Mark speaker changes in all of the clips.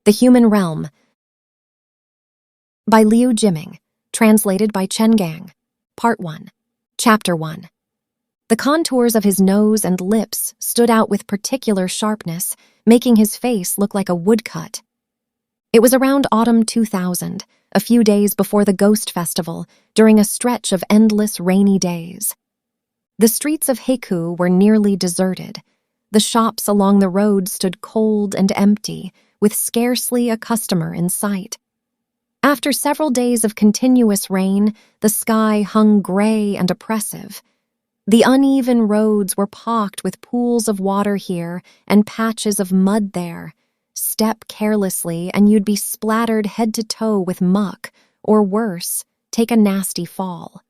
Speaker 1: The Human Realm by Liu Jiming, translated by Chen. Part 1. Chapter 1. The contours of his nose and lips stood out with particular sharpness, making his face look like a woodcut. It was around autumn 2000, a few days before the Ghost Festival, during a stretch of endless rainy days. The streets of Heiku were nearly deserted. The shops along the road stood cold and empty, with scarcely a customer in sight. After several days of continuous rain, the sky hung gray and oppressive. The uneven roads were pocked with pools of water here and patches of mud there. Step carelessly and you'd be splattered head to toe with muck, or worse, take a nasty fall.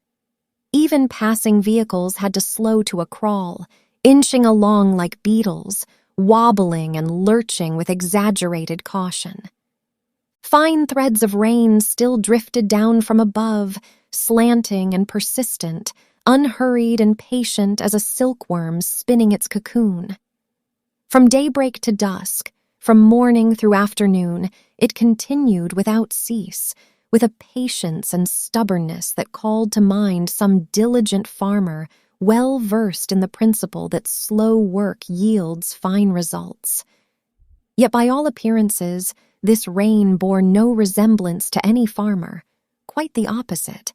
Speaker 1: Even passing vehicles had to slow to a crawl, inching along like beetles, wobbling and lurching with exaggerated caution. Fine threads of rain still drifted down from above, slanting and persistent, unhurried and patient as a silkworm spinning its cocoon. From daybreak to dusk, from morning through afternoon, it continued without cease, with a patience and stubbornness that called to mind some diligent farmer well versed in the principle that slow work yields fine results. Yet by all appearances, this rain bore no resemblance to any farmer. Quite the opposite.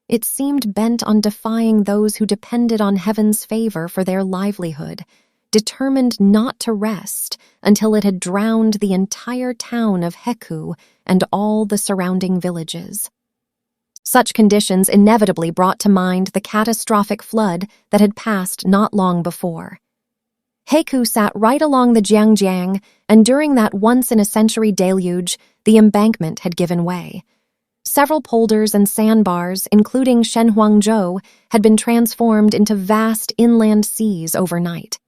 Speaker 1: It seemed bent on defying those who depended on heaven's favor for their livelihood, determined not to rest until it had drowned the entire town of Heiku and all the surrounding villages. Such conditions inevitably brought to mind the catastrophic flood that had passed not long before. Heiku sat right along the Jiangjiang, and during that once-in-a-century deluge, the embankment had given way. Several polders and sandbars, including Shenhuangzhou, had been transformed into vast inland seas overnight.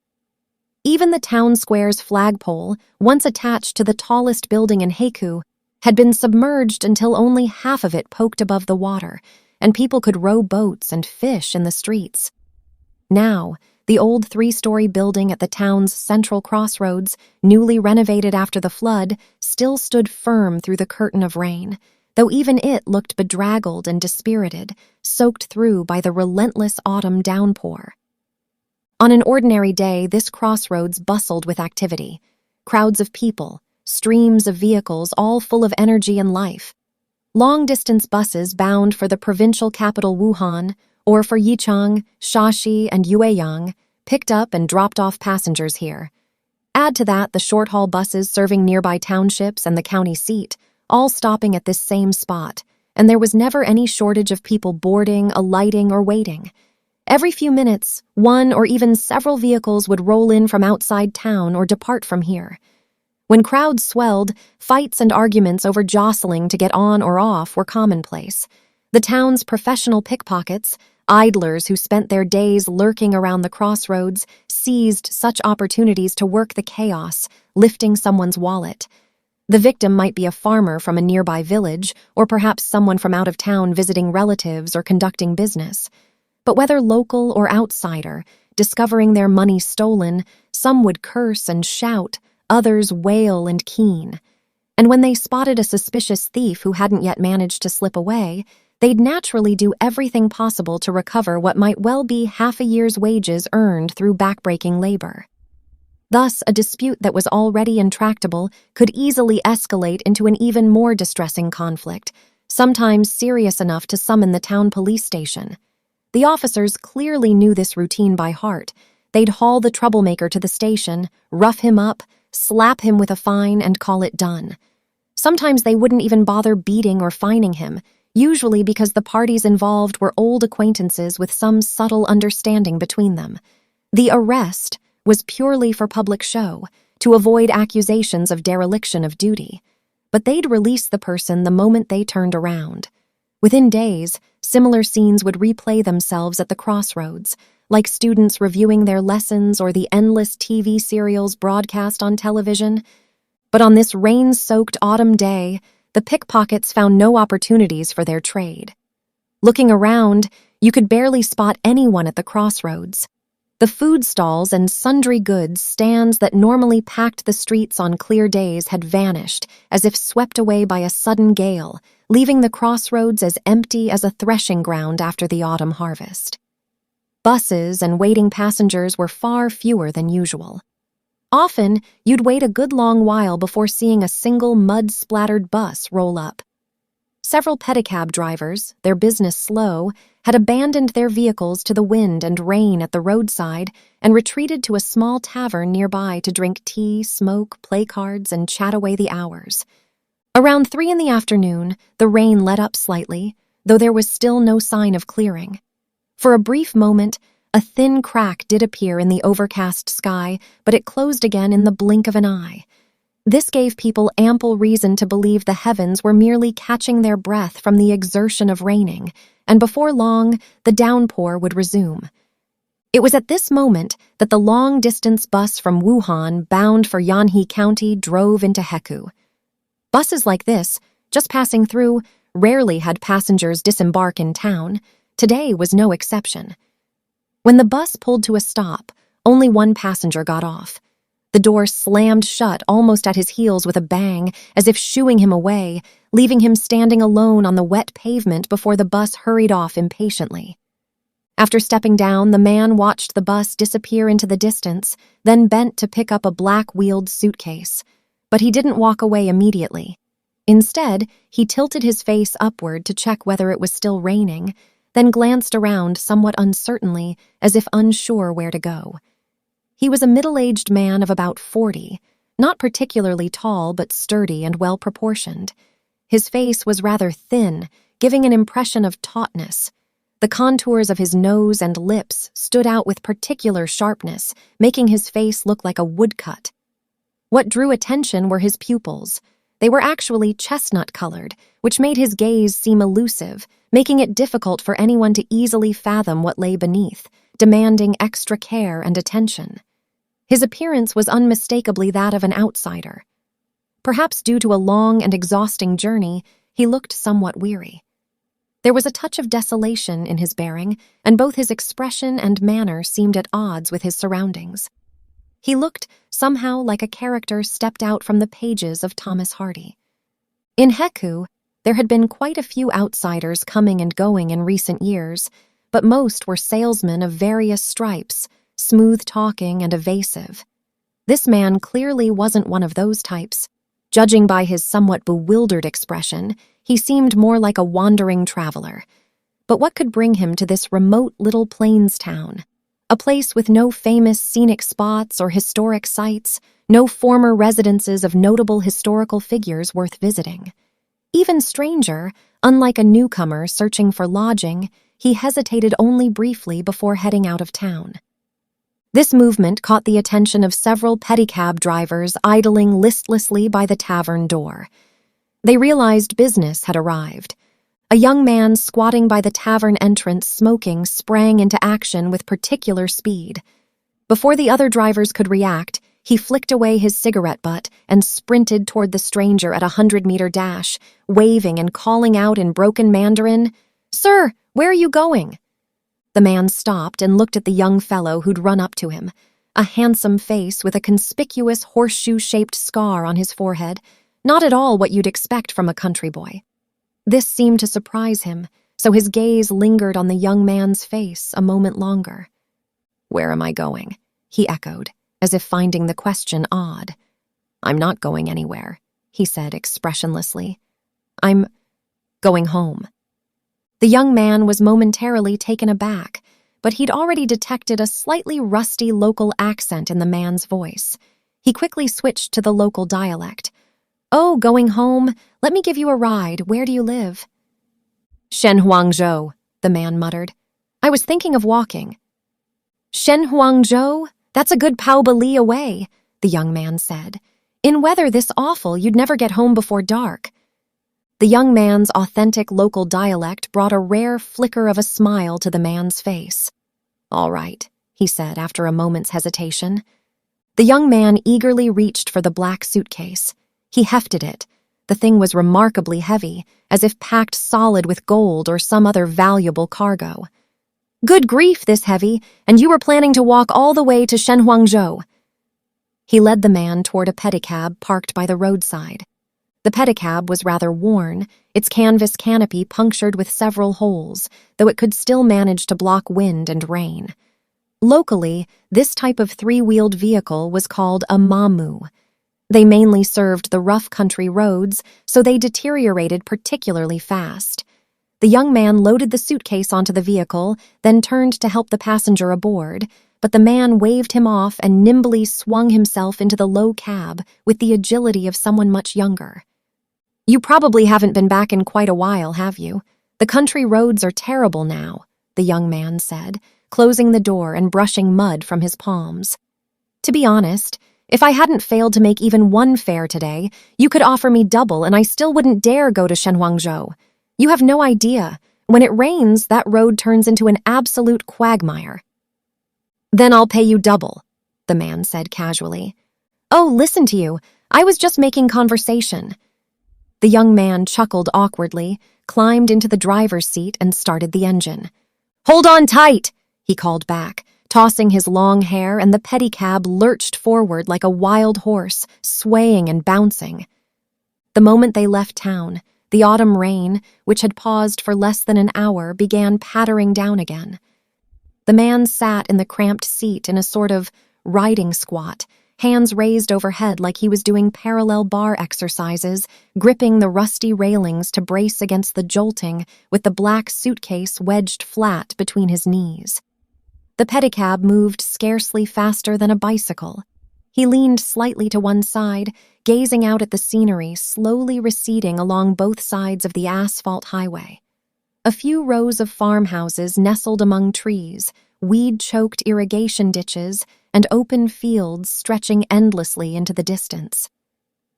Speaker 1: Even the town square's flagpole, once attached to the tallest building in Heiku, had been submerged until only half of it poked above the water, and people could row boats and fish in the streets. Now, the old 3-story building at the town's central crossroads, newly renovated after the flood, still stood firm through the curtain of rain, though even it looked bedraggled and dispirited, soaked through by the relentless autumn downpour. On an ordinary day, this crossroads bustled with activity. Crowds of people, streams of vehicles, all full of energy and life. Long-distance buses bound for the provincial capital Wuhan, or for Yichang, Shashi, and Yueyang, picked up and dropped off passengers here. Add to that the short-haul buses serving nearby townships and the county seat, all stopping at this same spot, and there was never any shortage of people boarding, alighting, or waiting. Every few minutes, one or even several vehicles would roll in from outside town or depart from here. When crowds swelled, fights and arguments over jostling to get on or off were commonplace. The town's professional pickpockets, idlers who spent their days lurking around the crossroads, seized such opportunities to work the chaos, lifting someone's wallet. The victim might be a farmer from a nearby village, or perhaps someone from out of town visiting relatives or conducting business. But whether local or outsider, discovering their money stolen, some would curse and shout, others wail and keen. And when they spotted a suspicious thief who hadn't yet managed to slip away, they'd naturally do everything possible to recover what might well be half a year's wages earned through backbreaking labor. Thus, a dispute that was already intractable could easily escalate into an even more distressing conflict, sometimes serious enough to summon the town police station. The officers clearly knew this routine by heart. They'd haul the troublemaker to the station, rough him up, slap him with a fine, and call it done. Sometimes they wouldn't even bother beating or fining him, usually because the parties involved were old acquaintances with some subtle understanding between them. The arrest was purely for public show, to avoid accusations of dereliction of duty. But they'd release the person the moment they turned around. Within days, similar scenes would replay themselves at the crossroads, like students reviewing their lessons or the endless TV serials broadcast on television. But on this rain-soaked autumn day, the pickpockets found no opportunities for their trade. Looking around, you could barely spot anyone at the crossroads. The food stalls and sundry goods stands that normally packed the streets on clear days had vanished, as if swept away by a sudden gale, leaving the crossroads as empty as a threshing ground after the autumn harvest. Buses and waiting passengers were far fewer than usual. Often, you'd wait a good long while before seeing a single mud-splattered bus roll up. Several pedicab drivers, their business slow, had abandoned their vehicles to the wind and rain at the roadside and retreated to a small tavern nearby to drink tea, smoke, play cards, and chat away the hours. Around 3 in the afternoon, the rain let up slightly, though there was still no sign of clearing. For a brief moment, a thin crack did appear in the overcast sky, but it closed again in the blink of an eye. This gave people ample reason to believe the heavens were merely catching their breath from the exertion of raining, and before long, the downpour would resume. It was at this moment that the long-distance bus from Wuhan, bound for Yanhe County, drove into Hekou. Buses like this, just passing through, rarely had passengers disembark in town. Today was no exception. When the bus pulled to a stop, only one passenger got off. The door slammed shut almost at his heels with a bang, as if shooing him away, leaving him standing alone on the wet pavement before the bus hurried off impatiently. After stepping down, the man watched the bus disappear into the distance, then bent to pick up a black-wheeled suitcase. But he didn't walk away immediately. Instead, he tilted his face upward to check whether it was still raining, then glanced around somewhat uncertainly, as if unsure where to go. He was a middle-aged man of about 40, not particularly tall but sturdy and well-proportioned. His face was rather thin, giving an impression of tautness. The contours of his nose and lips stood out with particular sharpness, making his face look like a woodcut. What drew attention were his pupils. They were actually chestnut-colored, which made his gaze seem elusive, making it difficult for anyone to easily fathom what lay beneath, demanding extra care and attention. His appearance was unmistakably that of an outsider. Perhaps due to a long and exhausting journey, he looked somewhat weary. There was a touch of desolation in his bearing, and both his expression and manner seemed at odds with his surroundings. He looked somehow like a character stepped out from the pages of Thomas Hardy. In Hekou, there had been quite a few outsiders coming and going in recent years, but most were salesmen of various stripes, smooth-talking and evasive. This man clearly wasn't one of those types. Judging by his somewhat bewildered expression, he seemed more like a wandering traveler. But what could bring him to this remote little plains town? A place with no famous scenic spots or historic sites, no former residences of notable historical figures worth visiting. Even stranger, unlike a newcomer searching for lodging, he hesitated only briefly before heading out of town. This movement caught the attention of several pedicab drivers idling listlessly by the tavern door. They realized business had arrived. A young man squatting by the tavern entrance smoking sprang into action with particular speed. Before the other drivers could react, he flicked away his cigarette butt and sprinted toward the stranger at a 100-meter dash, waving and calling out in broken Mandarin, "Sir, where are you going?" The man stopped and looked at the young fellow who'd run up to him, a handsome face with a conspicuous horseshoe-shaped scar on his forehead, not at all what you'd expect from a country boy. This seemed to surprise him, so his gaze lingered on the young man's face a moment longer. "Where am I going?" he echoed, as if finding the question odd. "I'm not going anywhere," he said expressionlessly. "I'm going home." The young man was momentarily taken aback, but he'd already detected a slightly rusty local accent in the man's voice. He quickly switched to the local dialect. "Oh, going home? Let me give you a ride. Where do you live?" "Shenhuangzhou," the man muttered. "I was thinking of walking." "Shenhuangzhou? That's a good Paoba Li away," the young man said. "In weather this awful, you'd never get home before dark." The young man's authentic local dialect brought a rare flicker of a smile to the man's face. "All right," he said after a moment's hesitation. The young man eagerly reached for the black suitcase. He hefted it. The thing was remarkably heavy, as if packed solid with gold or some other valuable cargo. Good grief, this heavy, and you were planning to walk all the way to Shenhuangzhou." He led the man toward a pedicab parked by the roadside. The pedicab was rather worn, its canvas canopy punctured with several holes, though it could still manage to block wind and rain. Locally, this type of three-wheeled vehicle was called a mamu. They mainly served the rough country roads, so they deteriorated particularly fast. The young man loaded the suitcase onto the vehicle, then turned to help the passenger aboard, but the man waved him off and nimbly swung himself into the low cab with the agility of someone much younger. "You probably haven't been back in quite a while, have you? The country roads are terrible now," the young man said, closing the door and brushing mud from his palms. "To be honest, if I hadn't failed to make even one fare today, you could offer me double and I still wouldn't dare go to Shenhuangzhou. You have no idea. When it rains, that road turns into an absolute quagmire." "Then I'll pay you double," the man said casually. "Oh, listen to you. I was just making conversation." The young man chuckled awkwardly, climbed into the driver's seat and started the engine. "Hold on tight," he called back, tossing his long hair, and the pedicab lurched forward like a wild horse, swaying and bouncing. The moment they left town, the autumn rain, which had paused for less than an hour, began pattering down again. The man sat in the cramped seat in a sort of riding squat, hands raised overhead like he was doing parallel bar exercises, gripping the rusty railings to brace against the jolting, with the black suitcase wedged flat between his knees. The pedicab moved scarcely faster than a bicycle. He leaned slightly to one side, gazing out at the scenery slowly receding along both sides of the asphalt highway. A few rows of farmhouses nestled among trees, weed-choked irrigation ditches, and open fields stretching endlessly into the distance.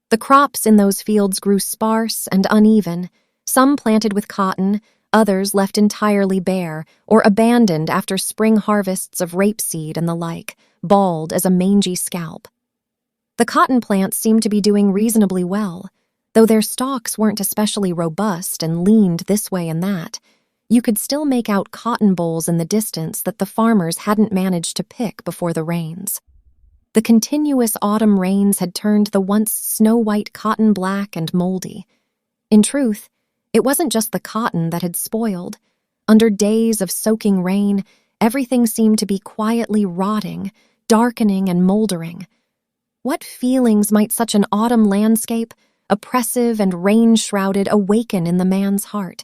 Speaker 1: The crops in those fields grew sparse and uneven, some planted with cotton, others left entirely bare or abandoned after spring harvests of rapeseed and the like, bald as a mangy scalp. The cotton plants seemed to be doing reasonably well, though their stalks weren't especially robust and leaned this way and that. You could still make out cotton bolls in the distance that the farmers hadn't managed to pick before the rains. The continuous autumn rains had turned the once snow-white cotton black and moldy. In truth, it wasn't just the cotton that had spoiled. Under days of soaking rain, everything seemed to be quietly rotting, darkening and moldering. What feelings might such an autumn landscape, oppressive and rain-shrouded, awaken in the man's heart?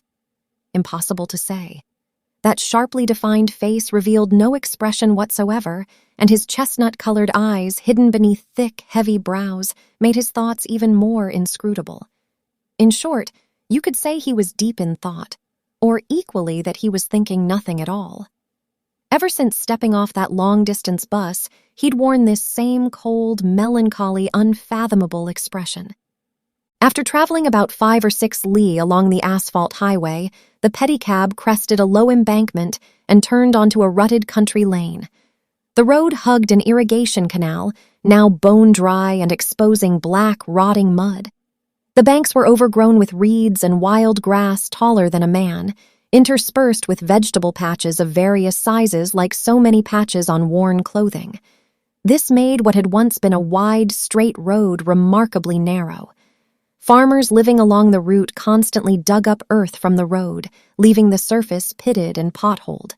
Speaker 1: Impossible to say. That sharply defined face revealed no expression whatsoever, and his chestnut-colored eyes, hidden beneath thick, heavy brows, made his thoughts even more inscrutable. In short, you could say he was deep in thought, or equally that he was thinking nothing at all. Ever since stepping off that long-distance bus, he'd worn this same cold, melancholy, unfathomable expression. After traveling about 5 or 6 li along the asphalt highway, the pedicab crested a low embankment and turned onto a rutted country lane. The road hugged an irrigation canal, now bone-dry and exposing black, rotting mud. The banks were overgrown with reeds and wild grass taller than a man, interspersed with vegetable patches of various sizes like so many patches on worn clothing. This made what had once been a wide, straight road remarkably narrow. Farmers living along the route constantly dug up earth from the road, leaving the surface pitted and potholed.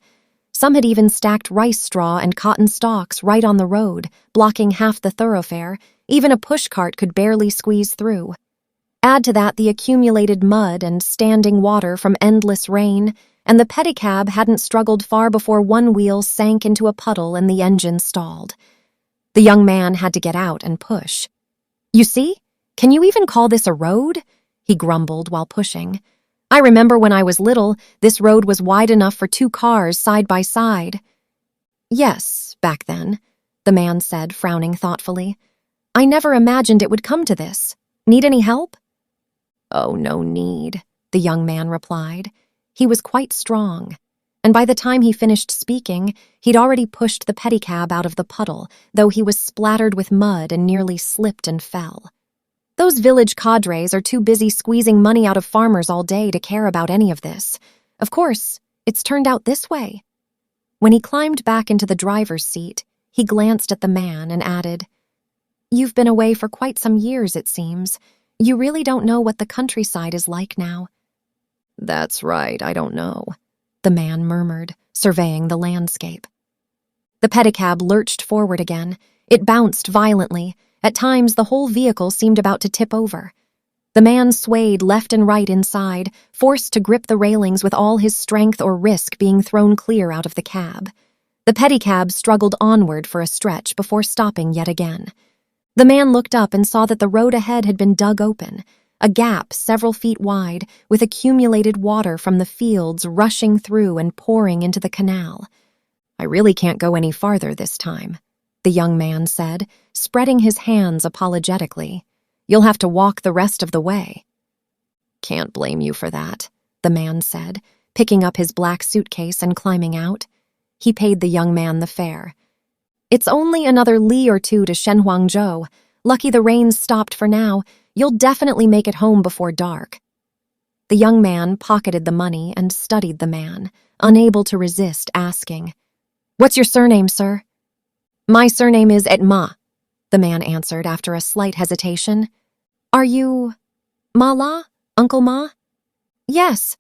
Speaker 1: Some had even stacked rice straw and cotton stalks right on the road, blocking half the thoroughfare. Even a pushcart could barely squeeze through. Add to that the accumulated mud and standing water from endless rain, and the pedicab hadn't struggled far before one wheel sank into a puddle and the engine stalled. The young man had to get out and push. "You see? Can you even call this a road?" he grumbled while pushing. "I remember when I was little, this road was wide enough for 2 cars side by side." "Yes, back then," the man said, frowning thoughtfully. "I never imagined it would come to this. Need any help?" "Oh, no need," the young man replied. He was quite strong, and by the time he finished speaking, he'd already pushed the pedicab out of the puddle, though he was splattered with mud and nearly slipped and fell. Those village cadres are too busy squeezing money out of farmers all day to care about any of this. Of course, it's turned out this way. When he climbed back into the driver's seat, he glanced at the man and added, "You've been away for quite some years, it seems. You really don't know what the countryside is like now." "That's right, I don't know," the man murmured, surveying the landscape. The pedicab lurched forward again. It bounced violently. At times, the whole vehicle seemed about to tip over. The man swayed left and right inside, forced to grip the railings with all his strength or risk being thrown clear out of the cab. The pedicab struggled onward for a stretch before stopping yet again. The man looked up and saw that the road ahead had been dug open, a gap several feet wide with accumulated water from the fields rushing through and pouring into the canal. "I really can't go any farther this time," the young man said, spreading his hands apologetically. "You'll have to walk the rest of the way." "Can't blame you for that," the man said, picking up his black suitcase and climbing out. He paid the young man the fare. "It's only another li or two to Shenhuangzhou. Lucky the rain's stopped for now. You'll definitely make it home before dark." The young man pocketed the money and studied the man, unable to resist asking, "What's your surname, sir?" "My surname is Etma," the man answered after a slight hesitation. "Are you Ma La, Uncle Ma?" "Yes."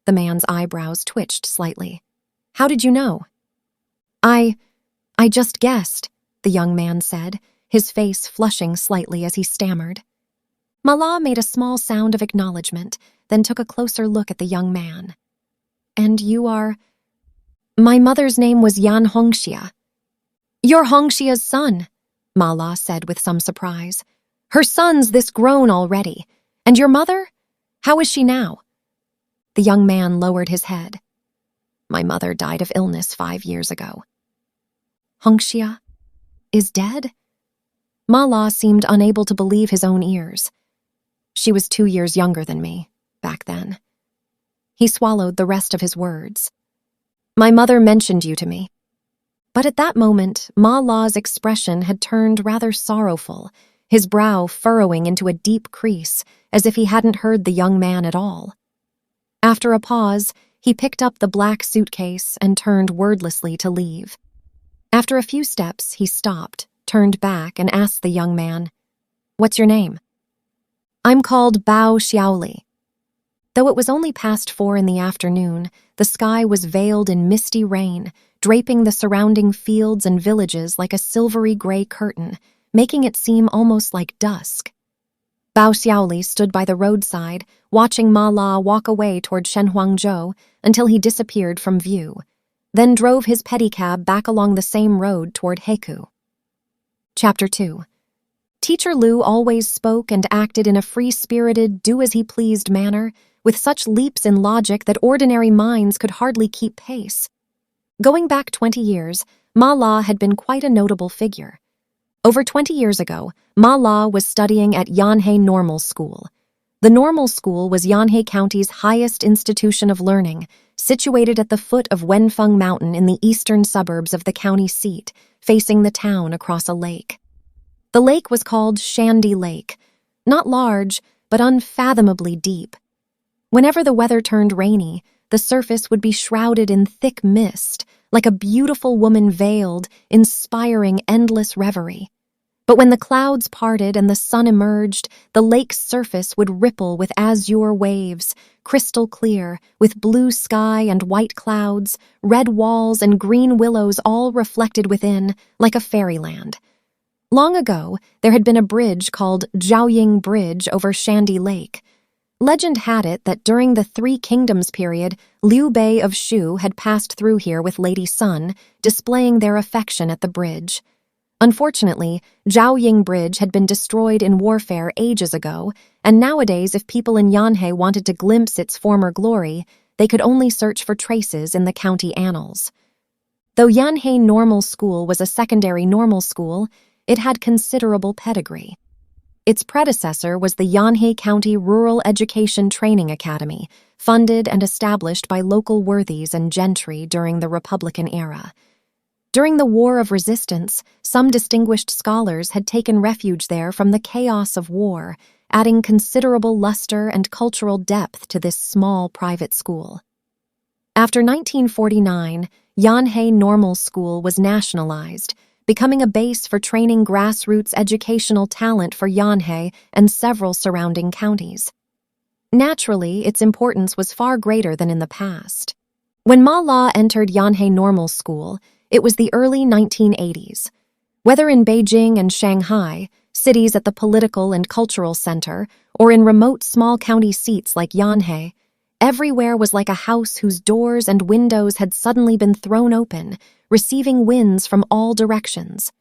Speaker 1: The man's eyebrows twitched slightly. "How did you know?" I just guessed," the young man said, his face flushing slightly as he stammered. Ma La made a small sound of acknowledgement, then took a closer look at the young man. "And you are—" "My mother's name was Yan Hongxia." "You're Hongxia's son," Ma La said with some surprise. "Her son's this grown already. And your mother? How is she now?" The young man lowered his head. "My mother died of illness 5 years ago." "Hongxia is dead?" Ma La seemed unable to believe his own ears. "She was 2 years younger than me, back then." He swallowed the rest of his words. "My mother mentioned you to me." But at that moment, Ma La's expression had turned rather sorrowful, his brow furrowing into a deep crease, as if he hadn't heard the young man at all. After a pause, he picked up the black suitcase and turned wordlessly to leave. After a few steps, he stopped, turned back, and asked the young man, "What's your name?" "I'm called Bao Xiaoli." Though it was only past 4 in the afternoon, the sky was veiled in misty rain, draping the surrounding fields and villages like a silvery gray curtain, making it seem almost like dusk. Bao Xiaoli stood by the roadside, watching Ma La walk away toward Shenhuangzhou until he disappeared from view, then drove his pedicab back along the same road toward Heku. Chapter 2. Teacher Liu always spoke and acted in a free-spirited, do-as-he-pleased manner, with such leaps in logic that ordinary minds could hardly keep pace. Going back 20 years, Ma La had been quite a notable figure. Over 20 years ago, Ma La was studying at Yanhe Normal School. The Normal School was Yanhe County's highest institution of learning, situated at the foot of Wenfeng Mountain in the eastern suburbs of the county seat, facing the town across a lake. The lake was called Shandy Lake, not large, but unfathomably deep. Whenever the weather turned rainy, the surface would be shrouded in thick mist, like a beautiful woman veiled, inspiring endless reverie. But when the clouds parted and the sun emerged, the lake's surface would ripple with azure waves, crystal clear, with blue sky and white clouds, red walls and green willows all reflected within, like a fairyland. Long ago, there had been a bridge called Zhaoying Bridge over Shandy Lake. Legend had it that during the Three Kingdoms period, Liu Bei of Shu had passed through here with Lady Sun, displaying their affection at the bridge. Unfortunately, Zhaoying Bridge had been destroyed in warfare ages ago, and nowadays if people in Yanhe wanted to glimpse its former glory, they could only search for traces in the county annals. Though Yanhe Normal School was a secondary normal school, it had considerable pedigree. Its predecessor was the Yanhe County Rural Education Training Academy, funded and established by local worthies and gentry during the Republican era. During the War of Resistance, some distinguished scholars had taken refuge there from the chaos of war, adding considerable luster and cultural depth to this small private school. After 1949, Yanhei Normal School was nationalized, becoming a base for training grassroots educational talent for Yanhei and several surrounding counties. Naturally, its importance was far greater than in the past. When Ma La entered Yanhei Normal School, it was the early 1980s. Whether in Beijing and Shanghai, cities at the political and cultural center, or in remote small county seats like Yanhei, everywhere was like a house whose doors and windows had suddenly been thrown open, receiving winds from all directions.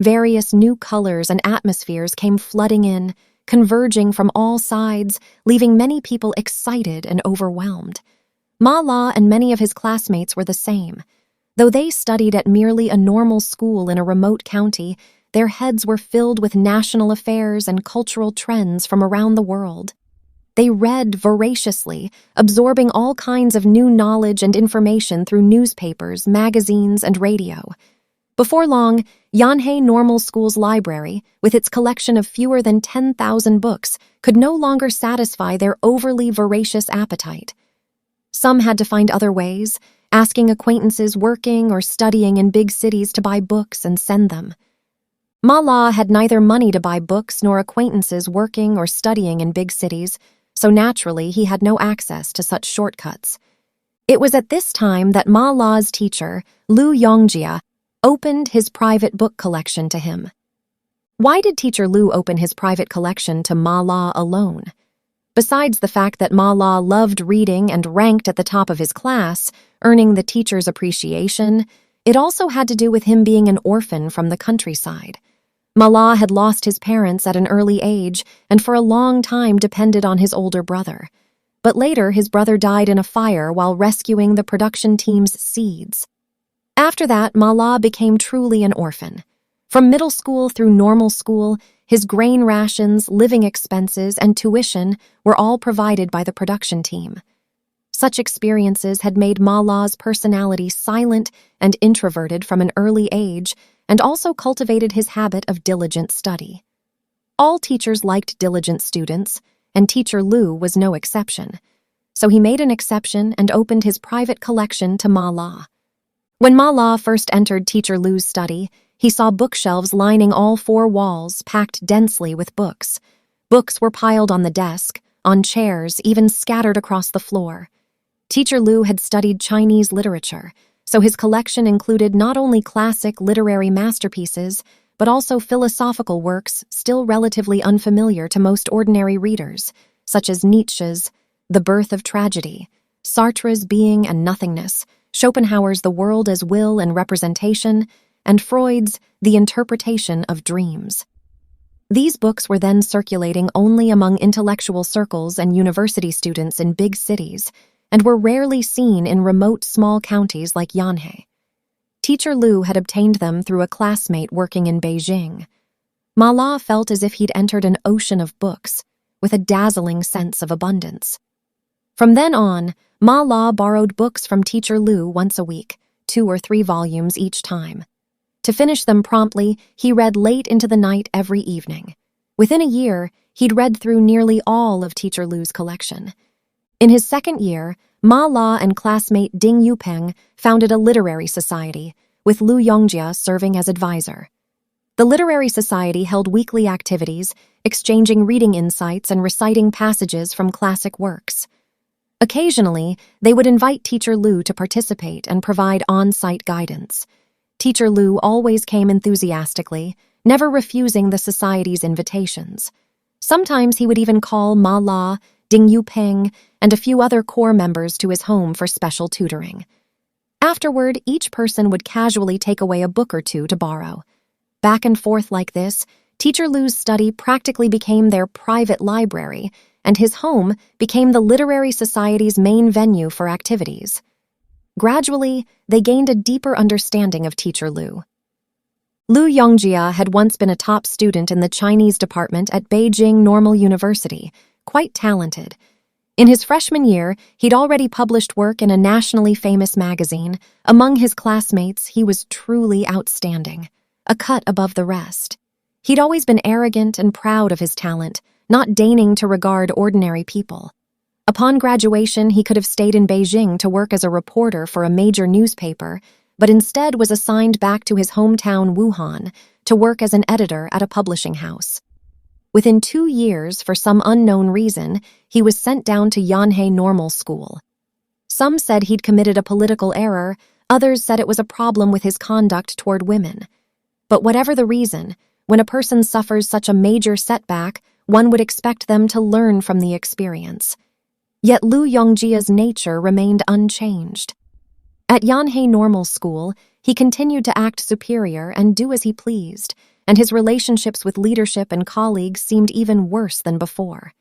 Speaker 1: Various new colors and atmospheres came flooding in, converging from all sides, leaving many people excited and overwhelmed. Ma La and many of his classmates were the same. Though they studied at merely a normal school in a remote county, their heads were filled with national affairs and cultural trends from around the world. They read voraciously, absorbing all kinds of new knowledge and information through newspapers, magazines, and radio. Before long, Yanhei Normal School's library, with its collection of fewer than 10,000 books, could no longer satisfy their overly voracious appetite. Some had to find other ways, asking acquaintances working or studying in big cities to buy books and send them. Ma La had neither money to buy books nor acquaintances working or studying in big cities, so naturally he had no access to such shortcuts. It was at this time that Ma La's teacher, Liu Jiming, opened his private book collection to him. Why did Teacher Liu open his private collection to Ma La alone? Besides the fact that Ma La loved reading and ranked at the top of his class, earning the teacher's appreciation, it also had to do with him being an orphan from the countryside. Ma La had lost his parents at an early age and for a long time depended on his older brother. But later his brother died in a fire while rescuing the production team's seeds. After that, Ma La became truly an orphan. From middle school through normal school, his grain rations, living expenses, and tuition were all provided by the production team. Such experiences had made Ma La's personality silent and introverted from an early age and also cultivated his habit of diligent study. All teachers liked diligent students, and Teacher Liu was no exception. So he made an exception and opened his private collection to Ma La. When Ma La first entered Teacher Liu's study, he saw bookshelves lining all four walls, packed densely with books. Books were piled on the desk, on chairs, even scattered across the floor. Teacher Liu had studied Chinese literature, so his collection included not only classic literary masterpieces, but also philosophical works still relatively unfamiliar to most ordinary readers, such as Nietzsche's The Birth of Tragedy, Sartre's Being and Nothingness, Schopenhauer's The World as Will and Representation, and Freud's The Interpretation of Dreams. These books were then circulating only among intellectual circles and university students in big cities, and were rarely seen in remote small counties like Yanhei. Teacher Liu had obtained them through a classmate working in Beijing. Ma La felt as if he'd entered an ocean of books, with a dazzling sense of abundance. From then on, Ma La borrowed books from Teacher Liu once a week, 2 or 3 volumes each time. To finish them promptly, he read late into the night every evening. Within a year, he'd read through nearly all of Teacher Liu's collection. In his second year, Ma La and classmate Ding Yupeng founded a literary society, with Liu Jiming serving as advisor. The literary society held weekly activities, exchanging reading insights and reciting passages from classic works. Occasionally, they would invite Teacher Liu to participate and provide on-site guidance. Teacher Liu always came enthusiastically, never refusing the society's invitations. Sometimes he would even call Ma La, Ding Yupeng, and a few other core members to his home for special tutoring. Afterward, each person would casually take away a book or two to borrow. Back and forth like this, Teacher Liu's study practically became their private library, and his home became the literary society's main venue for activities. Gradually, they gained a deeper understanding of Teacher Liu. Liu Jiming had once been a top student in the Chinese department at Beijing Normal University, quite talented. In his freshman year, he'd already published work in a nationally famous magazine. Among his classmates, he was truly outstanding, a cut above the rest. He'd always been arrogant and proud of his talent, not deigning to regard ordinary people. Upon graduation, he could have stayed in Beijing to work as a reporter for a major newspaper, but instead was assigned back to his hometown Wuhan to work as an editor at a publishing house. Within 2 years, for some unknown reason, he was sent down to Yanhei Normal School. Some said he'd committed a political error, others said it was a problem with his conduct toward women. But whatever the reason, when a person suffers such a major setback, one would expect them to learn from the experience. Yet Liu Yongjia's nature remained unchanged. At Yanhei Normal School, he continued to act superior and do as he pleased, and his relationships with leadership and colleagues seemed even worse than before.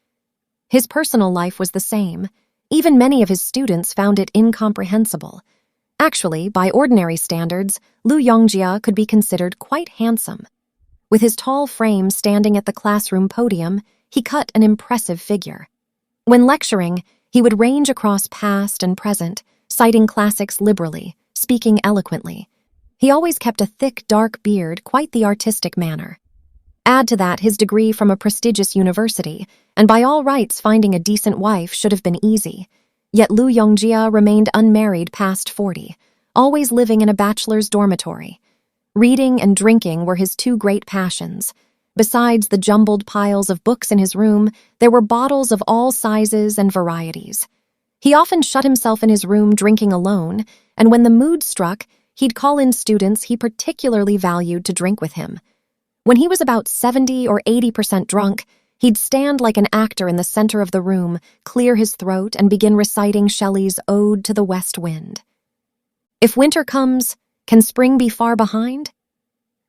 Speaker 1: His personal life was the same. Even many of his students found it incomprehensible. Actually, by ordinary standards, Liu Yongjia could be considered quite handsome. With his tall frame standing at the classroom podium, he cut an impressive figure. When lecturing, he would range across past and present, citing classics liberally, speaking eloquently. He always kept a thick, dark beard, quite the artistic manner. Add to that his degree from a prestigious university, and by all rights finding a decent wife should have been easy. Yet Liu Yongjia remained unmarried past 40, always living in a bachelor's dormitory. Reading and drinking were his two great passions. Besides the jumbled piles of books in his room, there were bottles of all sizes and varieties. He often shut himself in his room drinking alone, and when the mood struck, he'd call in students he particularly valued to drink with him. When he was about 70 or 80% drunk, he'd stand like an actor in the center of the room, clear his throat, and begin reciting Shelley's Ode to the West Wind. If winter comes, can spring be far behind?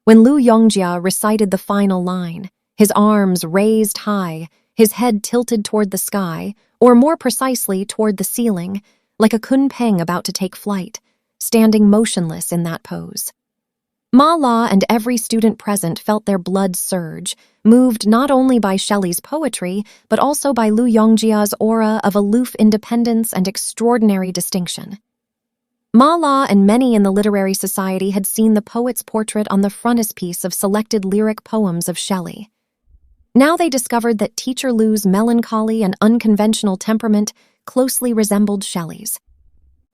Speaker 1: When Liu Yongjia recited the final line, his arms raised high, his head tilted toward the sky, or more precisely toward the ceiling, like a kunpeng about to take flight, standing motionless in that pose. Ma La and every student present felt their blood surge, moved not only by Shelley's poetry, but also by Liu Yongjia's aura of aloof independence and extraordinary distinction. Ma La and many in the literary society had seen the poet's portrait on the frontispiece of selected lyric poems of Shelley. Now they discovered that Teacher Liu's melancholy and unconventional temperament closely resembled Shelley's.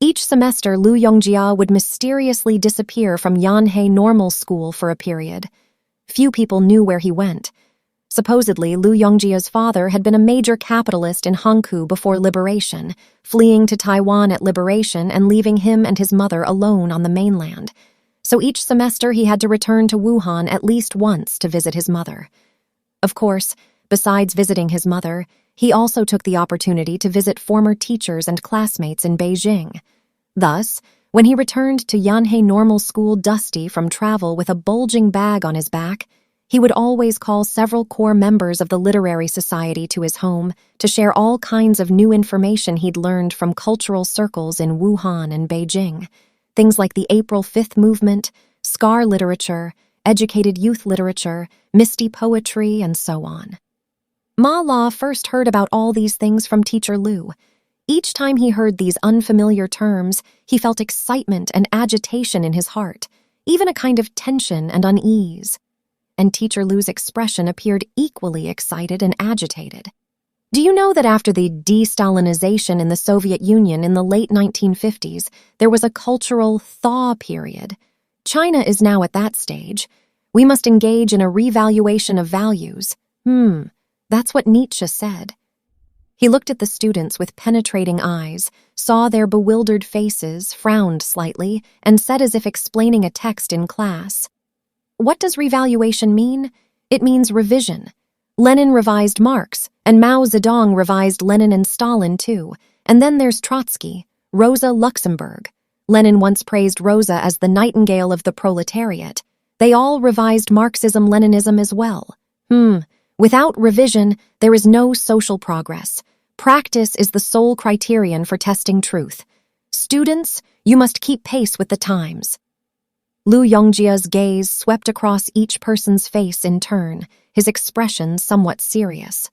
Speaker 1: Each semester, Liu Yongjia would mysteriously disappear from Yanhei Normal School for a period. Few people knew where he went. Supposedly, Liu Yongjia's father had been a major capitalist in Hankou before liberation, fleeing to Taiwan at liberation and leaving him and his mother alone on the mainland. So each semester he had to return to Wuhan at least once to visit his mother. Of course, besides visiting his mother, he also took the opportunity to visit former teachers and classmates in Beijing. Thus, when he returned to Yanhei Normal School dusty from travel with a bulging bag on his back, he would always call several core members of the literary society to his home to share all kinds of new information he'd learned from cultural circles in Wuhan and Beijing, things like the April 5th movement, scar literature, educated youth literature, misty poetry, and so on. Ma La first heard about all these things from Teacher Liu. Each time he heard these unfamiliar terms, he felt excitement and agitation in his heart, even a kind of tension and unease. And Teacher Liu's expression appeared equally excited and agitated. Do you know that after the de-Stalinization in the Soviet Union in the late 1950s, there was a cultural thaw period? China is now at that stage. We must engage in a revaluation of values. That's what Nietzsche said. He looked at the students with penetrating eyes, saw their bewildered faces, frowned slightly, and said as if explaining a text in class, "What does revaluation mean? It means revision. Lenin revised Marx, and Mao Zedong revised Lenin and Stalin too. And then there's Trotsky, Rosa Luxemburg. Lenin once praised Rosa as the nightingale of the proletariat. They all revised Marxism-Leninism as well. Without revision, there is no social progress. Practice is the sole criterion for testing truth. Students, you must keep pace with the times." Liu Yongjia's gaze swept across each person's face in turn, his expression somewhat serious.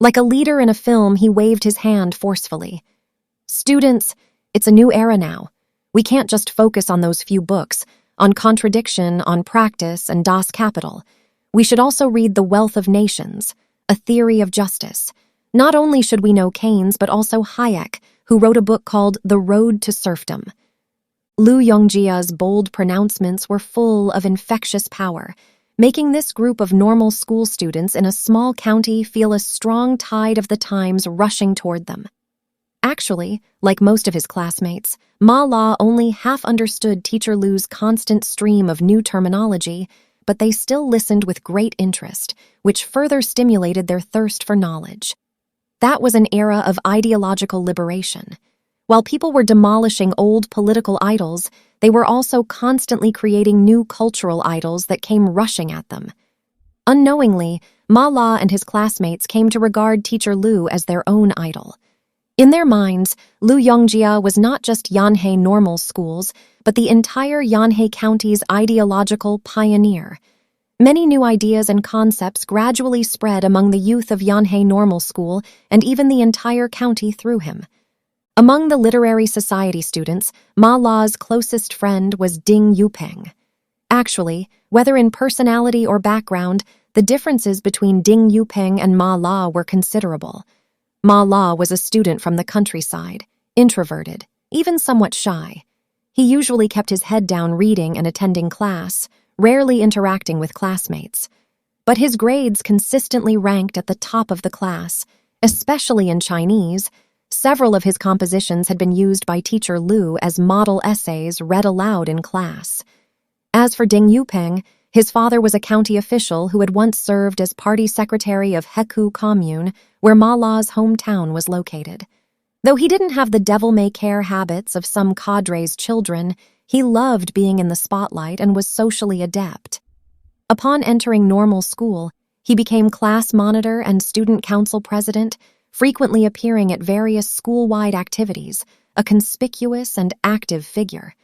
Speaker 1: Like a leader in a film, he waved his hand forcefully. "Students, it's a new era now. We can't just focus on those few books, on contradiction, on practice, and Das Kapital. We should also read The Wealth of Nations, A Theory of Justice. Not only should we know Keynes, but also Hayek, who wrote a book called The Road to Serfdom. Liu Jing's bold pronouncements were full of infectious power, making this group of normal school students in a small county feel a strong tide of the times rushing toward them. Actually, like most of his classmates, Ma La only half understood Teacher Liu's constant stream of new terminology, but they still listened with great interest, which further stimulated their thirst for knowledge. That was an era of ideological liberation. While people were demolishing old political idols, they were also constantly creating new cultural idols that came rushing at them. Unknowingly, Ma La and his classmates came to regard Teacher Liu as their own idol. In their minds, Liu Yongjia was not just Yanhei normal schools, but the entire Yanhei County's ideological pioneer. Many new ideas and concepts gradually spread among the youth of Yanhei Normal School and even the entire county through him. Among the literary society students, Ma La's closest friend was Ding Yupeng. Actually, whether in personality or background, the differences between Ding Yupeng and Ma La were considerable. Ma La was a student from the countryside, introverted, even somewhat shy. He usually kept his head down reading and attending class, rarely interacting with classmates. But his grades consistently ranked at the top of the class, especially in Chinese. Several of his compositions had been used by Teacher Liu as model essays read aloud in class. As for Ding Yupeng, his father was a county official who had once served as party secretary of Heku Commune, where Ma La's hometown was located. Though he didn't have the devil-may-care habits of some cadre's children, he loved being in the spotlight and was socially adept. Upon entering normal school, he became class monitor and student council president, frequently appearing at various school-wide activities, a conspicuous and active figure.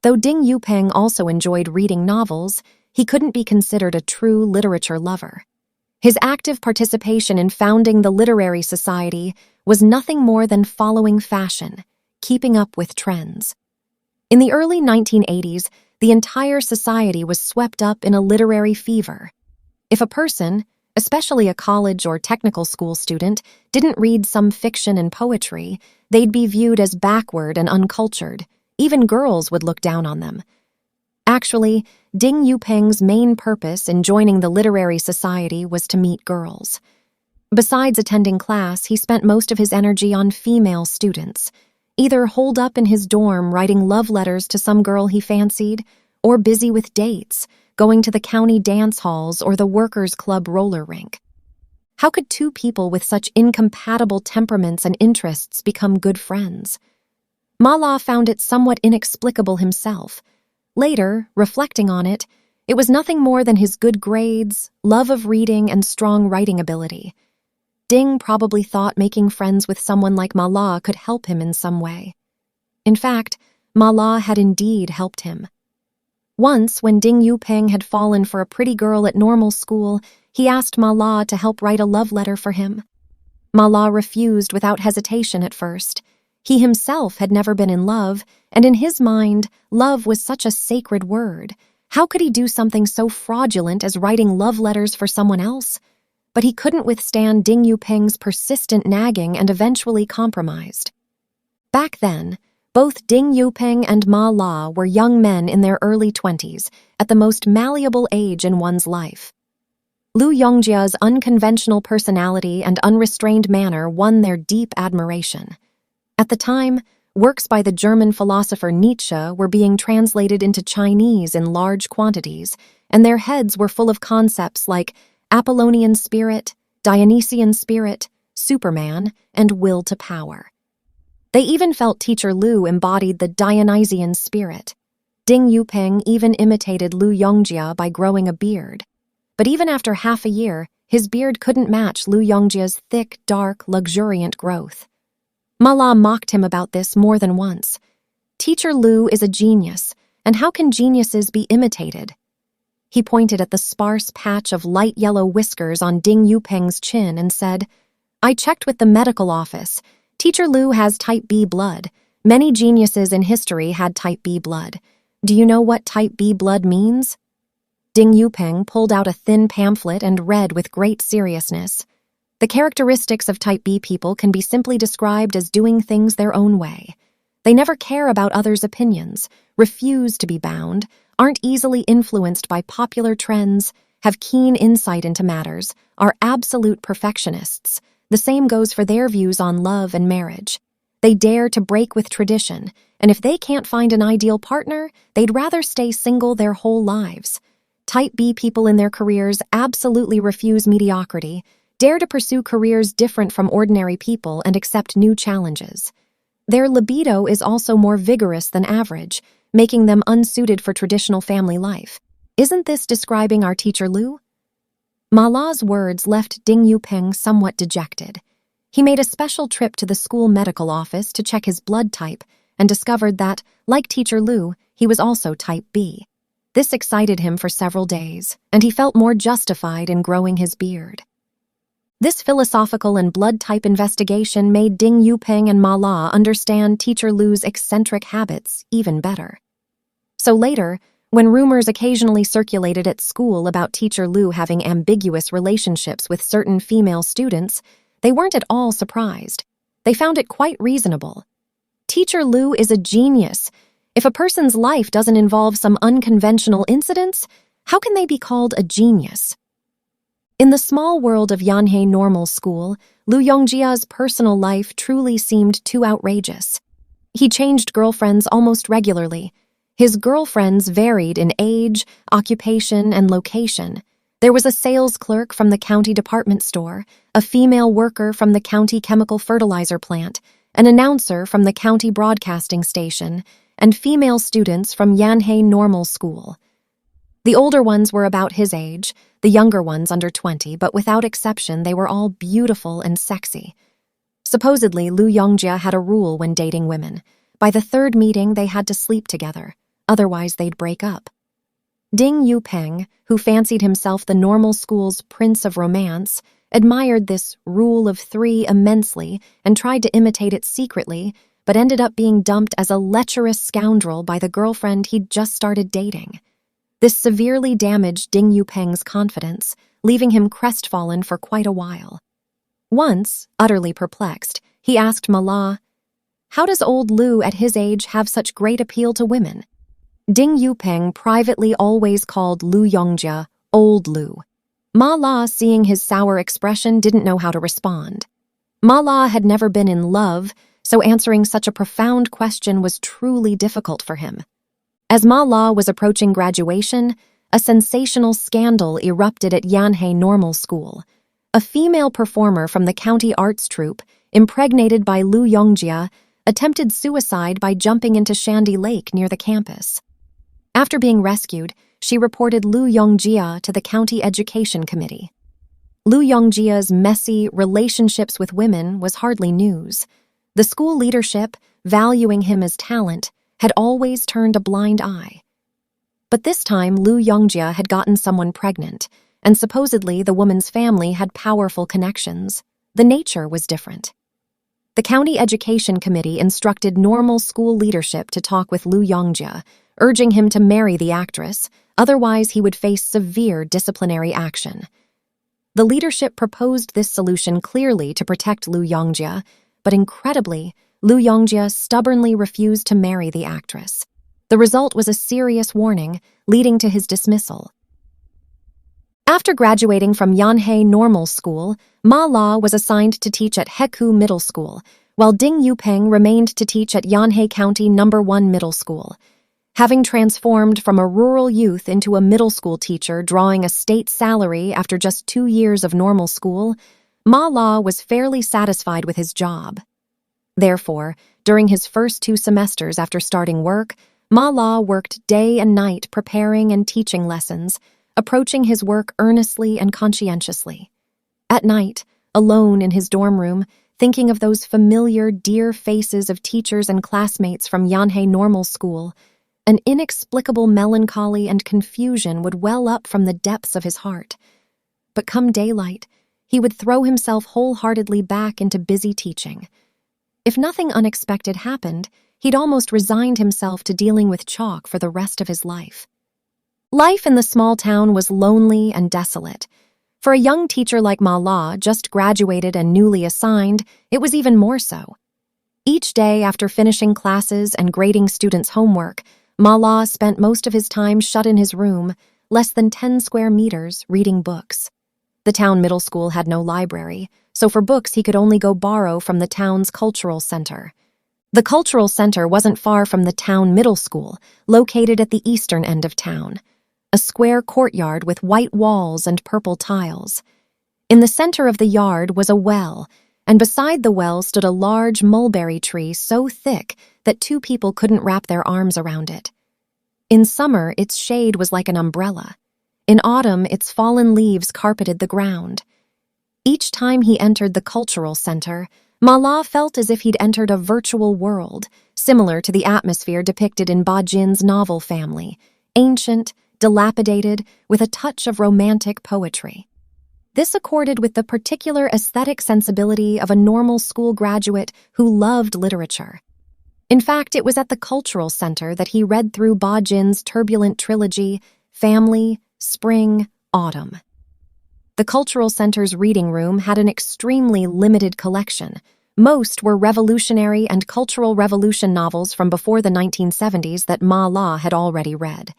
Speaker 1: Though Ding Yupeng also enjoyed reading novels, he couldn't be considered a true literature lover. His active participation in founding the literary society was nothing more than following fashion, keeping up with trends. In the early 1980s, the entire society was swept up in a literary fever. If a person, especially a college or technical school student, didn't read some fiction and poetry, they'd be viewed as backward and uncultured. Even girls would look down on them. Actually, Ding Yupeng's main purpose in joining the literary society was to meet girls. Besides attending class, he spent most of his energy on female students, either holed up in his dorm writing love letters to some girl he fancied, or busy with dates, going to the county dance halls or the workers' club roller rink. How could two people with such incompatible temperaments and interests become good friends? Ma La found it somewhat inexplicable himself. Later, reflecting on it, it was nothing more than his good grades, love of reading, and strong writing ability. Ding probably thought making friends with someone like Ma La could help him in some way. In fact, Ma La had indeed helped him. Once, when Ding Yupeng had fallen for a pretty girl at normal school, he asked Ma La to help write a love letter for him. Ma La refused without hesitation at first. He himself had never been in love, and in his mind, love was such a sacred word. How could he do something so fraudulent as writing love letters for someone else? But he couldn't withstand Ding Yupeng's persistent nagging and eventually compromised. Back then, both Ding Yupeng and Ma La were young men in their early 20s, at the most malleable age in one's life. Liu Yongjia's unconventional personality and unrestrained manner won their deep admiration. At the time, works by the German philosopher Nietzsche were being translated into Chinese in large quantities, and their heads were full of concepts like Apollonian spirit, Dionysian spirit, Superman, and will to power. They even felt Teacher Liu embodied the Dionysian spirit. Ding Yupeng even imitated Liu Yongjia by growing a beard. But even after half a year, his beard couldn't match Liu Yongjia's thick, dark, luxuriant growth. Ma La mocked him about this more than once. Teacher Liu is a genius, and how can geniuses be imitated? He pointed at the sparse patch of light yellow whiskers on Ding Yupeng's chin and said, "I checked with the medical office. Teacher Liu has type B blood. Many geniuses in history had type B blood. Do you know what type B blood means?" Ding Yupeng pulled out a thin pamphlet and read with great seriousness. The characteristics of Type B people can be simply described as doing things their own way. They never care about others' opinions, refuse to be bound, aren't easily influenced by popular trends, have keen insight into matters, are absolute perfectionists. The same goes for their views on love and marriage. They dare to break with tradition, and if they can't find an ideal partner, they'd rather stay single their whole lives. Type B people in their careers absolutely refuse mediocrity, dare to pursue careers different from ordinary people, and accept new challenges. Their libido is also more vigorous than average, making them unsuited for traditional family life. Isn't this describing our teacher Liu? Ma La's words left Ding Yuping somewhat dejected. He made a special trip to the school medical office to check his blood type and discovered that, like teacher Liu, he was also Type B. This excited him for several days, and he felt more justified in growing his beard. This philosophical and blood type investigation made Ding Yuping and Ma La understand teacher Liu's eccentric habits even better. So later, when rumors occasionally circulated at school about teacher Liu having ambiguous relationships with certain female students, they weren't at all surprised. They found it quite reasonable. Teacher Liu is a genius. If a person's life doesn't involve some unconventional incidents, how can they be called a genius? In the small world of Yanhei Normal School, Liu Yongjia's personal life truly seemed too outrageous. He changed girlfriends almost regularly. His girlfriends varied in age, occupation, and location. There was a sales clerk from the county department store, a female worker from the county chemical fertilizer plant, an announcer from the county broadcasting station, and female students from Yanhei Normal School. The older ones were about his age, the younger ones under 20, but without exception they were all beautiful and sexy. Supposedly, Liu Yongjia had a rule when dating women. By the third meeting, they had to sleep together, otherwise they'd break up. Ding Yuping, who fancied himself the normal school's prince of romance, admired this rule of three immensely and tried to imitate it secretly, but ended up being dumped as a lecherous scoundrel by the girlfriend he'd just started dating. This severely damaged Ding Yuping's confidence, leaving him crestfallen for quite a while. Once, utterly perplexed, he asked Ma La, "How does old Liu at his age have such great appeal to women?" Ding Yuping privately always called Liu Yongjia Old Liu. Ma La, seeing his sour expression, didn't know how to respond. Ma La had never been in love, so answering such a profound question was truly difficult for him. As Ma La was approaching graduation, a sensational scandal erupted at Yanhei Normal School. A female performer from the county arts troupe, impregnated by Liu Yongjia, attempted suicide by jumping into Shandy Lake near the campus. After being rescued, she reported Liu Yongjia to the county education committee. Liu Yongjia's messy relationships with women was hardly news. The school leadership, valuing him as talent, had always turned a blind eye. But this time, Liu Yongjia had gotten someone pregnant, and supposedly the woman's family had powerful connections. The nature was different. The county education committee instructed normal school leadership to talk with Liu Yongjia, urging him to marry the actress, otherwise he would face severe disciplinary action. The leadership proposed this solution clearly to protect Liu Yongjia, but incredibly, Liu Yongjia stubbornly refused to marry the actress. The result was a serious warning, leading to his dismissal. After graduating from Yanhei Normal School, Ma La was assigned to teach at Heku Middle School, while Ding Yuping remained to teach at Yanhei County No.1 Middle School. Having transformed from a rural youth into a middle school teacher drawing a state salary after just 2 years of normal school, Ma La was fairly satisfied with his job. Therefore, during his first 2 semesters after starting work, Ma La worked day and night preparing and teaching lessons, approaching his work earnestly and conscientiously. At night, alone in his dorm room, thinking of those familiar, dear faces of teachers and classmates from Yanhei Normal School, an inexplicable melancholy and confusion would well up from the depths of his heart. But come daylight, he would throw himself wholeheartedly back into busy teaching. If nothing unexpected happened, he'd almost resigned himself to dealing with chalk for the rest of his life. Life in the small town was lonely and desolate. For a young teacher like Ma La, just graduated and newly assigned, it was even more so. Each day after finishing classes and grading students' homework, Ma La spent most of his time shut in his room, less than 10 square meters, reading books. The town middle school had no library, so for books he could only go borrow from the town's cultural center. The cultural center wasn't far from the town middle school, located at the eastern end of town, a square courtyard with white walls and purple tiles. In the center of the yard was a well, and beside the well stood a large mulberry tree so thick that two people couldn't wrap their arms around it. In summer, its shade was like an umbrella. In autumn, its fallen leaves carpeted the ground. Each time he entered the cultural center, Ma La felt as if he'd entered a virtual world, similar to the atmosphere depicted in Ba Jin's novel family, ancient, dilapidated, with a touch of romantic poetry. This accorded with the particular aesthetic sensibility of a normal school graduate who loved literature. In fact, it was at the cultural center that he read through Ba Jin's turbulent trilogy, Family, Spring, Autumn. The cultural center's reading room had an extremely limited collection. Most were revolutionary and cultural revolution novels from before the 1970s that Ma La had already read.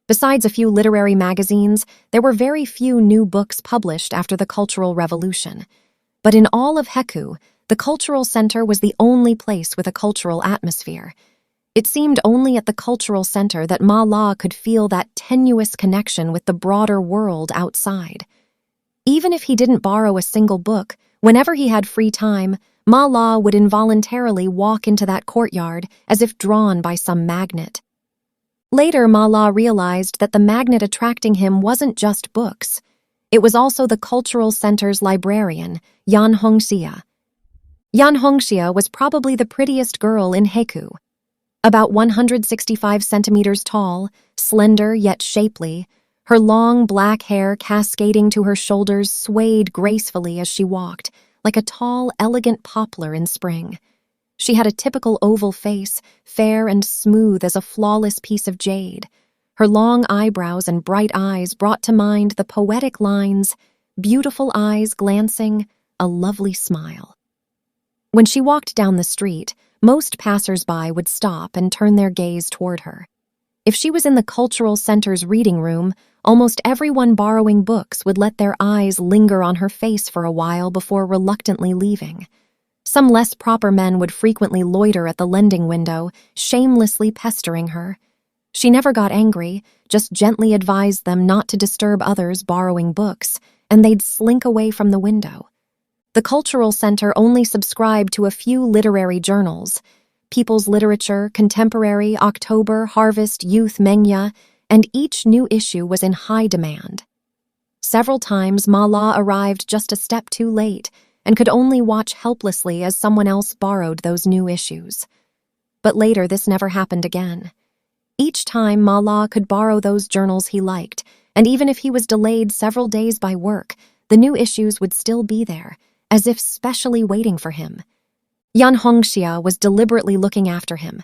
Speaker 1: Besides a few literary magazines, there were very few new books published after the Cultural Revolution. But in all of Heku, the cultural center was the only place with a cultural atmosphere. It seemed only at the cultural center that Ma La could feel that tenuous connection with the broader world outside. Even if he didn't borrow a single book, whenever he had free time, Ma La would involuntarily walk into that courtyard as if drawn by some magnet. Later, Ma La realized that the magnet attracting him wasn't just books. It was also the cultural center's librarian, Yan Hongxia. Yan Hongxia was probably the prettiest girl in Heku. About 165 centimeters tall, slender yet shapely, her long black hair cascading to her shoulders swayed gracefully as she walked, like a tall, elegant poplar in spring. She had a typical oval face, fair and smooth as a flawless piece of jade. Her long eyebrows and bright eyes brought to mind the poetic lines, beautiful eyes glancing, a lovely smile. When she walked down the street, most passers-by would stop and turn their gaze toward her. If she was in the cultural center's reading room, almost everyone borrowing books would let their eyes linger on her face for a while before reluctantly leaving. Some less proper men would frequently loiter at the lending window, shamelessly pestering her. She never got angry, just gently advised them not to disturb others borrowing books, and they'd slink away from the window. The cultural center only subscribed to a few literary journals: People's Literature, Contemporary, October, Harvest, Youth, Mengya, and each new issue was in high demand. Several times Ma La arrived just a step too late and could only watch helplessly as someone else borrowed those new issues. But later this never happened again. Each time Ma La could borrow those journals he liked, and even if he was delayed several days by work, the new issues would still be there, as if specially waiting for him. Yan Hongxia was deliberately looking after him.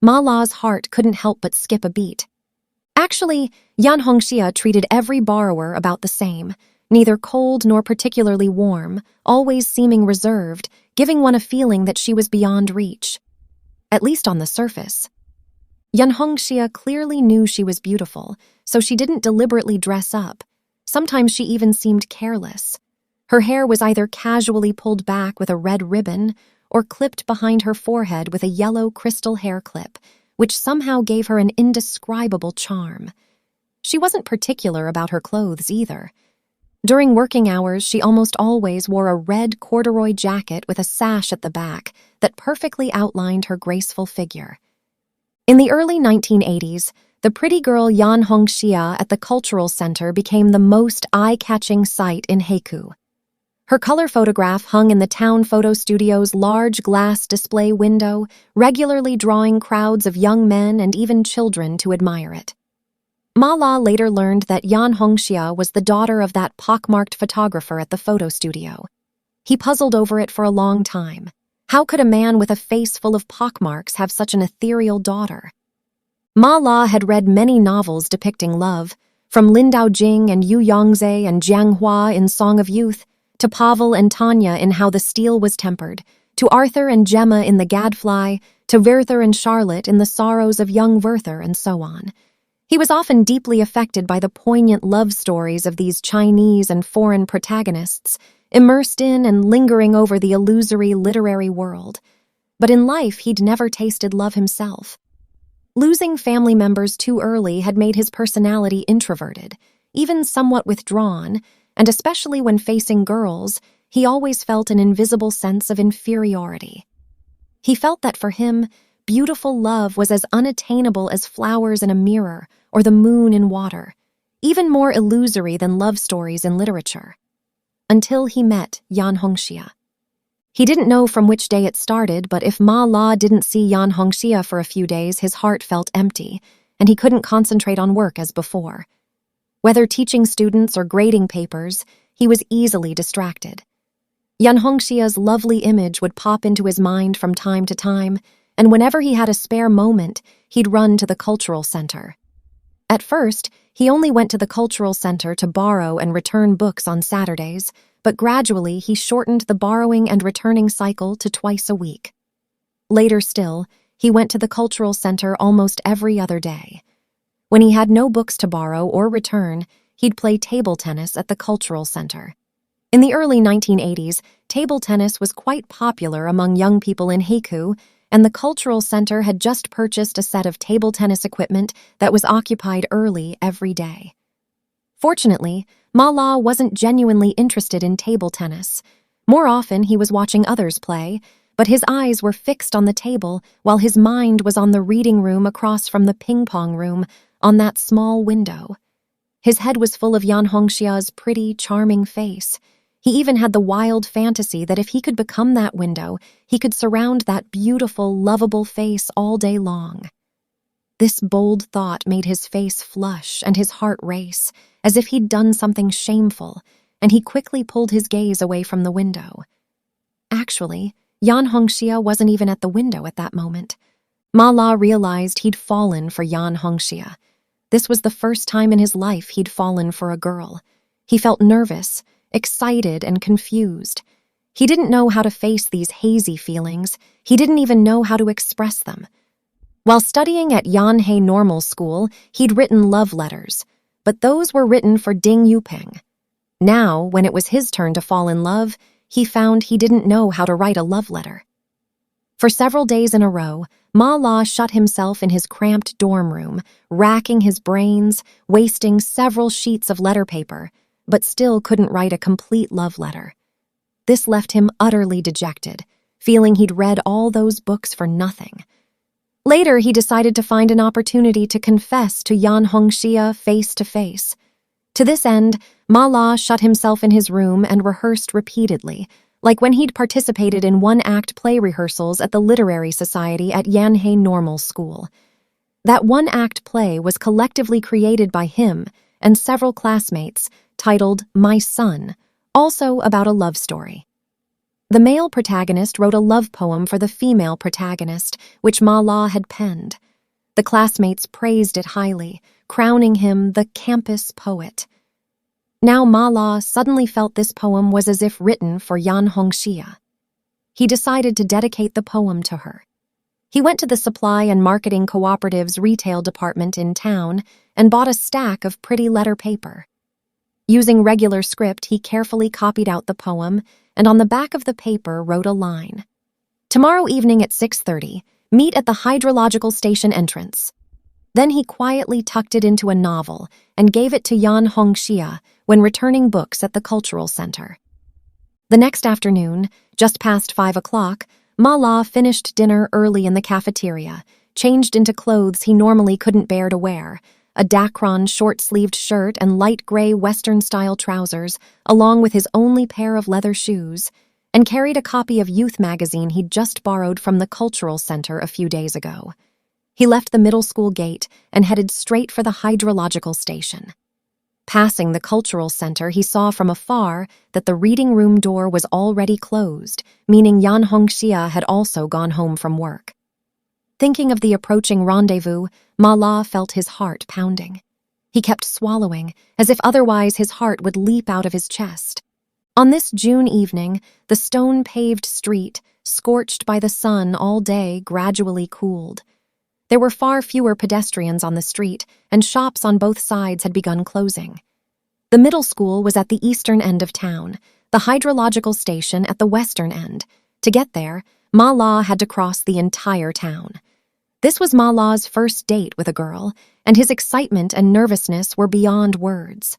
Speaker 1: Ma La's heart couldn't help but skip a beat. Actually, Yan Hongxia treated every borrower about the same, neither cold nor particularly warm, always seeming reserved, giving one a feeling that she was beyond reach. At least on the surface. Yan Hongxia clearly knew she was beautiful, so she didn't deliberately dress up. Sometimes she even seemed careless. Her hair was either casually pulled back with a red ribbon or clipped behind her forehead with a yellow crystal hair clip, which somehow gave her an indescribable charm. She wasn't particular about her clothes either. During working hours, she almost always wore a red corduroy jacket with a sash at the back that perfectly outlined her graceful figure. In the early 1980s, the pretty girl Yan Hongxia at the Cultural Center became the most eye-catching sight in Heku. Her color photograph hung in the town photo studio's large glass display window, regularly drawing crowds of young men and even children to admire it. Ma La later learned that Yan Hongxia was the daughter of that pockmarked photographer at the photo studio. He puzzled over it for a long time. How could a man with a face full of pockmarks have such an ethereal daughter? Ma La had read many novels depicting love, from Lin Daojing and Yu Yongzhe and Jiang Hua in Song of Youth, to Pavel and Tanya in How the Steel Was Tempered, to Arthur and Gemma in The Gadfly, to Werther and Charlotte in The Sorrows of Young Werther, and so on. He was often deeply affected by the poignant love stories of these Chinese and foreign protagonists, immersed in and lingering over the illusory literary world. But in life, he'd never tasted love himself. Losing family members too early had made his personality introverted, even somewhat withdrawn, and especially when facing girls, he always felt an invisible sense of inferiority. He felt that for him, beautiful love was as unattainable as flowers in a mirror or the moon in water, even more illusory than love stories in literature. Until he met Yan Hongxia. He didn't know from which day it started, but if Ma La didn't see Yan Hongxia for a few days, his heart felt empty, and he couldn't concentrate on work as before. Whether teaching students or grading papers, he was easily distracted. Yan Hongxia's lovely image would pop into his mind from time to time, and whenever he had a spare moment, he'd run to the cultural center. At first, he only went to the cultural center to borrow and return books on Saturdays, but gradually he shortened the borrowing and returning cycle to twice a week. Later still, he went to the cultural center almost every other day. When he had no books to borrow or return, he'd play table tennis at the cultural center. In the early 1980s, table tennis was quite popular among young people in Haikou, and the cultural center had just purchased a set of table tennis equipment that was occupied early every day. Fortunately, Ma La wasn't genuinely interested in table tennis. More often, he was watching others play, but his eyes were fixed on the table while his mind was on the reading room across from the ping-pong room on that small window. His head was full of Yan Hongxia's pretty, charming face. He even had the wild fantasy that if he could become that window, he could surround that beautiful, lovable face all day long. This bold thought made his face flush and his heart race, as if he'd done something shameful, and he quickly pulled his gaze away from the window. Actually, Yan Hongxia wasn't even at the window at that moment. Ma La realized he'd fallen for Yan Hongxia. This was the first time in his life he'd fallen for a girl. He felt nervous, excited, and confused. He didn't know how to face these hazy feelings. He didn't even know how to express them. While studying at Yanhei Normal School, he'd written love letters, but those were written for Ding Yuping. Now, when it was his turn to fall in love, he found he didn't know how to write a love letter. For several days in a row, Ma La shut himself in his cramped dorm room, racking his brains, wasting several sheets of letter paper, but still couldn't write a complete love letter. This left him utterly dejected, feeling he'd read all those books for nothing. Later, he decided to find an opportunity to confess to Yan Hongxia face to face. To this end, Ma La shut himself in his room and rehearsed repeatedly, like when he'd participated in one-act play rehearsals at the Literary Society at Yanhei Normal School. That one-act play was collectively created by him and several classmates, titled My Son, also about a love story. The male protagonist wrote a love poem for the female protagonist, which Ma La had penned. The classmates praised it highly, crowning him the campus poet. Now Ma La suddenly felt this poem was as if written for Yan Hongxia. He decided to dedicate the poem to her. He went to the Supply and Marketing Cooperative's retail department in town and bought a stack of pretty letter paper. Using regular script, he carefully copied out the poem and on the back of the paper wrote a line. Tomorrow evening at 6:30, meet at the hydrological station entrance. Then he quietly tucked it into a novel and gave it to Yan Hongxia when returning books at the cultural center. The next afternoon, just past 5 o'clock, Ma La finished dinner early in the cafeteria, changed into clothes he normally couldn't bear to wear, a Dacron short-sleeved shirt and light gray Western-style trousers, along with his only pair of leather shoes, and carried a copy of Youth magazine he'd just borrowed from the cultural center a few days ago. He left the middle school gate and headed straight for the hydrological station. Passing the cultural center, he saw from afar that the reading room door was already closed, meaning Yan Hongxia had also gone home from work. Thinking of the approaching rendezvous, Ma La felt his heart pounding. He kept swallowing, as if otherwise his heart would leap out of his chest. On this June evening, the stone-paved street, scorched by the sun all day, gradually cooled. There were far fewer pedestrians on the street, and shops on both sides had begun closing. The middle school was at the eastern end of town, the hydrological station at the western end. To get there, Ma La had to cross the entire town. This was Ma La's first date with a girl, and his excitement and nervousness were beyond words.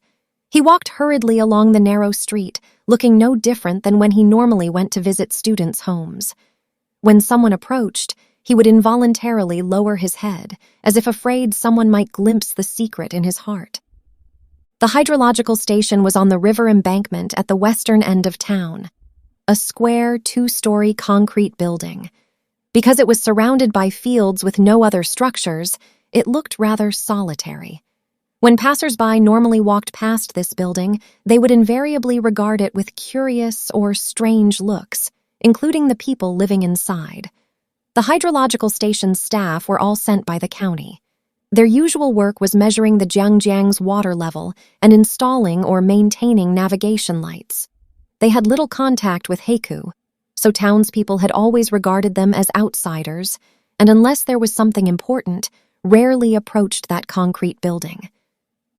Speaker 1: He walked hurriedly along the narrow street, looking no different than when he normally went to visit students' homes. When someone approached, he would involuntarily lower his head, as if afraid someone might glimpse the secret in his heart. The hydrological station was on the river embankment at the western end of town, a square, two-story concrete building. Because it was surrounded by fields with no other structures, it looked rather solitary. When passers-by normally walked past this building, they would invariably regard it with curious or strange looks, including the people living inside. The hydrological station's staff were all sent by the county. Their usual work was measuring the Jiangjiang's water level and installing or maintaining navigation lights. They had little contact with Heikou, so townspeople had always regarded them as outsiders, and unless there was something important, rarely approached that concrete building.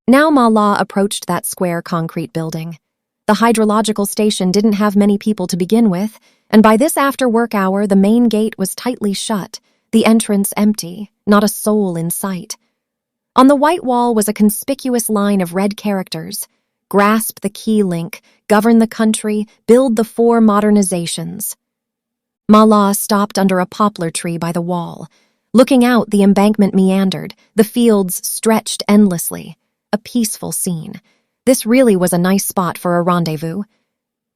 Speaker 1: Now Ma La approached that square concrete building. The hydrological station didn't have many people to begin with, and by this after-work hour the main gate was tightly shut, the entrance empty, not a soul in sight. On the white wall was a conspicuous line of red characters: grasp the key link, govern the country, build the 4 modernizations. Ma La stopped under a poplar tree by the wall. Looking out, the embankment meandered, the fields stretched endlessly. A peaceful scene. This really was a nice spot for a rendezvous.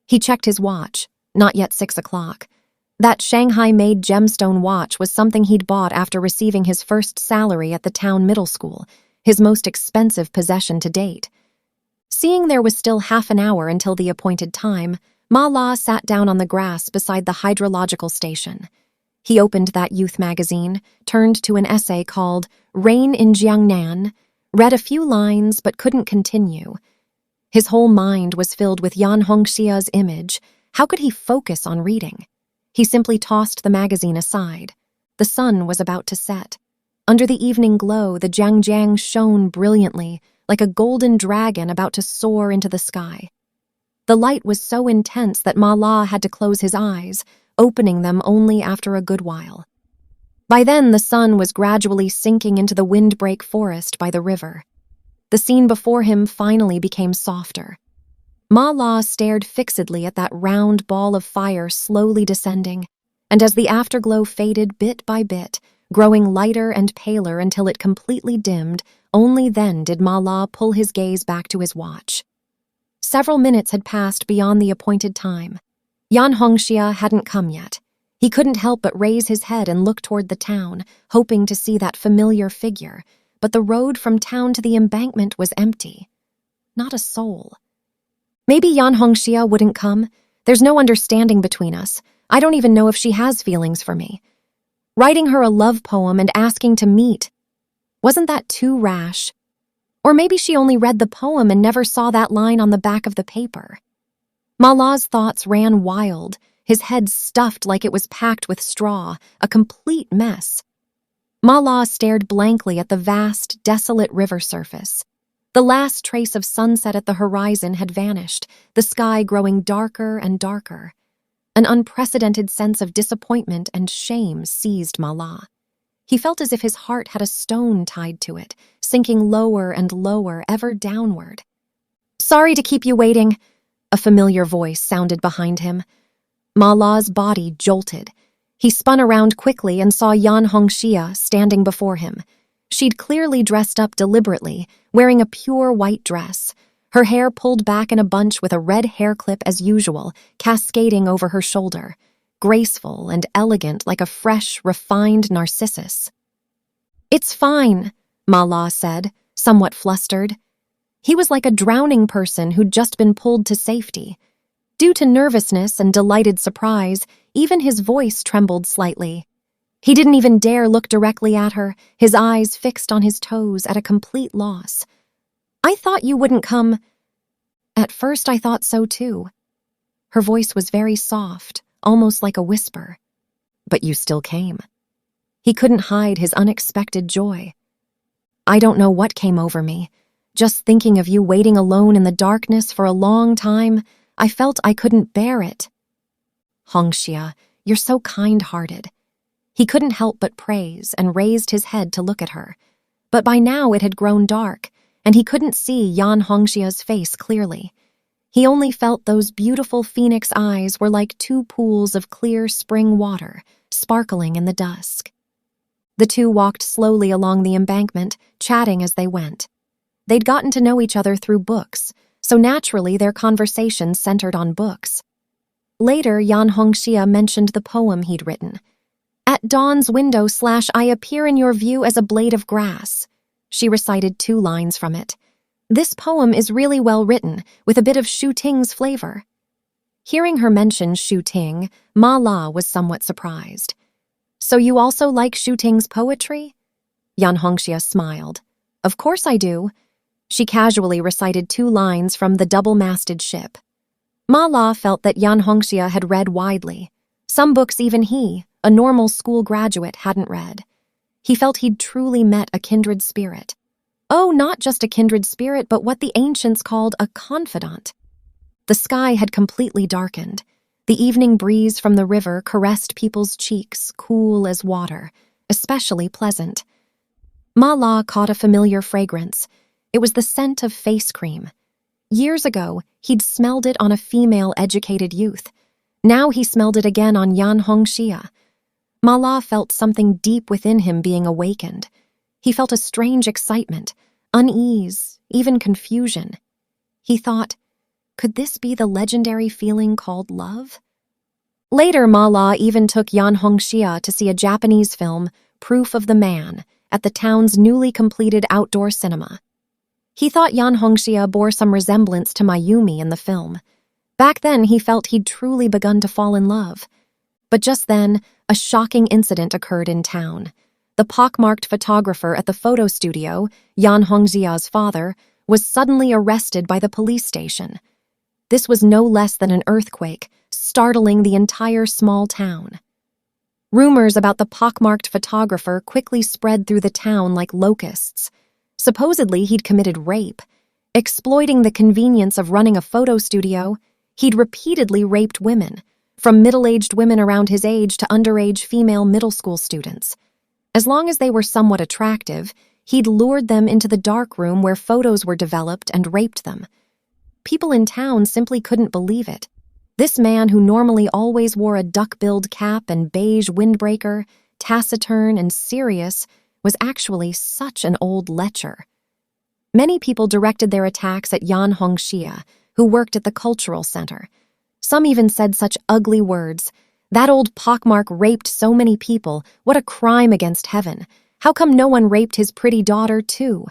Speaker 1: He checked his watch. Not yet 6 o'clock. That Shanghai-made gemstone watch was something he'd bought after receiving his first salary at the town middle school, his most expensive possession to date. Seeing there was still half an hour until the appointed time, Ma La sat down on the grass beside the hydrological station. He opened that youth magazine, turned to an essay called Rain in Jiangnan, read a few lines but couldn't continue. His whole mind was filled with Yan Hongxia's image. How could he focus on reading? He simply tossed the magazine aside. The sun was about to set. Under the evening glow, the Jiangjiang shone brilliantly, like a golden dragon about to soar into the sky. The light was so intense that Ma La had to close his eyes, opening them only after a good while. By then, the sun was gradually sinking into the windbreak forest by the river. The scene before him finally became softer. Ma La stared fixedly at that round ball of fire slowly descending, and as the afterglow faded bit by bit, growing lighter and paler until it completely dimmed, only then did Ma La pull his gaze back to his watch. Several minutes had passed beyond the appointed time. Yan Hongxia hadn't come yet. He couldn't help but raise his head and look toward the town, hoping to see that familiar figure, but the road from town to the embankment was empty. Not a soul. Maybe Yan Hongxia wouldn't come. There's no understanding between us. I don't even know if she has feelings for me. Writing her a love poem and asking to meet. Wasn't that too rash? Or maybe she only read the poem and never saw that line on the back of the paper. Ma La's thoughts ran wild, his head stuffed like it was packed with straw, a complete mess. Ma La stared blankly at the vast, desolate river surface. The last trace of sunset at the horizon had vanished, the sky growing darker and darker. An unprecedented sense of disappointment and shame seized Ma La. He felt as if his heart had a stone tied to it, sinking lower and lower, ever downward. "Sorry to keep you waiting," a familiar voice sounded behind him. Ma La's body jolted. He spun around quickly and saw Yan Hongxia standing before him. She'd clearly dressed up deliberately, wearing a pure white dress, her hair pulled back in a bunch with a red hair clip as usual, cascading over her shoulder, graceful and elegant like a fresh, refined narcissus. "It's fine," Ma La said, somewhat flustered. He was like a drowning person who'd just been pulled to safety. Due to nervousness and delighted surprise, even his voice trembled slightly. He didn't even dare look directly at her, his eyes fixed on his toes at a complete loss. I thought you wouldn't come. At first I thought so too. Her voice was very soft, almost like a whisper. But you still came. He couldn't hide his unexpected joy. I don't know what came over me. Just thinking of you waiting alone in the darkness for a long time, I felt I couldn't bear it. Hongxia, you're so kind-hearted. He couldn't help but praise and raised his head to look at her. But by now it had grown dark, and he couldn't see Yan Hongxia's face clearly. He only felt those beautiful phoenix eyes were like two pools of clear spring water, sparkling in the dusk. The two walked slowly along the embankment, chatting as they went. They'd gotten to know each other through books, so naturally their conversations centered on books. Later, Yan Hongxia mentioned the poem he'd written. At dawn's window / I appear in your view as a blade of grass. She recited 2 lines from it. This poem is really well written, with a bit of Shu Ting's flavor. Hearing her mention Shu Ting, Ma La was somewhat surprised. So you also like Shu Ting's poetry? Yan Hongxia smiled. Of course I do. She casually recited 2 lines from The Double-Masted Ship. Ma La felt that Yan Hongxia had read widely. Some books even he, a normal school graduate, hadn't read. He felt he'd truly met a kindred spirit. Oh, not just a kindred spirit, but what the ancients called a confidant. The sky had completely darkened. The evening breeze from the river caressed people's cheeks, cool as water, especially pleasant. Ma La caught a familiar fragrance. It was the scent of face cream. Years ago, he'd smelled it on a female educated youth. Now he smelled it again on Yan Hongxia. Ma La felt something deep within him being awakened. He felt a strange excitement, unease, even confusion. He thought, could this be the legendary feeling called love? Later, Ma La even took Yan Hongxia to see a Japanese film, Proof of the Man, at the town's newly completed outdoor cinema. He thought Yan Hongxia bore some resemblance to Mayumi in the film. Back then, he felt he'd truly begun to fall in love. But just then, a shocking incident occurred in town. The pockmarked photographer at the photo studio, Yan Hongxia's father, was suddenly arrested by the police station. This was no less than an earthquake, startling the entire small town. Rumors about the pockmarked photographer quickly spread through the town like locusts. Supposedly, he'd committed rape. Exploiting the convenience of running a photo studio, he'd repeatedly raped women, from middle-aged women around his age to underage female middle school students. As long as they were somewhat attractive, he'd lured them into the dark room where photos were developed and raped them. People in town simply couldn't believe it. This man, who normally always wore a duck-billed cap and beige windbreaker, taciturn and serious, was actually such an old lecher. Many people directed their attacks at Yan Hongxia, who worked at the cultural center. Some even said such ugly words. That old pockmark raped so many people. What a crime against heaven. How come no one raped his pretty daughter, too?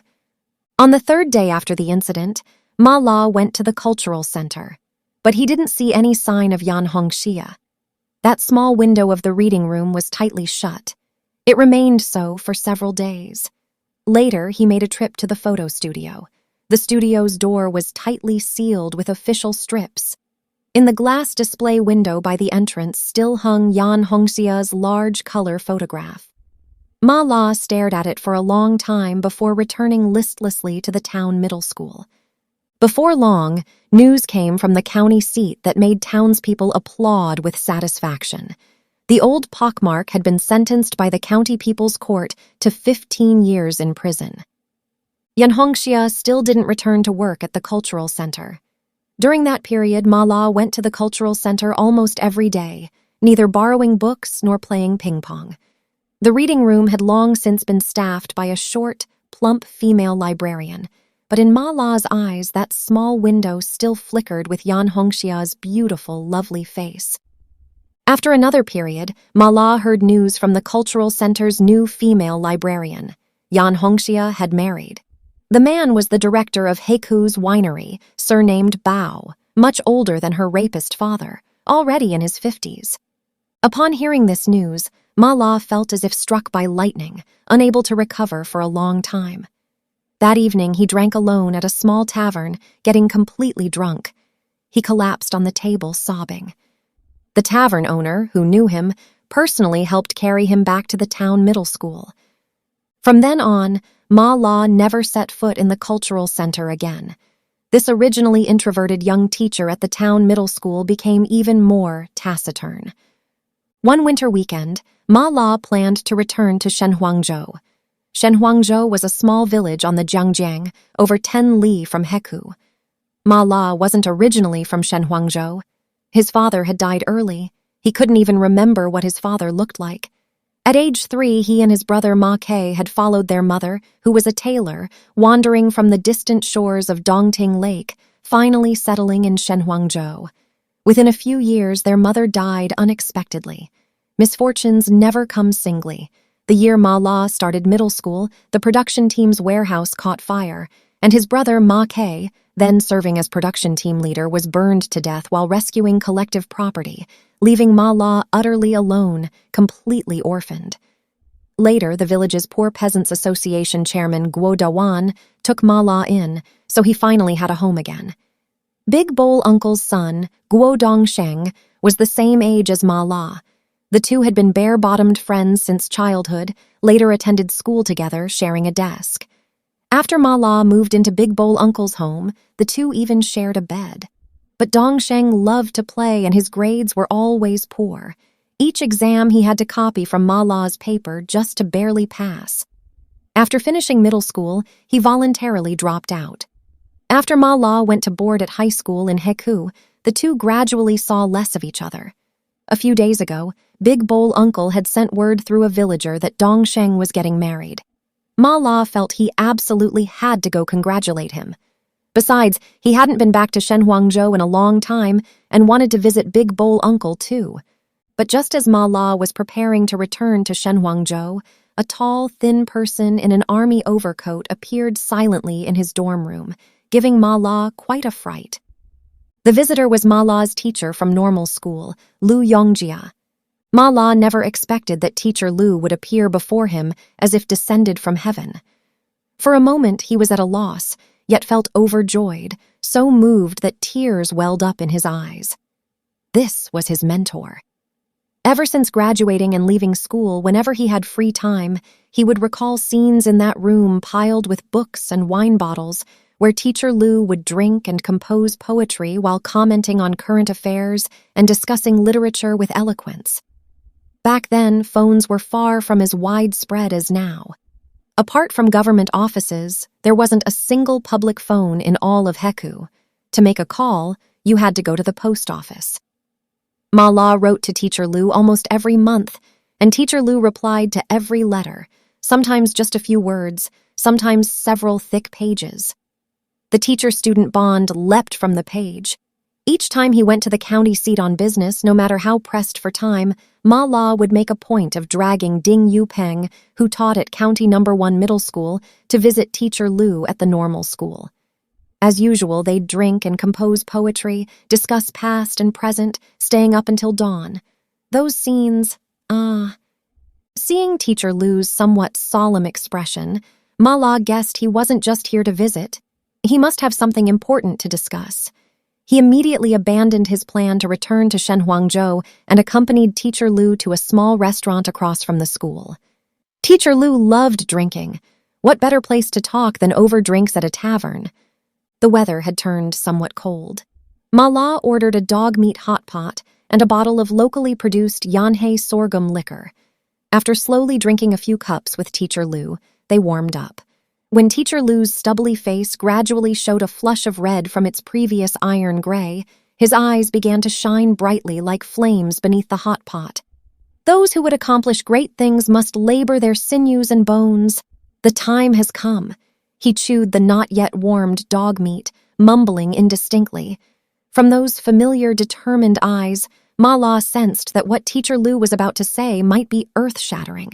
Speaker 1: On the 3rd day after the incident, Ma La went to the cultural center, but he didn't see any sign of Yan Hongxia. That small window of the reading room was tightly shut. It remained so for several days. Later, he made a trip to the photo studio. The studio's door was tightly sealed with official strips. In the glass display window by the entrance still hung Yan Hongxia's large color photograph. Ma La stared at it for a long time before returning listlessly to the town middle school. Before long, news came from the county seat that made townspeople applaud with satisfaction. The old pockmark had been sentenced by the county people's court to 15 years in prison. Yan Hongxia still didn't return to work at the cultural center. During that period, Ma La went to the cultural center almost every day, neither borrowing books nor playing ping-pong. The reading room had long since been staffed by a short, plump female librarian, but in Ma La's eyes, that small window still flickered with Yan Hongxia's beautiful, lovely face. After another period, Ma La heard news from the cultural center's new female librarian. Yan Hongxia had married. The man was the director of Heiku's winery, surnamed Bao, much older than her rapist father, already in his 50s. Upon hearing this news, Ma La felt as if struck by lightning, unable to recover for a long time. That evening, he drank alone at a small tavern, getting completely drunk. He collapsed on the table, sobbing. The tavern owner, who knew him, personally helped carry him back to the town middle school. From then on, Ma La never set foot in the cultural center again. This originally introverted young teacher at the town middle school became even more taciturn. One winter weekend, Ma La planned to return to Shenhuangzhou. Shenhuangzhou was a small village on the Jiangjiang, over 10 li from Heku. Ma La wasn't originally from Shenhuangzhou. His father had died early. He couldn't even remember what his father looked like. At age 3, he and his brother Ma Ke had followed their mother, who was a tailor, wandering from the distant shores of Dongting Lake, finally settling in Shenhuangzhou. Within a few years, their mother died unexpectedly. Misfortunes never come singly. The year Ma La started middle school, the production team's warehouse caught fire, and his brother Ma Ke, then serving as production team leader, was burned to death while rescuing collective property, leaving Ma La utterly alone, completely orphaned. Later, the village's Poor Peasants Association chairman Guo Dawan took Ma La in, so he finally had a home again. Big Bowl Uncle's son, Guo Dongsheng, was the same age as Ma La. The two had been bare-bottomed friends since childhood, later attended school together, sharing a desk. After Ma La moved into Big Bowl Uncle's home, the two even shared a bed. But Dongsheng loved to play and his grades were always poor. Each exam he had to copy from Ma La's paper just to barely pass. After finishing middle school, he voluntarily dropped out. After Ma La went to board at high school in Heku, the two gradually saw less of each other. A few days ago, Big Bowl Uncle had sent word through a villager that Dongsheng was getting married. Ma La felt he absolutely had to go congratulate him. Besides, he hadn't been back to Shenhuangzhou in a long time and wanted to visit Big Bowl Uncle too. But just as Ma La was preparing to return to Shenhuangzhou, a tall, thin person in an army overcoat appeared silently in his dorm room, giving Ma La quite a fright. The visitor was Ma La's teacher from normal school, Liu Yongjia. Ma La never expected that teacher Liu would appear before him as if descended from heaven. For a moment he was at a loss, yet felt overjoyed, so moved that tears welled up in his eyes. This was his mentor. Ever since graduating and leaving school, whenever he had free time, he would recall scenes in that room piled with books and wine bottles, where teacher Liu would drink and compose poetry while commenting on current affairs and discussing literature with eloquence. Back then, phones were far from as widespread as now. Apart from government offices, there wasn't a single public phone in all of Heku. To make a call, you had to go to the post office. Ma La wrote to teacher Liu almost every month, and teacher Liu replied to every letter, sometimes just a few words, sometimes several thick pages. The teacher-student bond leapt from the page. Each time he went to the county seat on business, no matter how pressed for time, Ma La would make a point of dragging Ding Yupeng, who taught at County No.1 Middle School, to visit teacher Liu at the normal school. As usual, they'd drink and compose poetry, discuss past and present, staying up until dawn. Those scenes, Seeing teacher Liu's somewhat solemn expression, Ma La guessed he wasn't just here to visit. He must have something important to discuss. He immediately abandoned his plan to return to Shenhuangzhou and accompanied teacher Liu to a small restaurant across from the school. Teacher Liu loved drinking. What better place to talk than over drinks at a tavern? The weather had turned somewhat cold. Ma La ordered a dog meat hot pot and a bottle of locally produced Yanhei sorghum liquor. After slowly drinking a few cups with teacher Liu, they warmed up. When teacher Liu's stubbly face gradually showed a flush of red from its previous iron gray, his eyes began to shine brightly like flames beneath the hot pot. Those who would accomplish great things must labor their sinews and bones. The time has come. He chewed the not yet warmed dog meat, mumbling indistinctly. From those familiar, determined eyes, Ma La sensed that what teacher Liu was about to say might be earth-shattering.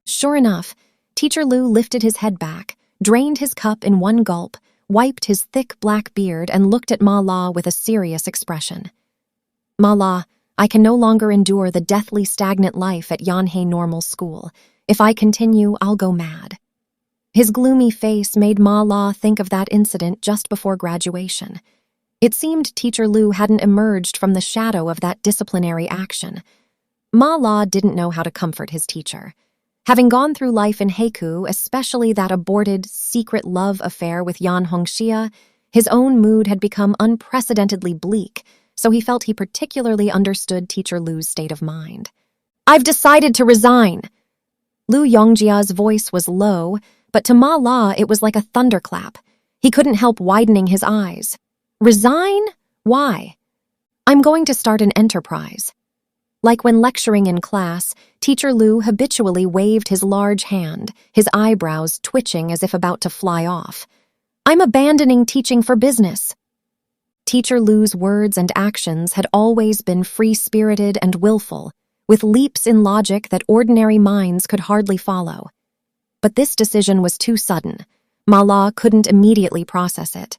Speaker 1: Sure enough, teacher Liu lifted his head back, drained his cup in one gulp, wiped his thick black beard, and looked at Ma La with a serious expression. Ma La, I can no longer endure the deathly stagnant life at Yanhei Normal School. If I continue, I'll go mad. His gloomy face made Ma La think of that incident just before graduation. It seemed Teacher Liu hadn't emerged from the shadow of that disciplinary action. Ma La didn't know how to comfort his teacher. Having gone through life in Heikou, especially that aborted secret love affair with Yan Hongxia, his own mood had become unprecedentedly bleak, so he felt he particularly understood Teacher Liu's state of mind. "I've decided to resign." Liu Yongjia's voice was low, but to Ma La it was like a thunderclap. He couldn't help widening his eyes. "Resign? Why?" "I'm going to start an enterprise." Like when lecturing in class, Teacher Liu habitually waved his large hand, his eyebrows twitching as if about to fly off. "I'm abandoning teaching for business." Teacher Liu's words and actions had always been free-spirited and willful, with leaps in logic that ordinary minds could hardly follow. But this decision was too sudden. Ma La couldn't immediately process it.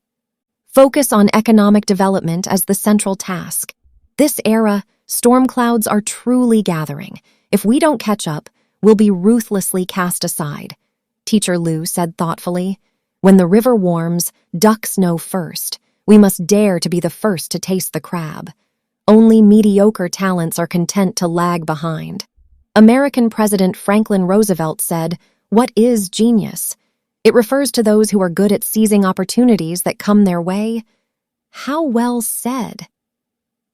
Speaker 1: Focus on economic development as the central task. This era, storm clouds are truly gathering. If we don't catch up, we'll be ruthlessly cast aside, Teacher Liu said thoughtfully. When the river warms, ducks know first. We must dare to be the first to taste the crab. Only mediocre talents are content to lag behind. American President Franklin Roosevelt said, "What is genius? It refers to those who are good at seizing opportunities that come their way." How well said.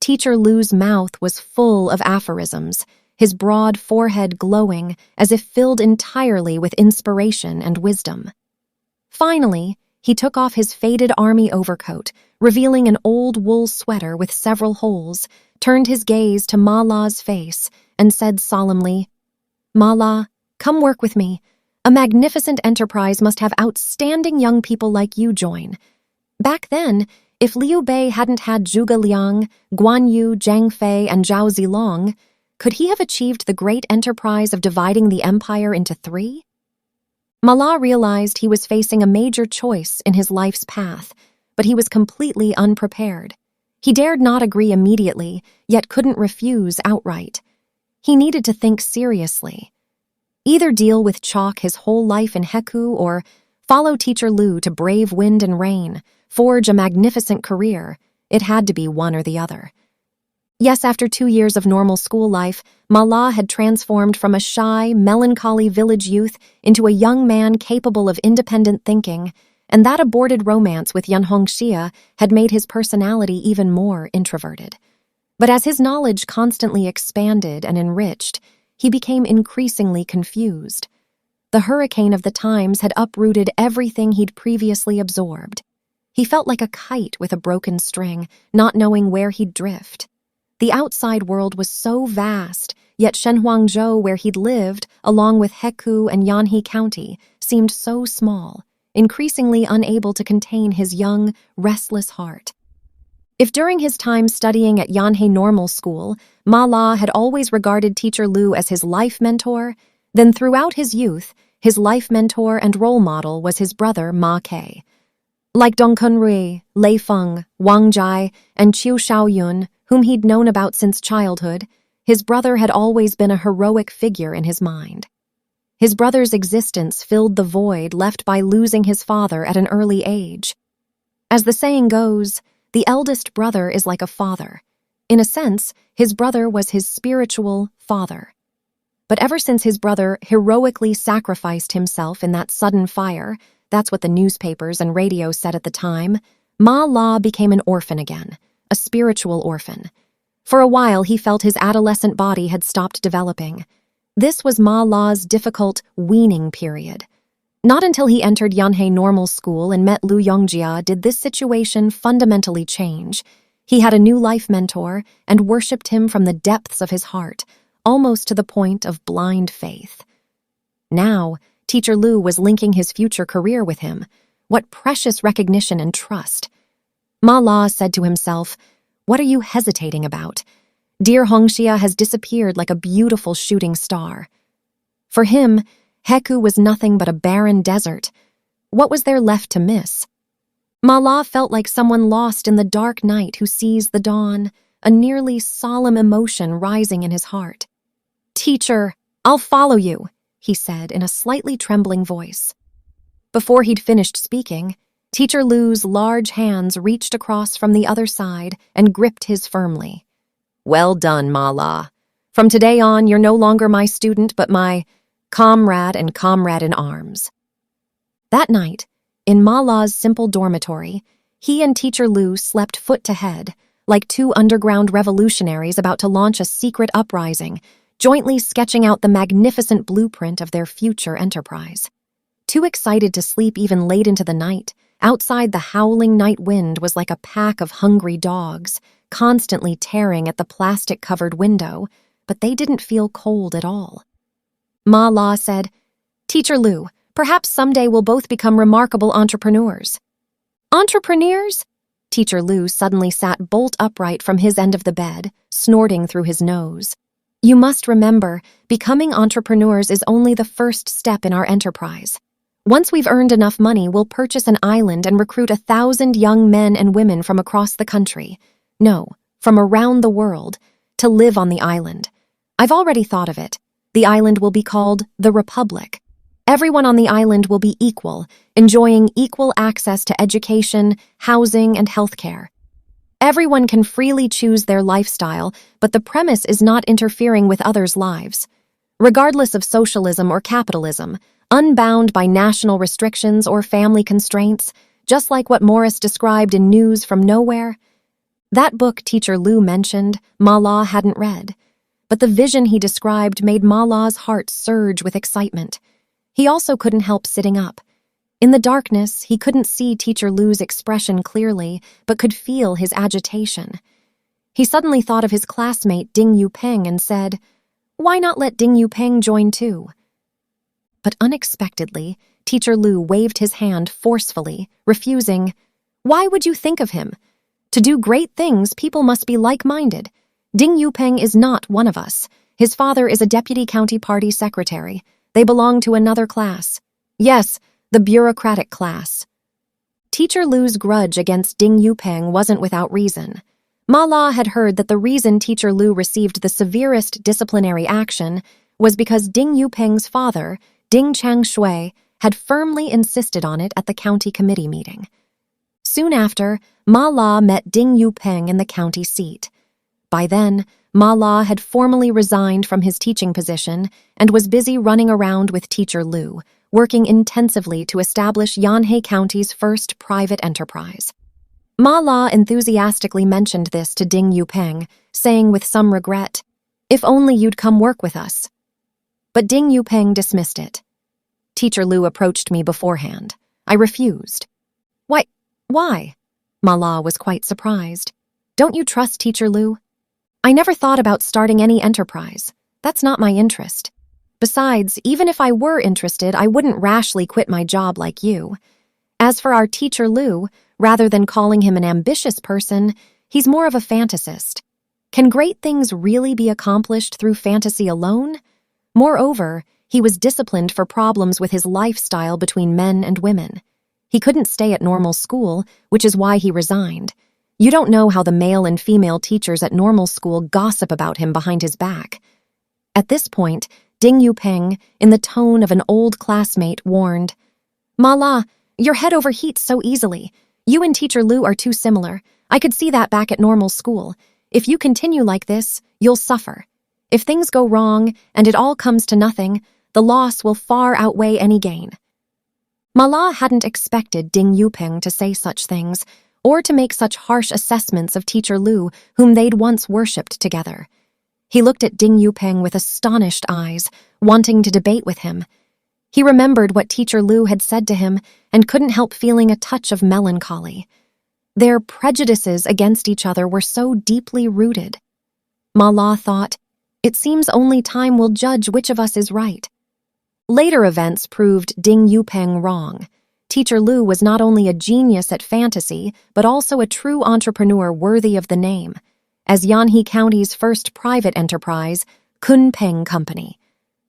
Speaker 1: Teacher Liu's mouth was full of aphorisms, his broad forehead glowing as if filled entirely with inspiration and wisdom. Finally, he took off his faded army overcoat, revealing an old wool sweater with several holes, turned his gaze to Ma La's face, and said solemnly, "Ma La, come work with me. A magnificent enterprise must have outstanding young people like you join." Back then, if Liu Bei hadn't had Zhuge Liang, Guan Yu, Zhang Fei, and Zhao Zilong, could he have achieved the great enterprise of dividing the empire into three? Ma La realized he was facing a major choice in his life's path, but he was completely unprepared. He dared not agree immediately, yet couldn't refuse outright. He needed to think seriously. Either deal with chalk his whole life in Heikou or follow Teacher Liu to brave wind and rain, forge a magnificent career. It had to be one or the other. Yes, after 2 years of normal school life, Ma La had transformed from a shy, melancholy village youth into a young man capable of independent thinking, and that aborted romance with Yan Hongxia had made his personality even more introverted. But as his knowledge constantly expanded and enriched, he became increasingly confused. The hurricane of the times had uprooted everything he'd previously absorbed. He felt like a kite with a broken string, not knowing where he'd drift. The outside world was so vast, yet Shenhuangzhou, where he'd lived, along with Heikou and Yanhe County, seemed so small, increasingly unable to contain his young, restless heart. If during his time studying at Yanhe Normal School, Ma La had always regarded Teacher Liu as his life mentor, then throughout his youth, his life mentor and role model was his brother Ma Ke. Like Dong Kunrui, Lei Feng, Wang Jai, and Qiu Shaoyun, whom he'd known about since childhood, his brother had always been a heroic figure in his mind. His brother's existence filled the void left by losing his father at an early age. As the saying goes, the eldest brother is like a father. In a sense, his brother was his spiritual father. But ever since his brother heroically sacrificed himself in that sudden fire, that's what the newspapers and radio said at the time, Ma La became an orphan again, a spiritual orphan. For a while, he felt his adolescent body had stopped developing. This was Ma La's difficult weaning period. Not until he entered Yanhe Normal School and met Liu Yongjia did this situation fundamentally change. He had a new life mentor and worshipped him from the depths of his heart, almost to the point of blind faith. Now, Teacher Liu was linking his future career with him. What precious recognition and trust. Ma La said to himself, "What are you hesitating about? Dear Hongxia has disappeared like a beautiful shooting star." For him, Heikou was nothing but a barren desert. What was there left to miss? Ma La felt like someone lost in the dark night who sees the dawn, a nearly solemn emotion rising in his heart. "Teacher, I'll follow you," he said in a slightly trembling voice. Before he'd finished speaking, Teacher Liu's large hands reached across from the other side and gripped his firmly. "Well done, Ma La. From today on, you're no longer my student, but my comrade and comrade in arms." That night, in Ma La's simple dormitory, he and Teacher Liu slept foot to head, like two underground revolutionaries about to launch a secret uprising, jointly sketching out the magnificent blueprint of their future enterprise. Too excited to sleep even late into the night, outside the howling night wind was like a pack of hungry dogs, constantly tearing at the plastic-covered window, but they didn't feel cold at all. Ma La said, "Teacher Liu, perhaps someday we'll both become remarkable entrepreneurs." "Entrepreneurs?" Teacher Liu suddenly sat bolt upright from his end of the bed, snorting through his nose. "You must remember, becoming entrepreneurs is only the first step in our enterprise. Once we've earned enough money, we'll purchase an island and recruit 1,000 young men and women from across the country. No, from around the world, to live on the island. I've already thought of it. The island will be called the Republic. Everyone on the island will be equal, enjoying equal access to education, housing, and healthcare. Everyone can freely choose their lifestyle, but the premise is not interfering with others' lives. Regardless of socialism or capitalism, unbound by national restrictions or family constraints, just like what Morris described in News from Nowhere. That book Teacher Liu mentioned, Ma La hadn't read, but the vision he described made Ma La's heart surge with excitement. He also couldn't help sitting up. In the darkness, he couldn't see Teacher Liu's expression clearly, but could feel his agitation. He suddenly thought of his classmate Ding Yupeng and said, "Why not let Ding Yupeng join too?" But unexpectedly, Teacher Liu waved his hand forcefully, refusing. "Why would you think of him? To do great things, people must be like-minded. Ding Yupeng is not one of us. His father is a deputy county party secretary. They belong to another class. Yes, the bureaucratic class." Teacher Liu's grudge against Ding Yupeng wasn't without reason. Ma La had heard that the reason Teacher Liu received the severest disciplinary action was because Ding Yupeng's father, Ding Changshui, had firmly insisted on it at the county committee meeting. Soon after, Ma La met Ding Yupeng in the county seat. By then, Ma La had formally resigned from his teaching position and was busy running around with Teacher Liu, working intensively to establish Yanhei County's first private enterprise. Ma La enthusiastically mentioned this to Ding Yupeng, saying with some regret, "If only you'd come work with us." But Ding Yupeng dismissed it. Teacher Liu approached me beforehand. I refused. Why? Ma La was quite surprised. "Don't you trust Teacher Liu?" "I never thought about starting any enterprise. That's not my interest. Besides, even if I were interested, I wouldn't rashly quit my job like you. As for our Teacher Liu, rather than calling him an ambitious person, he's more of a fantasist. Can great things really be accomplished through fantasy alone? Moreover, he was disciplined for problems with his lifestyle between men and women. He couldn't stay at normal school, which is why he resigned. You don't know how the male and female teachers at normal school gossip about him behind his back." At this point, Ding Yupeng, in the tone of an old classmate, warned, "Ma La, your head overheats so easily. You and Teacher Liu are too similar. I could see that back at normal school. If you continue like this, you'll suffer. If things go wrong and it all comes to nothing, the loss will far outweigh any gain." Ma La hadn't expected Ding Yupeng to say such things, or to make such harsh assessments of Teacher Liu, whom they'd once worshipped together. He looked at Ding Yupeng with astonished eyes, wanting to debate with him. He remembered what Teacher Liu had said to him and couldn't help feeling a touch of melancholy. Their prejudices against each other were so deeply rooted. Ma La thought, "It seems only time will judge which of us is right." Later events proved Ding Yupeng wrong. Teacher Liu was not only a genius at fantasy, but also a true entrepreneur worthy of the name. As Yanhei County's first private enterprise, Kunpeng Company.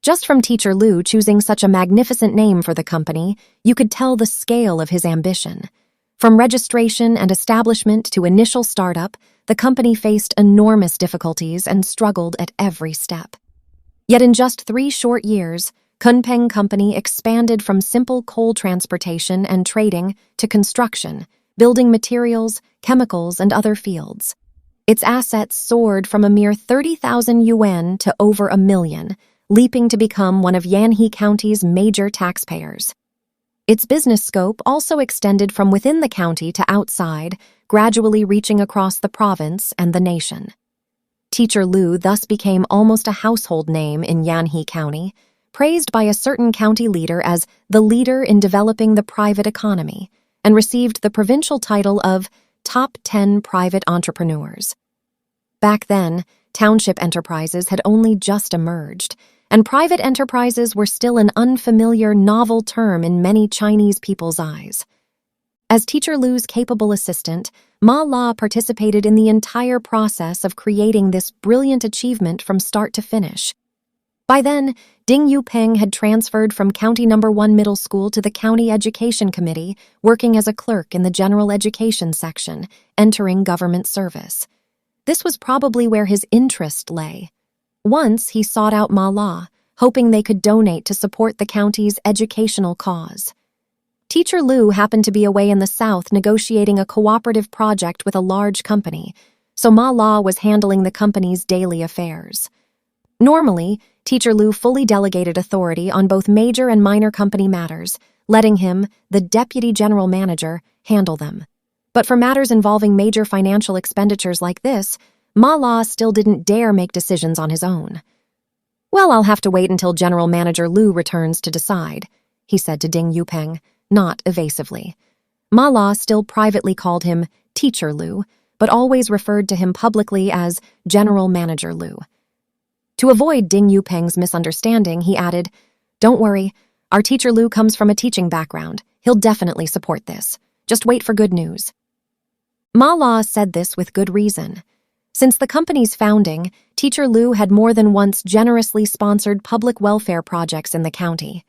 Speaker 1: Just from Teacher Liu choosing such a magnificent name for the company, you could tell the scale of his ambition. From registration and establishment to initial startup, the company faced enormous difficulties and struggled at every step. Yet in just 3 short years, Kunpeng Company expanded from simple coal transportation and trading to construction, building materials, chemicals, and other fields. Its assets soared from a mere 30,000 yuan to over 1 million, leaping to become one of Yanhe County's major taxpayers. Its business scope also extended from within the county to outside, gradually reaching across the province and the nation. Teacher Liu thus became almost a household name in Yanhe County, praised by a certain county leader as the leader in developing the private economy, and received the provincial title of Top 10 Private Entrepreneurs. Back then, township enterprises had only just emerged, and private enterprises were still an unfamiliar, novel term in many Chinese people's eyes. As Teacher Liu's capable assistant, Ma La participated in the entire process of creating this brilliant achievement from start to finish. By then, Ding Yupeng had transferred from County No. 1 Middle School to the County Education Committee, working as a clerk in the General Education section, entering government service. This was probably where his interest lay. Once he sought out Ma La, hoping they could donate to support the county's educational cause. Teacher Liu happened to be away in the south negotiating a cooperative project with a large company, so Ma La was handling the company's daily affairs. Normally, Teacher Liu fully delegated authority on both major and minor company matters, letting him, the deputy general manager, handle them. But for matters involving major financial expenditures like this, Ma La still didn't dare make decisions on his own. "Well, I'll have to wait until General Manager Liu returns to decide," he said to Ding Yupeng, not evasively. Ma La still privately called him Teacher Liu, but always referred to him publicly as General Manager Liu. To avoid Ding Yupeng's misunderstanding, he added, "Don't worry, our Teacher Liu comes from a teaching background. He'll definitely support this. Just wait for good news." Ma La said this with good reason. Since the company's founding, Teacher Liu had more than once generously sponsored public welfare projects in the county.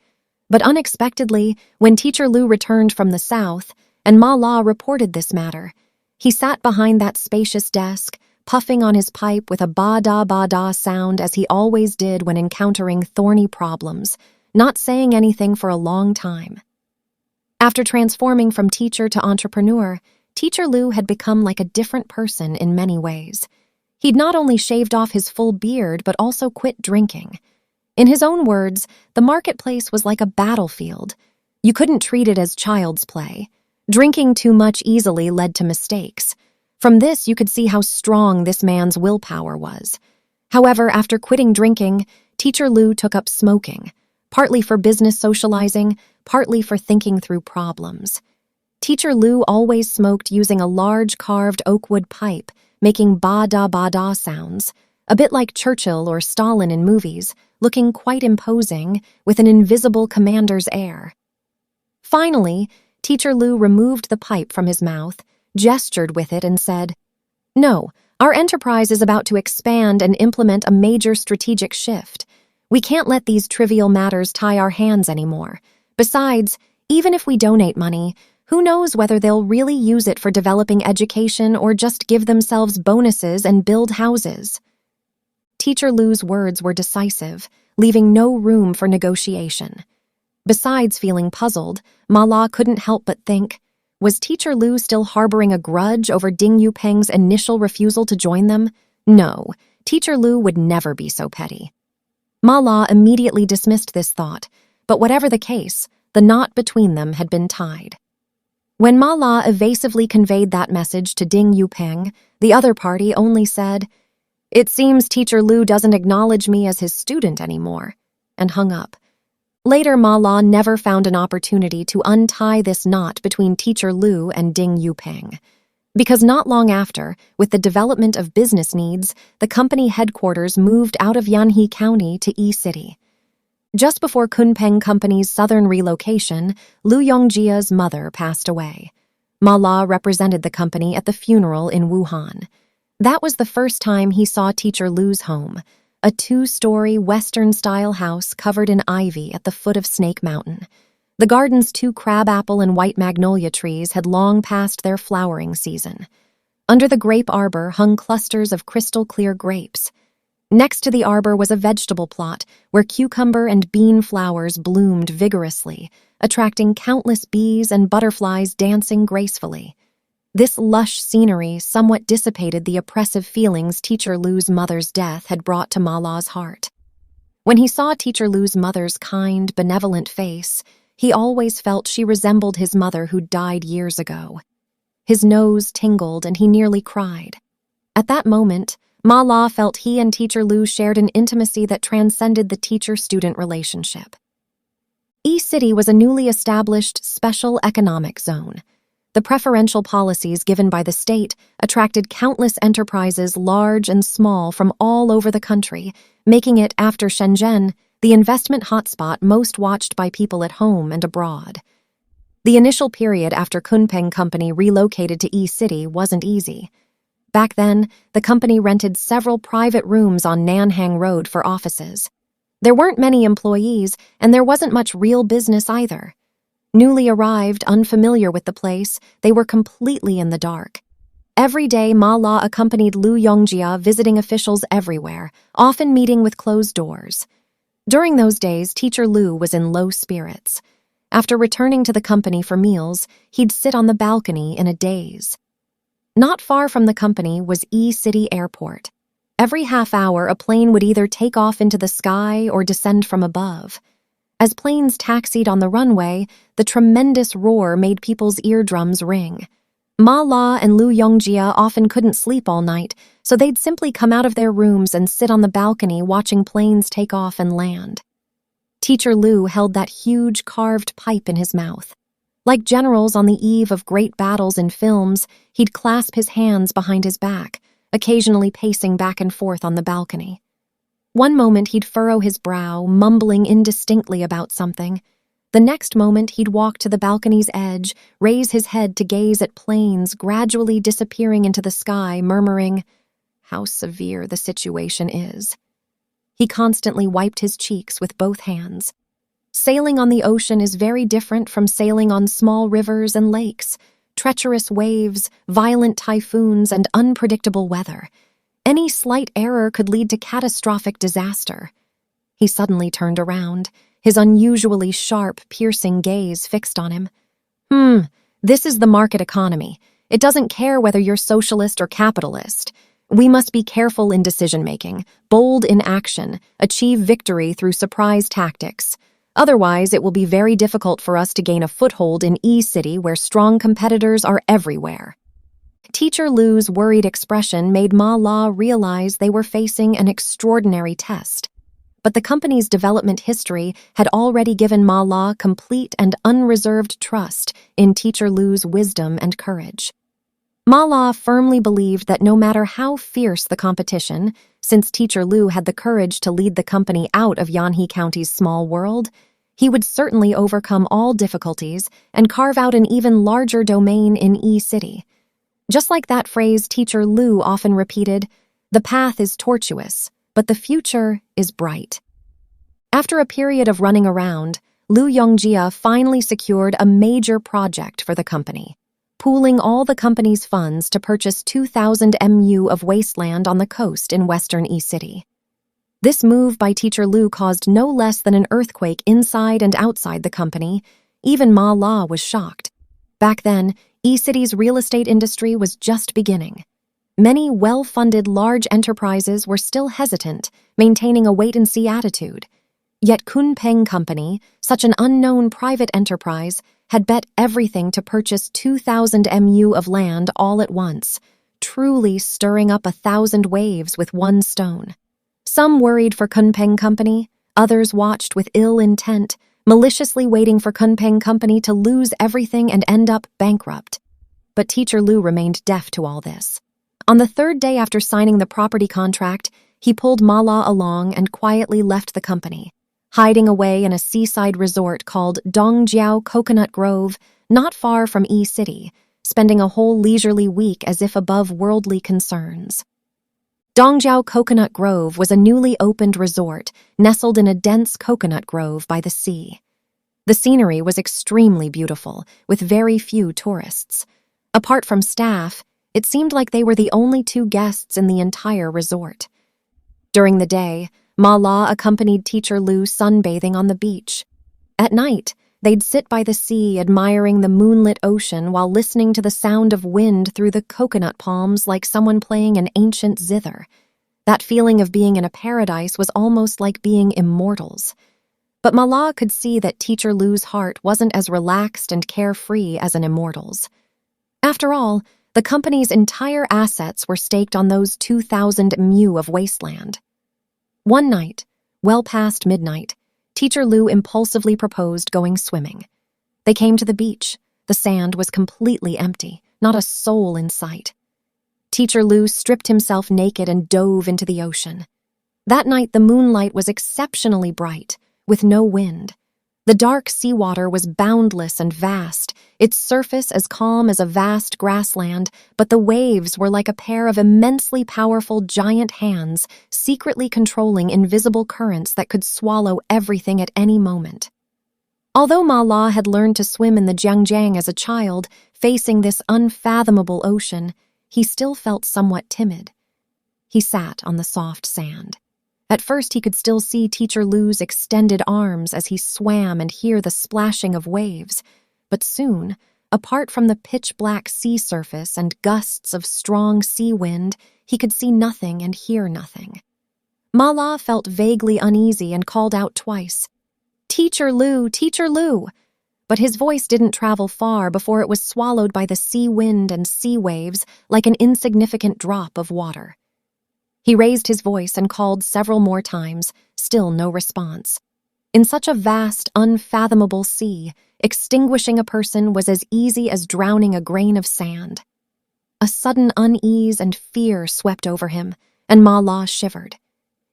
Speaker 1: But unexpectedly, when Teacher Liu returned from the south, and Ma La reported this matter, he sat behind that spacious desk, puffing on his pipe with a ba-da sound as he always did when encountering thorny problems, not saying anything for a long time. After transforming from teacher to entrepreneur, Teacher Liu had become like a different person in many ways. He'd not only shaved off his full beard, but also quit drinking. In his own words, the marketplace was like a battlefield. You couldn't treat it as child's play. Drinking too much easily led to mistakes. From this, you could see how strong this man's willpower was. However, after quitting drinking, Teacher Liu took up smoking, partly for business socializing, partly for thinking through problems. Teacher Liu always smoked using a large carved oakwood pipe, making ba-da sounds, a bit like Churchill or Stalin in movies, looking quite imposing, with an invisible commander's air. Finally, Teacher Liu removed the pipe from his mouth, gestured with it, and said, "No, our enterprise is about to expand and implement a major strategic shift. We can't let these trivial matters tie our hands anymore. Besides, even if we donate money, who knows whether they'll really use it for developing education or just give themselves bonuses and build houses." Teacher Liu's words were decisive, leaving no room for negotiation. Besides feeling puzzled, Ma La couldn't help but think, was Teacher Liu still harboring a grudge over Ding Yupeng's initial refusal to join them? No, Teacher Liu would never be so petty. Ma La immediately dismissed this thought, but whatever the case, the knot between them had been tied. When Ma La evasively conveyed that message to Ding Yupeng, the other party only said, "It seems Teacher Liu doesn't acknowledge me as his student anymore," and hung up. Later, Ma La never found an opportunity to untie this knot between Teacher Liu and Ding Yupeng. Because not long after, with the development of business needs, the company headquarters moved out of Yanhe County to E-City. Just before Kunpeng Company's southern relocation, Liu Yongjia's mother passed away. Ma La represented the company at the funeral in Wuhan. That was the first time he saw Teacher Liu's home, a 2-story Western-style house covered in ivy at the foot of Snake Mountain. The garden's 2 crabapple and white magnolia trees had long passed their flowering season. Under the grape arbor hung clusters of crystal-clear grapes. Next to the arbor was a vegetable plot where cucumber and bean flowers bloomed vigorously, attracting countless bees and butterflies dancing gracefully. This lush scenery somewhat dissipated the oppressive feelings Teacher Liu's mother's death had brought to Ma La's heart. When he saw Teacher Liu's mother's kind, benevolent face, he always felt she resembled his mother who died years ago. His nose tingled and he nearly cried. At that moment, Ma La felt he and Teacher Liu shared an intimacy that transcended the teacher-student relationship. E-City was a newly established special economic zone. The preferential policies given by the state attracted countless enterprises large and small from all over the country, making it, after Shenzhen, the investment hotspot most watched by people at home and abroad. The initial period after Kunpeng Company relocated to E-City wasn't easy. Back then, the company rented several private rooms on Nanhang Road for offices. There weren't many employees, and there wasn't much real business either. Newly arrived, unfamiliar with the place, they were completely in the dark. Every day, Ma La accompanied Liu Yongjia visiting officials everywhere, often meeting with closed doors. During those days, Teacher Liu was in low spirits. After returning to the company for meals, he'd sit on the balcony in a daze. Not far from the company was E-City Airport. Every half hour, a plane would either take off into the sky or descend from above. As planes taxied on the runway, the tremendous roar made people's eardrums ring. Ma La and Liu Yongjia often couldn't sleep all night, so they'd simply come out of their rooms and sit on the balcony watching planes take off and land. Teacher Liu held that huge carved pipe in his mouth. Like generals on the eve of great battles in films, he'd clasp his hands behind his back, occasionally pacing back and forth on the balcony. One moment he'd furrow his brow, mumbling indistinctly about something. The next moment he'd walk to the balcony's edge, raise his head to gaze at planes gradually disappearing into the sky, murmuring, "How severe the situation is." He constantly wiped his cheeks with both hands. Sailing on the ocean is very different from sailing on small rivers and lakes. Treacherous waves, violent typhoons, and unpredictable weather. Any slight error could lead to catastrophic disaster. He suddenly turned around, his unusually sharp, piercing gaze fixed on him. This is the market economy. It doesn't care whether you're socialist or capitalist. We must be careful in decision-making, bold in action, achieve victory through surprise tactics. Otherwise, it will be very difficult for us to gain a foothold in E-City where strong competitors are everywhere. Teacher Liu's worried expression made Ma La realize they were facing an extraordinary test. But the company's development history had already given Ma La complete and unreserved trust in Teacher Liu's wisdom and courage. Ma La firmly believed that no matter how fierce the competition, since Teacher Liu had the courage to lead the company out of Yanhe County's small world, he would certainly overcome all difficulties and carve out an even larger domain in E-City. Just like that phrase Teacher Liu often repeated, "The path is tortuous, but the future is bright." After a period of running around, Liu Yongjia finally secured a major project for the company, pooling all the company's funds to purchase 2,000 mu of wasteland on the coast in western E-City. This move by Teacher Liu caused no less than an earthquake inside and outside the company. Even Ma La was shocked. Back then, E-City's real estate industry was just beginning. Many well-funded large enterprises were still hesitant, maintaining a wait-and-see attitude. Yet Kunpeng Company, such an unknown private enterprise, had bet everything to purchase 2,000 mu of land all at once, truly stirring up 1,000 waves with one stone. Some worried for Kunpeng Company, others watched with ill intent, maliciously waiting for Kunpeng Company to lose everything and end up bankrupt. But Teacher Liu remained deaf to all this. On the third day after signing the property contract, he pulled Ma La along and quietly left the company, hiding away in a seaside resort called Dongjiao Coconut Grove, not far from E-City, spending a whole leisurely week as if above worldly concerns. Dongjiao Coconut Grove was a newly opened resort nestled in a dense coconut grove by the sea. The scenery was extremely beautiful, with very few tourists. Apart from staff, it seemed like they were the only two guests in the entire resort. During the day, Ma La accompanied Teacher Liu sunbathing on the beach. At night, they'd sit by the sea admiring the moonlit ocean while listening to the sound of wind through the coconut palms like someone playing an ancient zither. That feeling of being in a paradise was almost like being immortals. But Ma La could see that Teacher Liu's heart wasn't as relaxed and carefree as an immortal's. After all, the company's entire assets were staked on those 2,000 mu of wasteland. One night, well past midnight, Teacher Liu impulsively proposed going swimming. They came to the beach. The sand was completely empty, not a soul in sight. Teacher Liu stripped himself naked and dove into the ocean. That night the moonlight was exceptionally bright, with no wind. The dark seawater was boundless and vast, its surface as calm as a vast grassland, but the waves were like a pair of immensely powerful giant hands secretly controlling invisible currents that could swallow everything at any moment. Although Ma La had learned to swim in the Jiangjiang as a child, facing this unfathomable ocean, he still felt somewhat timid. He sat on the soft sand. At first he could still see Teacher Liu's extended arms as he swam and hear the splashing of waves, but soon, apart from the pitch-black sea surface and gusts of strong sea wind, he could see nothing and hear nothing. Ma La felt vaguely uneasy and called out twice, "Teacher Liu, Teacher Liu!" But his voice didn't travel far before it was swallowed by the sea wind and sea waves like an insignificant drop of water. He raised his voice and called several more times, still no response. In such a vast, unfathomable sea, extinguishing a person was as easy as drowning a grain of sand. A sudden unease and fear swept over him, and Ma La shivered.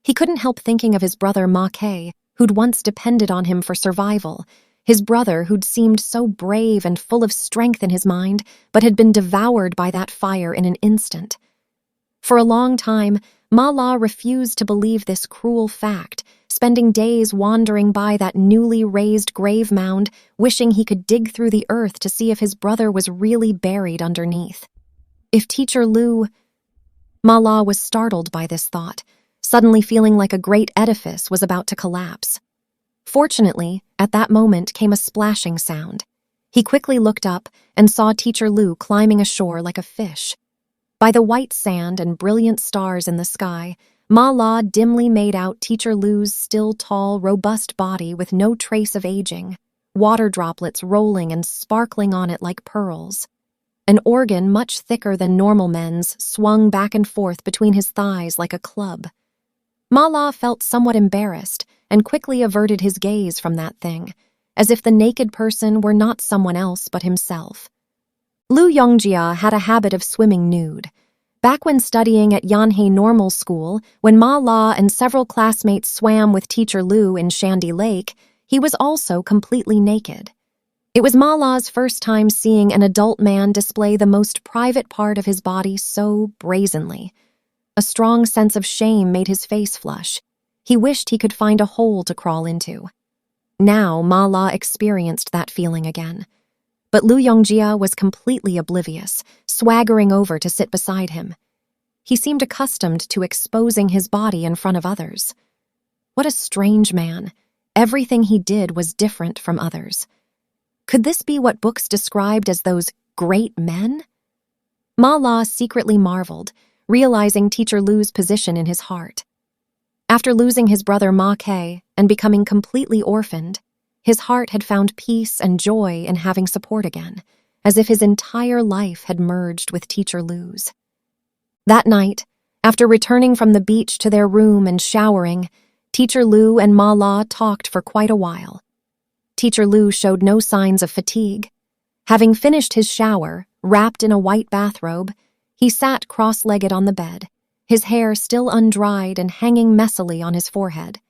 Speaker 1: He couldn't help thinking of his brother Ma Ke, who'd once depended on him for survival, his brother who'd seemed so brave and full of strength in his mind, but had been devoured by that fire in an instant. For a long time, Ma La refused to believe this cruel fact, spending days wandering by that newly raised grave mound, wishing he could dig through the earth to see if his brother was really buried underneath. If Teacher Liu... Ma La was startled by this thought, suddenly feeling like a great edifice was about to collapse. Fortunately, at that moment came a splashing sound. He quickly looked up and saw Teacher Liu climbing ashore like a fish. By the white sand and brilliant stars in the sky, Ma La dimly made out Teacher Liu's still tall, robust body with no trace of aging, water droplets rolling and sparkling on it like pearls. An organ much thicker than normal men's swung back and forth between his thighs like a club. Ma La felt somewhat embarrassed and quickly averted his gaze from that thing, as if the naked person were not someone else but himself. Liu Yongjia had a habit of swimming nude. Back when studying at Yanhe Normal School, when Ma La and several classmates swam with Teacher Liu in Shandy Lake, he was also completely naked. It was Ma La's first time seeing an adult man display the most private part of his body so brazenly. A strong sense of shame made his face flush. He wished he could find a hole to crawl into. Now Ma La experienced that feeling again. But Liu Yongjia was completely oblivious, swaggering over to sit beside him. He seemed accustomed to exposing his body in front of others. What a strange man. Everything he did was different from others. Could this be what books described as those great men? Ma La secretly marveled, realizing Teacher Liu's position in his heart. After losing his brother Ma Ke and becoming completely orphaned, his heart had found peace and joy in having support again, as if his entire life had merged with Teacher Liu's. That night, after returning from the beach to their room and showering, Teacher Liu and Ma La talked for quite a while. Teacher Liu showed no signs of fatigue. Having finished his shower, wrapped in a white bathrobe, he sat cross-legged on the bed, his hair still undried and hanging messily on his forehead.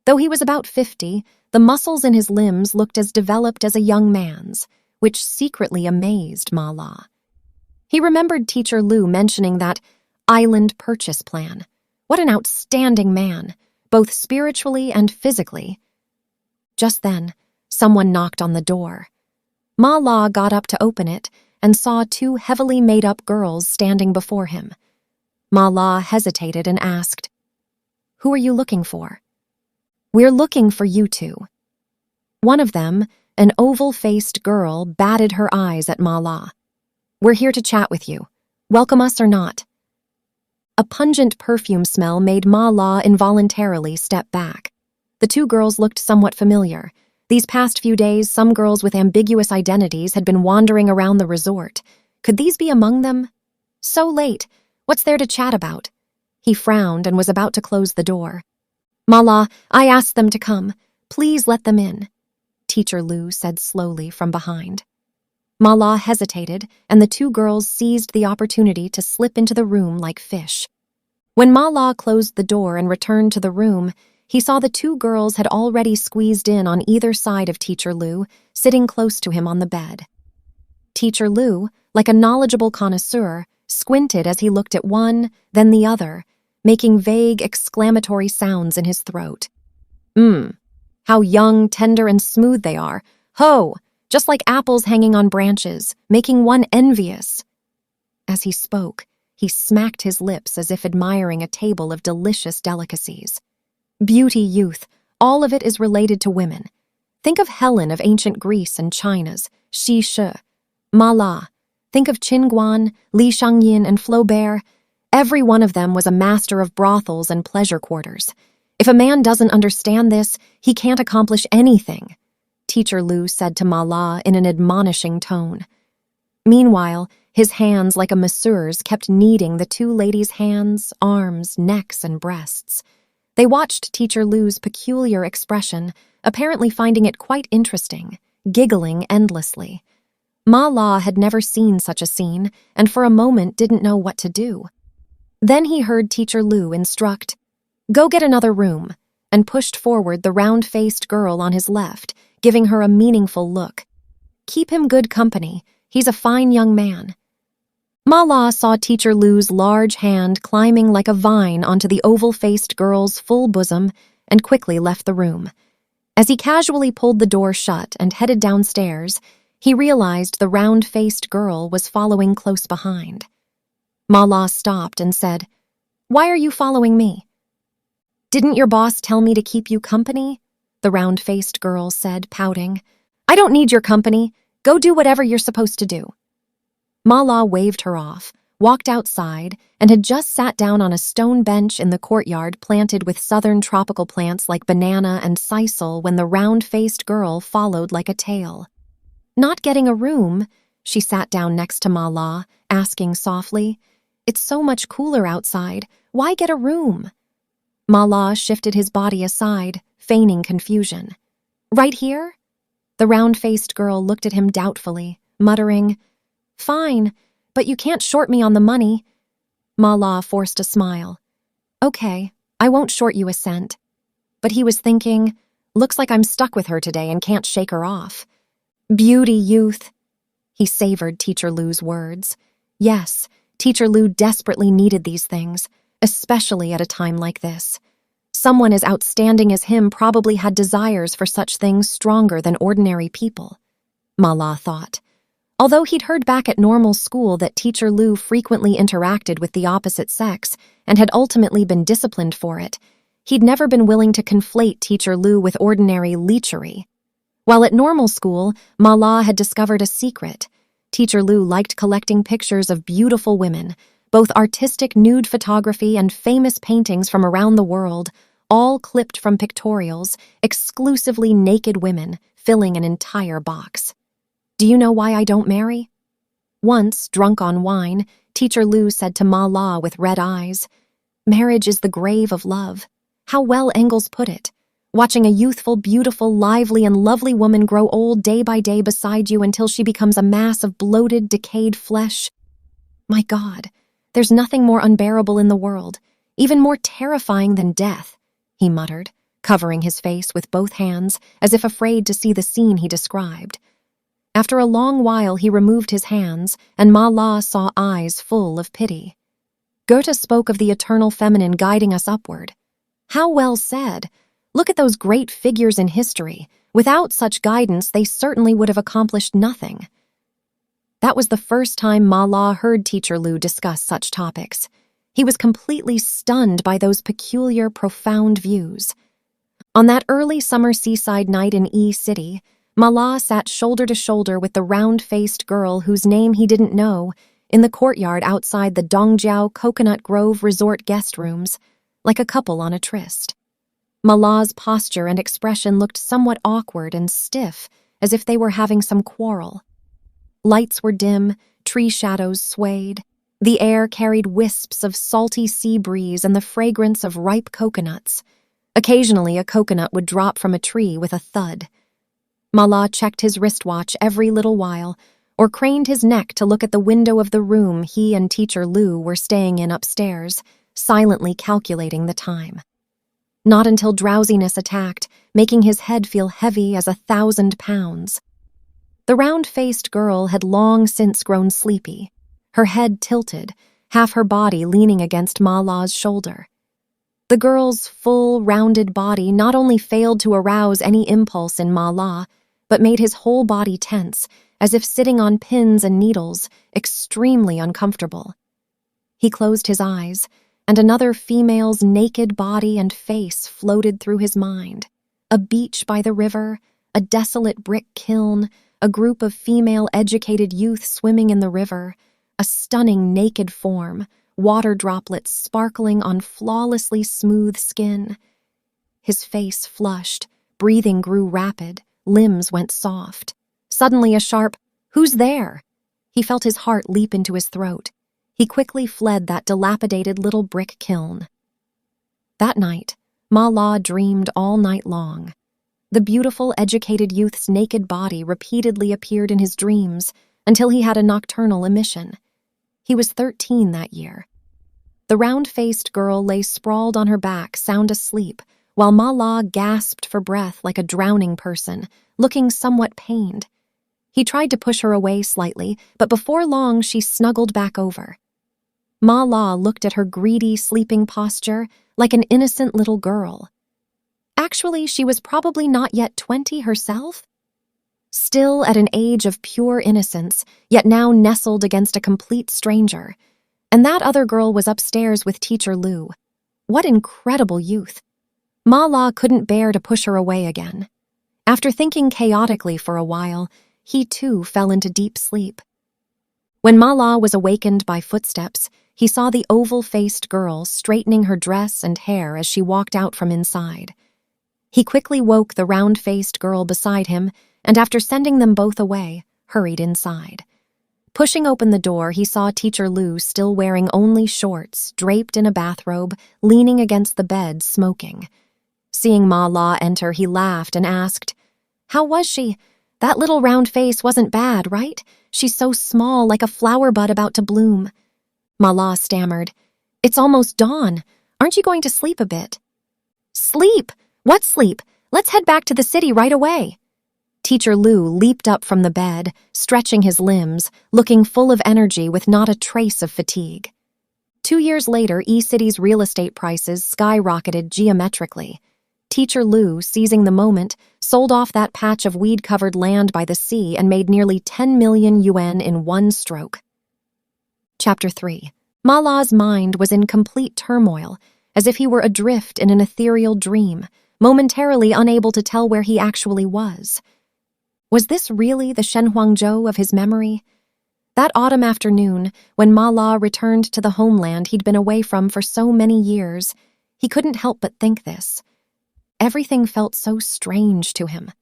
Speaker 1: Though he was about 50, the muscles in his limbs looked as developed as a young man's, which secretly amazed Ma La. He remembered Teacher Liu mentioning that island purchase plan. What an outstanding man, both spiritually and physically. Just then, someone knocked on the door. Ma La got up to open it and saw two heavily made-up girls standing before him. Ma La hesitated and asked, Who are you looking for?" "We're looking for you two." One of them, an oval-faced girl, batted her eyes at Ma La. "We're here to chat with you. Welcome us or not." A pungent perfume smell made Ma La involuntarily step back. The two girls looked somewhat familiar. These past few days, some girls with ambiguous identities had been wandering around the resort. Could these be among them? "So late. What's there to chat about?" He frowned and was about to close the door. "Ma La, I asked them to come. Please let them in," Teacher Liu said slowly from behind. Ma La hesitated, and the two girls seized the opportunity to slip into the room like fish. When Ma La closed the door and returned to the room, he saw the two girls had already squeezed in on either side of Teacher Liu, sitting close to him on the bed. Teacher Liu, like a knowledgeable connoisseur, squinted as he looked at one, then the other, making vague exclamatory sounds in his throat. How young, tender, and smooth they are. Ho! Just like apples hanging on branches, making one envious." As he spoke, he smacked his lips as if admiring a table of delicious delicacies. Beauty, youth, all of it is related to women. Think of Helen of ancient Greece and China's Xi Shi. Ma La. Think of Qin Guan, Li Shangyin, and Flaubert. Every one of them was a master of brothels and pleasure quarters. If a man doesn't understand this, he can't accomplish anything, Teacher Liu said to Ma La in an admonishing tone. Meanwhile, his hands, like a masseur's, kept kneading the two ladies' hands, arms, necks, and breasts. They watched Teacher Liu's peculiar expression, apparently finding it quite interesting, giggling endlessly. Ma La had never seen such a scene, and for a moment didn't know what to do. Then he heard Teacher Liu instruct, "Go get another room," and pushed forward the round-faced girl on his left, giving her a meaningful look. "Keep him good company. He's a fine young man." Ma La saw Teacher Liu's large hand climbing like a vine onto the oval-faced girl's full bosom and quickly left the room. As he casually pulled the door shut and headed downstairs, he realized the round-faced girl was following close behind. Ma La stopped and said, "Why are you following me?" "Didn't your boss tell me to keep you company?" the round-faced girl said, pouting. "I don't need your company. Go do whatever you're supposed to do." Ma La waved her off, walked outside, and had just sat down on a stone bench in the courtyard planted with southern tropical plants like banana and sisal when the round-faced girl followed like a tail. Not getting a room, she sat down next to Ma La, asking softly, "It's so much cooler outside. Why get a room?" Ma La shifted his body aside, feigning confusion. "Right here?" The round-faced girl looked at him doubtfully, muttering, "Fine, but you can't short me on the money." Ma La forced a smile. "Okay, I won't short you a cent." But he was thinking, looks like I'm stuck with her today and can't shake her off. Beauty, youth. He savored Teacher Liu's words. Yes, Teacher Liu desperately needed these things, especially at a time like this. Someone as outstanding as him probably had desires for such things stronger than ordinary people, Ma La thought. Although he'd heard back at normal school that Teacher Liu frequently interacted with the opposite sex and had ultimately been disciplined for it, he'd never been willing to conflate Teacher Liu with ordinary lechery. While at normal school, Ma La had discovered a secret. Teacher Liu liked collecting pictures of beautiful women, both artistic nude photography and famous paintings from around the world, all clipped from pictorials, exclusively naked women, filling an entire box. "Do you know why I don't marry?" Once, drunk on wine, Teacher Liu said to Ma La with red eyes, "Marriage is the grave of love. How well Engels put it. Watching a youthful, beautiful, lively, and lovely woman grow old day by day beside you until she becomes a mass of bloated, decayed flesh. My God, there's nothing more unbearable in the world, even more terrifying than death," he muttered, covering his face with both hands as if afraid to see the scene he described. After a long while he removed his hands, and Ma La saw eyes full of pity. Goethe spoke of the eternal feminine guiding us upward. How well said! Look at those great figures in history. Without such guidance, they certainly would have accomplished nothing. That was the first time Ma La heard Teacher Liu discuss such topics. He was completely stunned by those peculiar, profound views. On that early summer seaside night in E City, Ma La sat shoulder to shoulder with the round-faced girl whose name he didn't know in the courtyard outside the Dongjiao Coconut Grove Resort guest rooms, like a couple on a tryst. Ma La's posture and expression looked somewhat awkward and stiff, as if they were having some quarrel. Lights were dim, tree shadows swayed. The air carried wisps of salty sea breeze and the fragrance of ripe coconuts. Occasionally, a coconut would drop from a tree with a thud. Ma La checked his wristwatch every little while, or craned his neck to look at the window of the room he and Teacher Liu were staying in upstairs, silently calculating the time. Not until drowsiness attacked, making his head feel heavy as 1,000 pounds. The round-faced girl had long since grown sleepy, her head tilted, half her body leaning against Ma La's shoulder. The girl's full, rounded body not only failed to arouse any impulse in Ma La, but made his whole body tense, as if sitting on pins and needles, extremely uncomfortable. He closed his eyes, and another female's naked body and face floated through his mind. A beach by the river, a desolate brick kiln, a group of female educated youth swimming in the river, a stunning naked form, water droplets sparkling on flawlessly smooth skin. His face flushed, breathing grew rapid, limbs went soft. Suddenly a sharp, "Who's there?" He felt his heart leap into his throat. He quickly fled that dilapidated little brick kiln. That night, Ma La dreamed all night long. The beautiful, educated youth's naked body repeatedly appeared in his dreams until he had a nocturnal emission. He was 13 that year. The round-faced girl lay sprawled on her back, sound asleep, while Ma La gasped for breath like a drowning person, looking somewhat pained. He tried to push her away slightly, but before long she snuggled back over. Ma La looked at her greedy, sleeping posture like an innocent little girl. Actually, she was probably not yet 20 herself. Still at an age of pure innocence, yet now nestled against a complete stranger. And that other girl was upstairs with Teacher Liu. What incredible youth. Ma La couldn't bear to push her away again. After thinking chaotically for a while, he too fell into deep sleep. When Ma La was awakened by footsteps, he saw the oval-faced girl straightening her dress and hair as she walked out from inside. He quickly woke the round-faced girl beside him, and after sending them both away, hurried inside. Pushing open the door, he saw Teacher Liu still wearing only shorts, draped in a bathrobe, leaning against the bed, smoking. Seeing Ma La enter, he laughed and asked, "How was she? That little round face wasn't bad, right? She's so small, like a flower bud about to bloom." Ma La stammered, "It's almost dawn. Aren't you going to sleep a bit?" "Sleep? What sleep? Let's head back to the city right away." Teacher Liu leaped up from the bed, stretching his limbs, looking full of energy with not a trace of fatigue. 2 years later, E-City's real estate prices skyrocketed geometrically. Teacher Liu, seizing the moment, sold off that patch of weed-covered land by the sea and made nearly 10 million yuan in one stroke. Chapter 3. Ma La's mind was in complete turmoil, as if he were adrift in an ethereal dream, momentarily unable to tell where he actually was. Was this really the Shenhuangzhou of his memory? That autumn afternoon, when Ma La returned to the homeland he'd been away from for so many years, he couldn't help but think this. Everything felt so strange to him.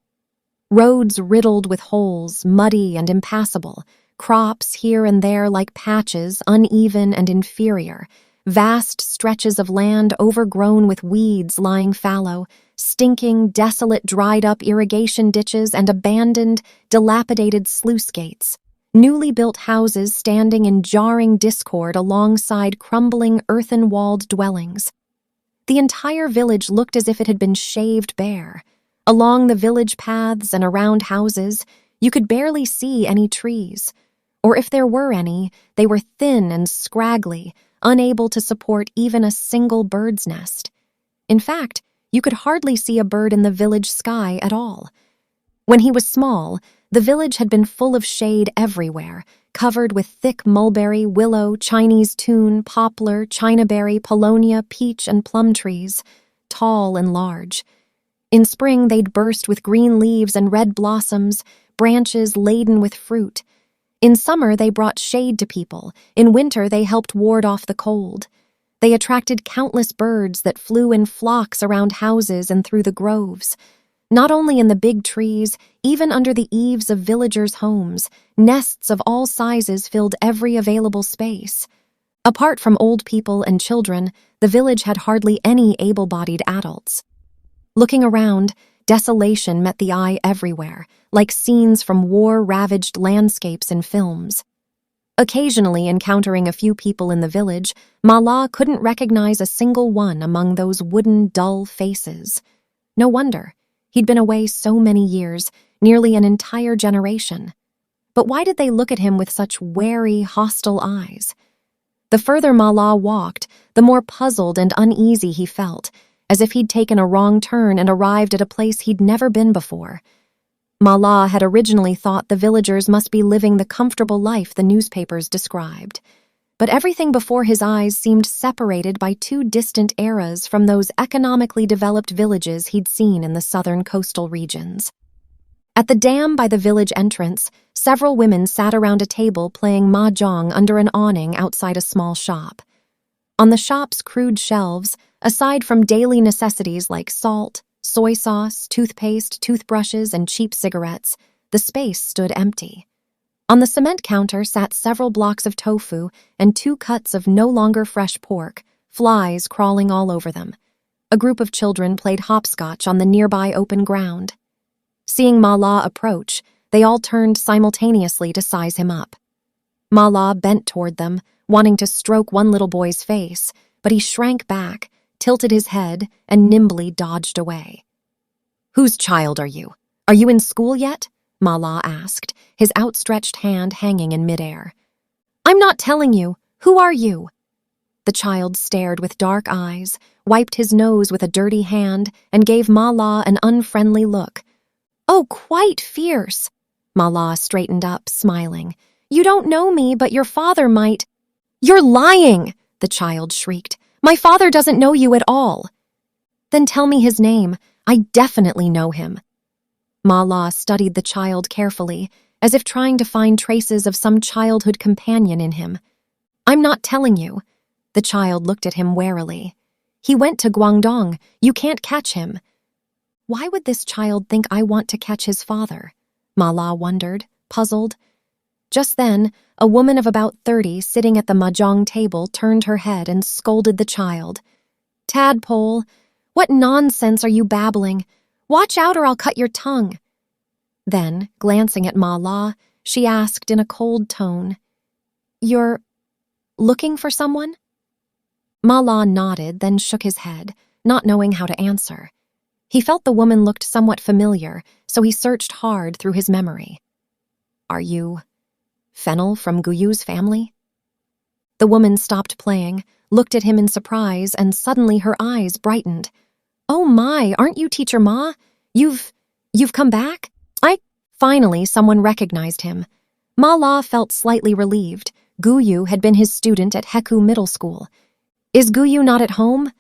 Speaker 1: Roads riddled with holes, muddy and impassable, crops here and there like patches, uneven and inferior, vast stretches of land overgrown with weeds lying fallow, stinking, desolate, dried-up irrigation ditches and abandoned, dilapidated sluice gates, newly built houses standing in jarring discord alongside crumbling earthen-walled dwellings. The entire village looked as if it had been shaved bare. Along the village paths and around houses, you could barely see any trees, or if there were any, they were thin and scraggly, unable to support even a single bird's nest. In fact, you could hardly see a bird in the village sky at all. When he was small, the village had been full of shade everywhere, covered with thick mulberry, willow, Chinese tune, poplar, chinaberry, paulownia, peach, and plum trees, tall and large. In spring, they'd burst with green leaves and red blossoms, branches laden with fruit. In summer, they brought shade to people. In winter, they helped ward off the cold. They attracted countless birds that flew in flocks around houses and through the groves. Not only in the big trees, even under the eaves of villagers' homes, nests of all sizes filled every available space. Apart from old people and children, the village had hardly any able-bodied adults. Looking around, desolation met the eye everywhere, like scenes from war-ravaged landscapes in films. Occasionally encountering a few people in the village, Ma La couldn't recognize a single one among those wooden, dull faces. No wonder. He'd been away so many years, nearly an entire generation. But why did they look at him with such wary, hostile eyes? The further Ma La walked, the more puzzled and uneasy he felt, as if he'd taken a wrong turn and arrived at a place he'd never been before. Ma La had originally thought the villagers must be living the comfortable life the newspapers described. But everything before his eyes seemed separated by two distant eras from those economically developed villages he'd seen in the southern coastal regions. At the dam by the village entrance, several women sat around a table playing mahjong under an awning outside a small shop. On the shop's crude shelves, aside from daily necessities like salt, soy sauce, toothpaste, toothbrushes, and cheap cigarettes, the space stood empty. On the cement counter sat several blocks of tofu and 2 cuts of no longer fresh pork, flies crawling all over them. A group of children played hopscotch on the nearby open ground. Seeing Ma La approach, they all turned simultaneously to size him up. Ma La bent toward them, wanting to stroke one little boy's face, but he shrank back, tilted his head, and nimbly dodged away. "Whose child are you? Are you in school yet?" Ma La asked, his outstretched hand hanging in midair. "I'm not telling you. Who are you?" The child stared with dark eyes, wiped his nose with a dirty hand, and gave Ma La an unfriendly look. "Oh, quite fierce." Ma La straightened up, smiling. "You don't know me, but your father might." "You're lying!" the child shrieked. "My father doesn't know you at all." "Then tell me his name. I definitely know him." Ma La studied the child carefully, as if trying to find traces of some childhood companion in him. "I'm not telling you." The child looked at him warily. "He went to Guangdong. You can't catch him." Why would this child think I want to catch his father? Ma La wondered, puzzled. Just then, a woman of about 30 sitting at the mahjong table turned her head and scolded the child. "Tadpole, what nonsense are you babbling? Watch out or I'll cut your tongue." Then, glancing at Ma La, she asked in a cold tone, "You're looking for someone?" Ma La nodded, then shook his head, not knowing how to answer. He felt the woman looked somewhat familiar, so he searched hard through his memory. "Are you Fennel from Guyu's family?" The woman stopped playing, looked at him in surprise, and suddenly her eyes brightened. "Oh my, aren't you Teacher Ma? You've come back?" Finally, someone recognized him. Ma La felt slightly relieved. Guyu had been his student at Heku Middle School. "Is Guyu not at home?"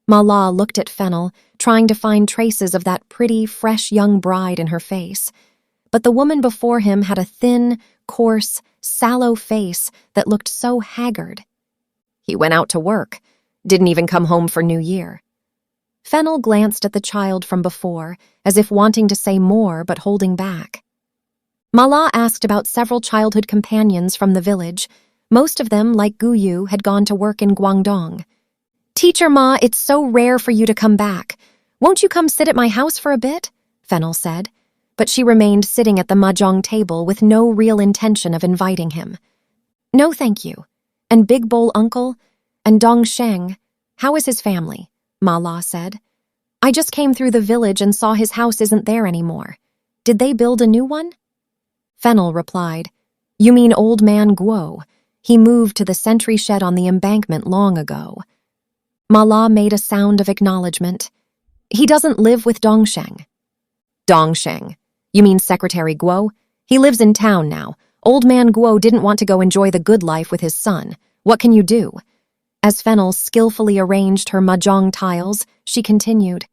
Speaker 1: Ma La looked at Fennel, trying to find traces of that pretty, fresh young bride in her face. But the woman before him had a thin, coarse, sallow face that looked so haggard. "He went out to work. Didn't even come home for New Year." Fennel glanced at the child from before, as if wanting to say more but holding back. Ma La asked about several childhood companions from the village. Most of them, like Guyu, had gone to work in Guangdong. "Teacher Ma, it's so rare for you to come back. Won't you come sit at my house for a bit?" Fennel said, but she remained sitting at the mahjong table with no real intention of inviting him. "No, thank you. And Big Bowl Uncle? And Dong Sheng? How is his family?" Ma La said. "I just came through the village and saw his house isn't there anymore. Did they build a new one?" Fennel replied, "You mean Old Man Guo. He moved to the sentry shed on the embankment long ago." Ma La made a sound of acknowledgement. "He doesn't live with Dongsheng." "Dongsheng? You mean Secretary Guo? He lives in town now. Old man Guo didn't want to go enjoy the good life with his son. What can you do? As Fennel skillfully arranged her mahjong tiles, she continued.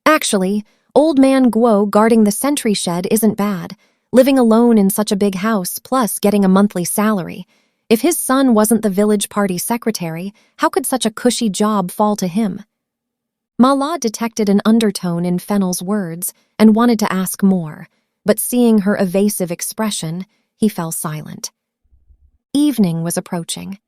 Speaker 1: Actually, old man Guo guarding the sentry shed isn't bad. Living alone in such a big house, plus getting a monthly salary. If his son wasn't the village party secretary, how could such a cushy job fall to him? Ma La detected an undertone in Fennel's words and wanted to ask more, but seeing her evasive expression, he fell silent. Evening was approaching.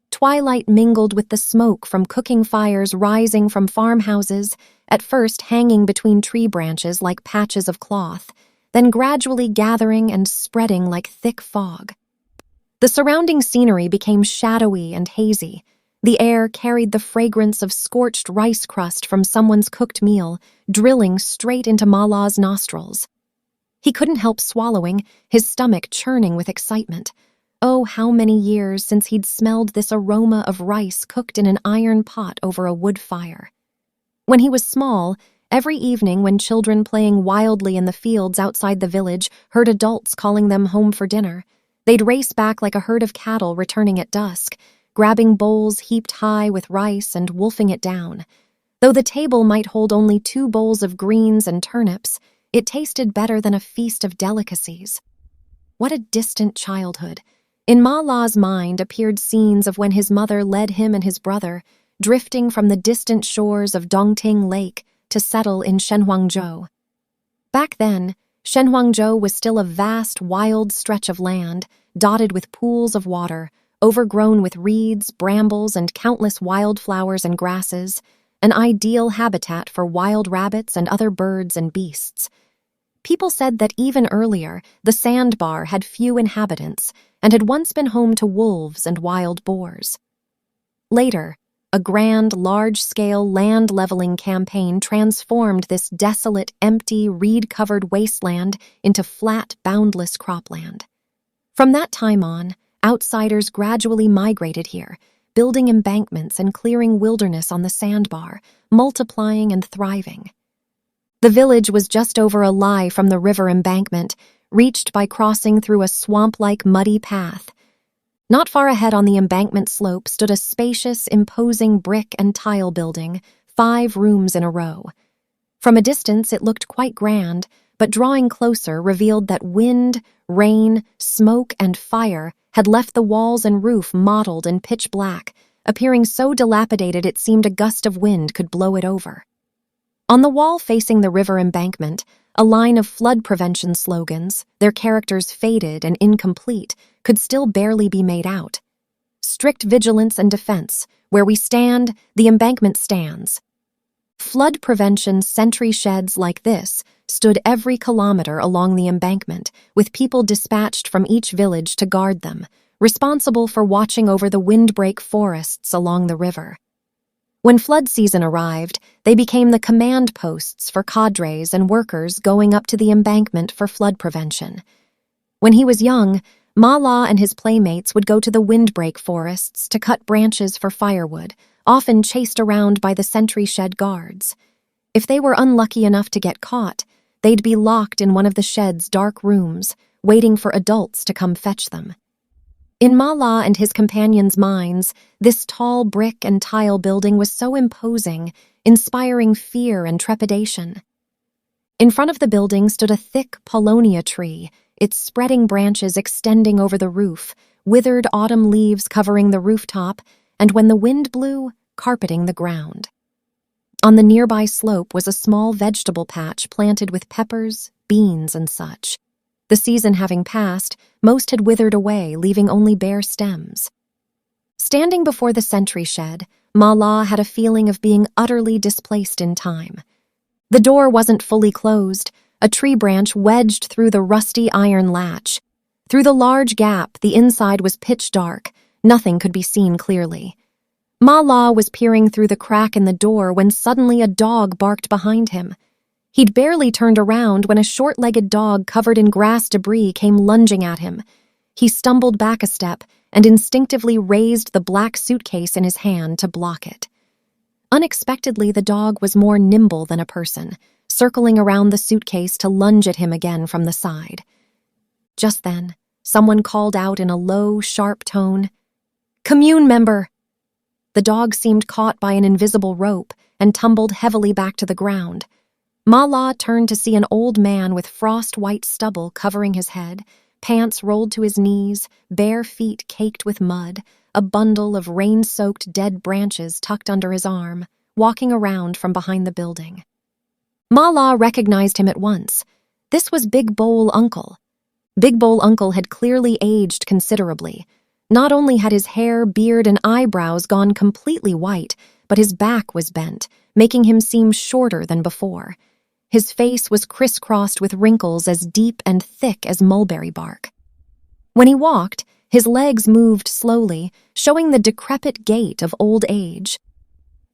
Speaker 1: Twilight mingled with the smoke from cooking fires rising from farmhouses, at first hanging between tree branches like patches of cloth, then gradually gathering and spreading like thick fog. The surrounding scenery became shadowy and hazy. The air carried the fragrance of scorched rice crust from someone's cooked meal, drilling straight into Ma La's nostrils. He couldn't help swallowing, his stomach churning with excitement. Oh, how many years since he'd smelled this aroma of rice cooked in an iron pot over a wood fire. When he was small, every evening when children playing wildly in the fields outside the village heard adults calling them home for dinner, they'd race back like a herd of cattle returning at dusk, grabbing bowls heaped high with rice and wolfing it down. Though the table might hold only 2 bowls of greens and turnips, it tasted better than a feast of delicacies. What a distant childhood. In Ma La's mind appeared scenes of when his mother led him and his brother, drifting from the distant shores of Dongting Lake to settle in Shenhuangzhou. Back then, Shenhuangzhou was still a vast, wild stretch of land, dotted with pools of water, overgrown with reeds, brambles, and countless wildflowers and grasses, an ideal habitat for wild rabbits and other birds and beasts. People said that even earlier, the sandbar had few inhabitants and had once been home to wolves and wild boars. Later, a grand, large-scale land-leveling campaign transformed this desolate, empty, reed-covered wasteland into flat, boundless cropland. From that time on, outsiders gradually migrated here, building embankments and clearing wilderness on the sandbar, multiplying and thriving. The village was just over a li from the river embankment, reached by crossing through a swamp-like muddy path. Not far ahead on the embankment slope stood a spacious, imposing brick and tile building, 5 rooms in a row. From a distance it looked quite grand, but drawing closer revealed that wind, rain, smoke, and fire had left the walls and roof mottled and pitch black, appearing so dilapidated it seemed a gust of wind could blow it over. On the wall facing the river embankment, a line of flood prevention slogans, their characters faded and incomplete, could still barely be made out. Strict vigilance and defense. Where we stand, the embankment stands. Flood prevention sentry sheds like this stood every kilometer along the embankment, with people dispatched from each village to guard them, responsible for watching over the windbreak forests along the river. When flood season arrived, they became the command posts for cadres and workers going up to the embankment for flood prevention. When he was young, Ma La and his playmates would go to the windbreak forests to cut branches for firewood, often chased around by the sentry shed guards. If they were unlucky enough to get caught, they'd be locked in one of the shed's dark rooms, waiting for adults to come fetch them. In Ma La and his companions' minds, this tall brick and tile building was so imposing, inspiring fear and trepidation. In front of the building stood a thick paulownia tree, its spreading branches extending over the roof, withered autumn leaves covering the rooftop, and when the wind blew, carpeting the ground. On the nearby slope was a small vegetable patch planted with peppers, beans, and such. The season having passed, most had withered away, leaving only bare stems. Standing before the sentry shed, Ma La had a feeling of being utterly displaced in time. The door wasn't fully closed, a tree branch wedged through the rusty iron latch. Through the large gap, the inside was pitch dark, nothing could be seen clearly. Ma La was peering through the crack in the door when suddenly a dog barked behind him. He'd barely turned around when a short-legged dog covered in grass debris came lunging at him. He stumbled back a step and instinctively raised the black suitcase in his hand to block it. Unexpectedly, the dog was more nimble than a person, circling around the suitcase to lunge at him again from the side. Just then, Someone called out in a low, sharp tone, "Commune member!" The dog seemed caught by an invisible rope and tumbled heavily back to the ground. Ma La turned to see an old man with frost-white stubble covering his head, pants rolled to his knees, bare feet caked with mud, a bundle of rain-soaked dead branches tucked under his arm, walking around from behind the building. Ma La recognized him at once. This was Big Bowl Uncle. Big Bowl Uncle had clearly aged considerably. Not only had his hair, beard, and eyebrows gone completely white, but his back was bent, making him seem shorter than before. His face was crisscrossed with wrinkles as deep and thick as mulberry bark. When he walked, his legs moved slowly, showing the decrepit gait of old age.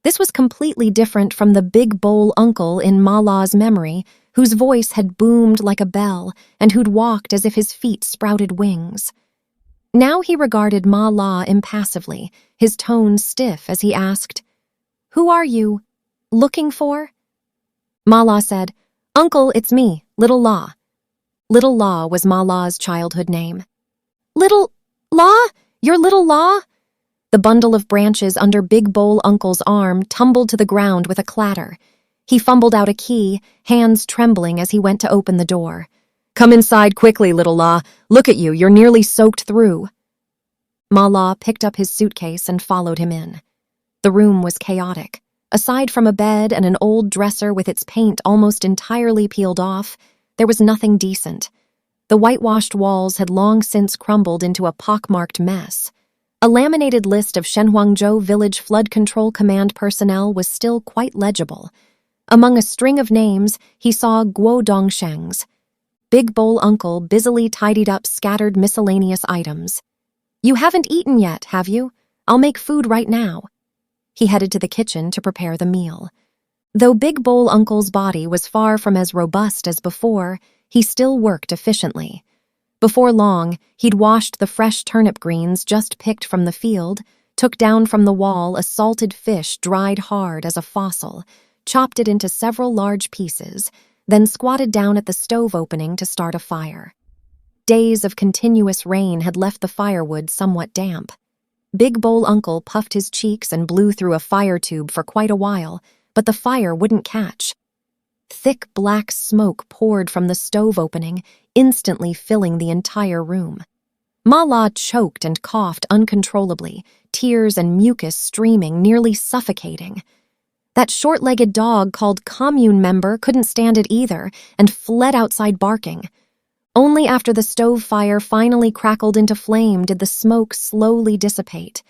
Speaker 1: This was completely different from the Big Bowl Uncle in Ma La's memory, whose voice had boomed like a bell and who'd walked as if his feet sprouted wings. Now he regarded Ma La impassively, his tone stiff as he asked, "Who are you looking for?" Ma La said, "Uncle, it's me, Little La." Little La was Ma La's childhood name. "Little La? You're Little La?" The bundle of branches under Big Bowl Uncle's arm tumbled to the ground with a clatter. He fumbled out a key, hands trembling as he went to open the door. "Come inside quickly, Little La. Look at you, you're nearly soaked through." Ma La picked up his suitcase and followed him in. The room was chaotic. Aside from a bed and an old dresser with its paint almost entirely peeled off, there was nothing decent. The whitewashed walls had long since crumbled into a pockmarked mess. A laminated list of Shenhuangzhou Village Flood Control Command personnel was still quite legible. Among a string of names, he saw Guo Dongsheng's. Big Bowl Uncle busily tidied up scattered miscellaneous items. "You haven't eaten yet, have you? I'll make food right now." He headed to the kitchen to prepare the meal. Though Big Bowl Uncle's body was far from as robust as before, he still worked efficiently. Before long, he'd washed the fresh turnip greens just picked from the field, took down from the wall a salted fish dried hard as a fossil, chopped it into several large pieces, then squatted down at the stove opening to start a fire. Days of continuous rain had left the firewood somewhat damp. Big Bowl Uncle puffed his cheeks and blew through a fire tube for quite a while, but the fire wouldn't catch. Thick black smoke poured from the stove opening, instantly filling the entire room. Ma La choked and coughed uncontrollably, tears and mucus streaming, nearly suffocating. That short-legged dog called Commune member couldn't stand it either and fled outside barking. Only after the stove fire finally crackled into flame did the smoke slowly dissipate.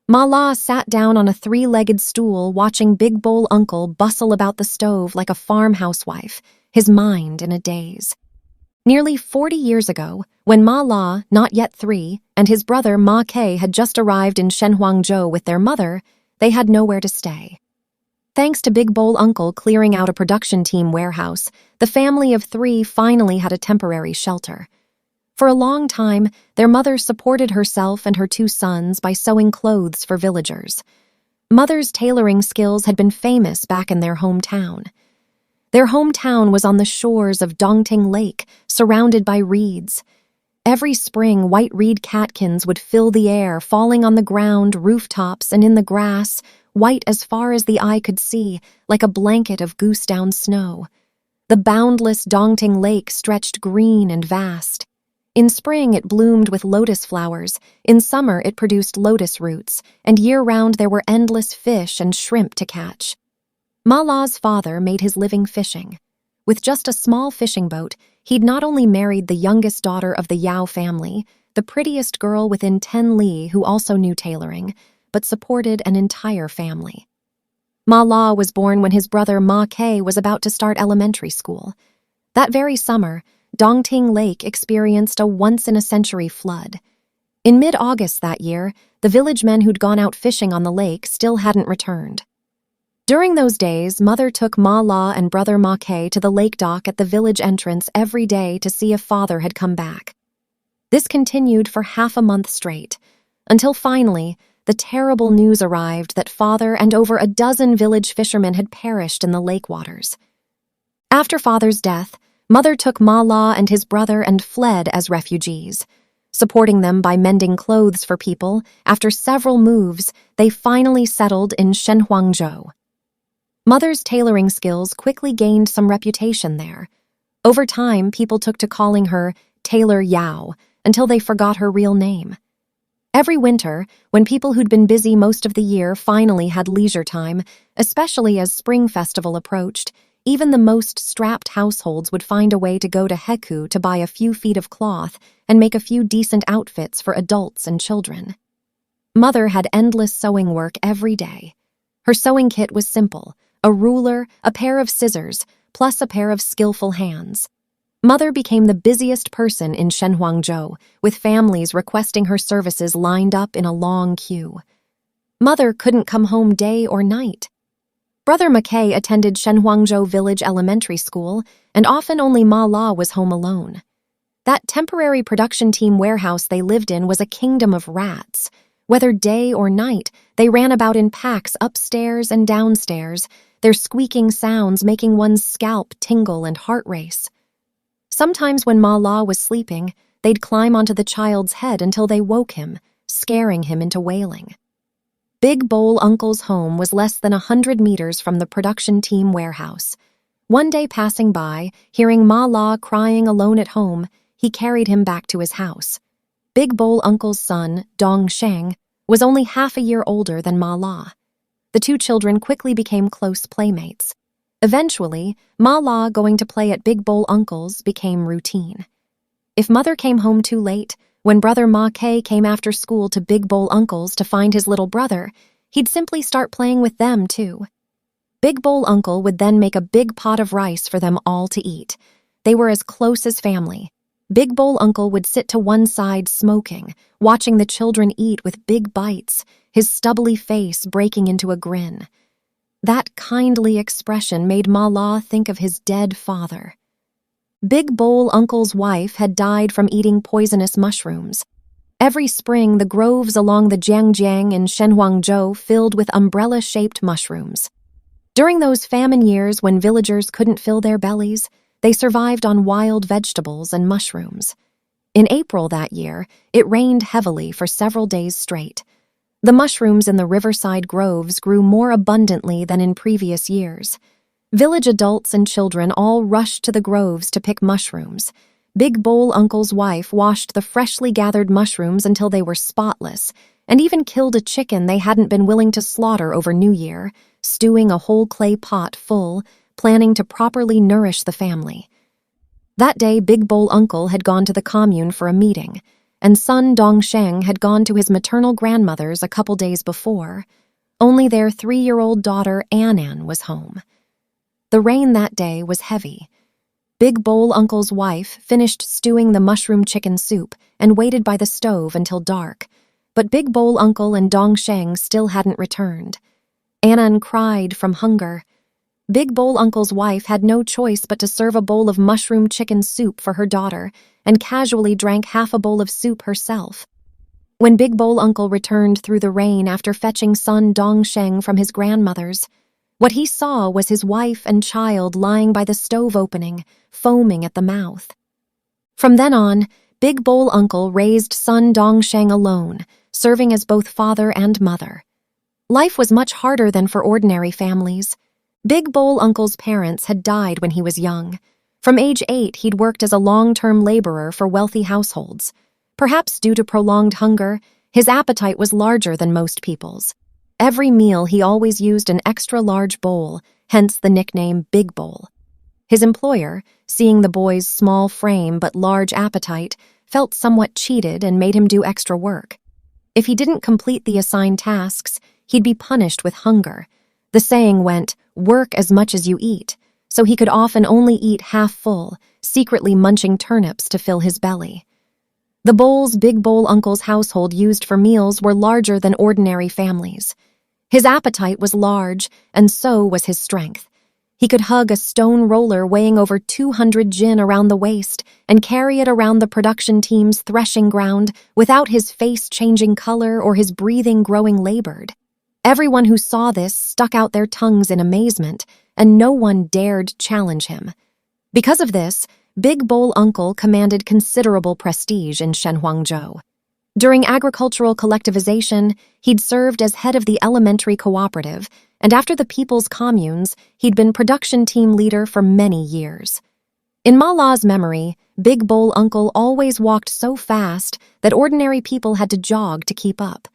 Speaker 1: Ma La sat down on a three-legged stool watching Big Bowl Uncle bustle about the stove like a farm housewife, his mind in a daze. Nearly 40 years ago, when Ma La, not yet 3, and his brother Ma Ke had just arrived in Shenhuangzhou with their mother, they had nowhere to stay. Thanks to Big Bowl Uncle clearing out a production team warehouse, the family of 3 finally had a temporary shelter. For a long time, their mother supported herself and her 2 sons by sewing clothes for villagers. Mother's tailoring skills had been famous back in their hometown. Their hometown was on the shores of Dongting Lake, surrounded by reeds. Every spring, white reed catkins would fill the air, falling on the ground, rooftops, and in the grass, white as far as the eye could see, like a blanket of goose-down snow. The boundless Dongting Lake stretched green and vast. In spring, it bloomed with lotus flowers, in summer it produced lotus roots, and year-round there were endless fish and shrimp to catch. Ma La's father made his living fishing. With just a small fishing boat, he'd not only married the youngest daughter of the Yao family, the prettiest girl within 10 li who also knew tailoring, but supported an entire family. Ma La was born when his brother Ma Ke was about to start elementary school. That very summer, Dongting Lake experienced a once-in-a-century flood. In mid-August that year, the village men who'd gone out fishing on the lake still hadn't returned. During those days, Mother took Ma La and brother Ma Ke to the lake dock at the village entrance every day to see if Father had come back. This continued for half a month straight, until finally, the terrible news arrived that Father and over a dozen village fishermen had perished in the lake waters. After Father's death, Mother took Ma La and his brother and fled as refugees. Supporting them by mending clothes for people, after several moves, they finally settled in Shenhuangzhou. Mother's tailoring skills quickly gained some reputation there. Over time, people took to calling her Tailor Yao until they forgot her real name. Every winter, when people who'd been busy most of the year finally had leisure time, especially as Spring Festival approached, even the most strapped households would find a way to go to Heku to buy a few feet of cloth and make a few decent outfits for adults and children. Mother had endless sewing work every day. Her sewing kit was simple: a ruler, a pair of scissors, plus a pair of skillful hands. Mother became the busiest person in Shenhuangzhou, with families requesting her services lined up in a long queue. Mother couldn't come home day or night. Brother McKay attended Shenhuangzhou Village Elementary School, and often only Ma La was home alone. That temporary production team warehouse they lived in was a kingdom of rats. Whether day or night, they ran about in packs upstairs and downstairs, their squeaking sounds making one's scalp tingle and heart race. Sometimes when Ma La was sleeping, they'd climb onto the child's head until they woke him, scaring him into wailing. Big Bowl Uncle's home was less than 100 meters from the production team warehouse. One day passing by, hearing Ma La crying alone at home, he carried him back to his house. Big Bowl Uncle's son, Dong Sheng, was only half a year older than Ma La. The two children quickly became close playmates. Eventually, Ma La going to play at Big Bowl Uncle's became routine. If Mother came home too late, when Brother Ma Kei came after school to Big Bowl Uncle's to find his little brother, he'd simply start playing with them too. Big Bowl Uncle would then make a big pot of rice for them all to eat. They were as close as family. Big Bowl Uncle would sit to one side smoking, watching the children eat with big bites, his stubbly face breaking into a grin. That kindly expression made Ma La think of his dead father. Big Bowl Uncle's wife had died from eating poisonous mushrooms. Every spring, the groves along the Jiangjiang in Shenhuangzhou filled with umbrella-shaped mushrooms. During those famine years when villagers couldn't fill their bellies, they survived on wild vegetables and mushrooms. In April that year, it rained heavily for several days straight. The mushrooms in the riverside groves grew more abundantly than in previous years. Village adults and children all rushed to the groves to pick mushrooms. Big Bowl Uncle's wife washed the freshly gathered mushrooms until they were spotless, and even killed a chicken they hadn't been willing to slaughter over New Year, stewing a whole clay pot full, planning to properly nourish the family. That day, Big Bowl Uncle had gone to the commune for a meeting, and son Dong Sheng had gone to his maternal grandmother's a couple days before. Only their 3-year-old daughter Anan was home. The rain that day was heavy. Big Bowl Uncle's wife finished stewing the mushroom chicken soup and waited by the stove until dark, but Big Bowl Uncle and Dong Sheng still hadn't returned. Anan cried from hunger. Big Bowl Uncle's wife had no choice but to serve a bowl of mushroom chicken soup for her daughter and casually drank half a bowl of soup herself. When Big Bowl Uncle returned through the rain after fetching son Dong Sheng from his grandmother's, what he saw was his wife and child lying by the stove opening, foaming at the mouth. From then on, Big Bowl Uncle raised son Dong Sheng alone, serving as both father and mother. Life was much harder than for ordinary families. Big Bowl Uncle's parents had died when he was young. From age 8, he'd worked as a long-term laborer for wealthy households. Perhaps due to prolonged hunger, his appetite was larger than most people's. Every meal he always used an extra-large bowl, hence the nickname Big Bowl. His employer, seeing the boy's small frame but large appetite, felt somewhat cheated and made him do extra work. If he didn't complete the assigned tasks, he'd be punished with hunger. The saying went, "Work as much as you eat," so he could often only eat half full, secretly munching turnips to fill his belly. The bowls Big Bowl Uncle's household used for meals were larger than ordinary families. His appetite was large, and so was his strength. He could hug a stone roller weighing over 200 jin around the waist and carry it around the production team's threshing ground without his face changing color or his breathing growing labored. Everyone who saw this stuck out their tongues in amazement, and no one dared challenge him. Because of this, Big Bowl Uncle commanded considerable prestige in Shenhuangzhou. During agricultural collectivization, he'd served as head of the elementary cooperative, and after the People's Communes, he'd been production team leader for many years. In Ma La's memory, Big Bowl Uncle always walked so fast that ordinary people had to jog to keep up.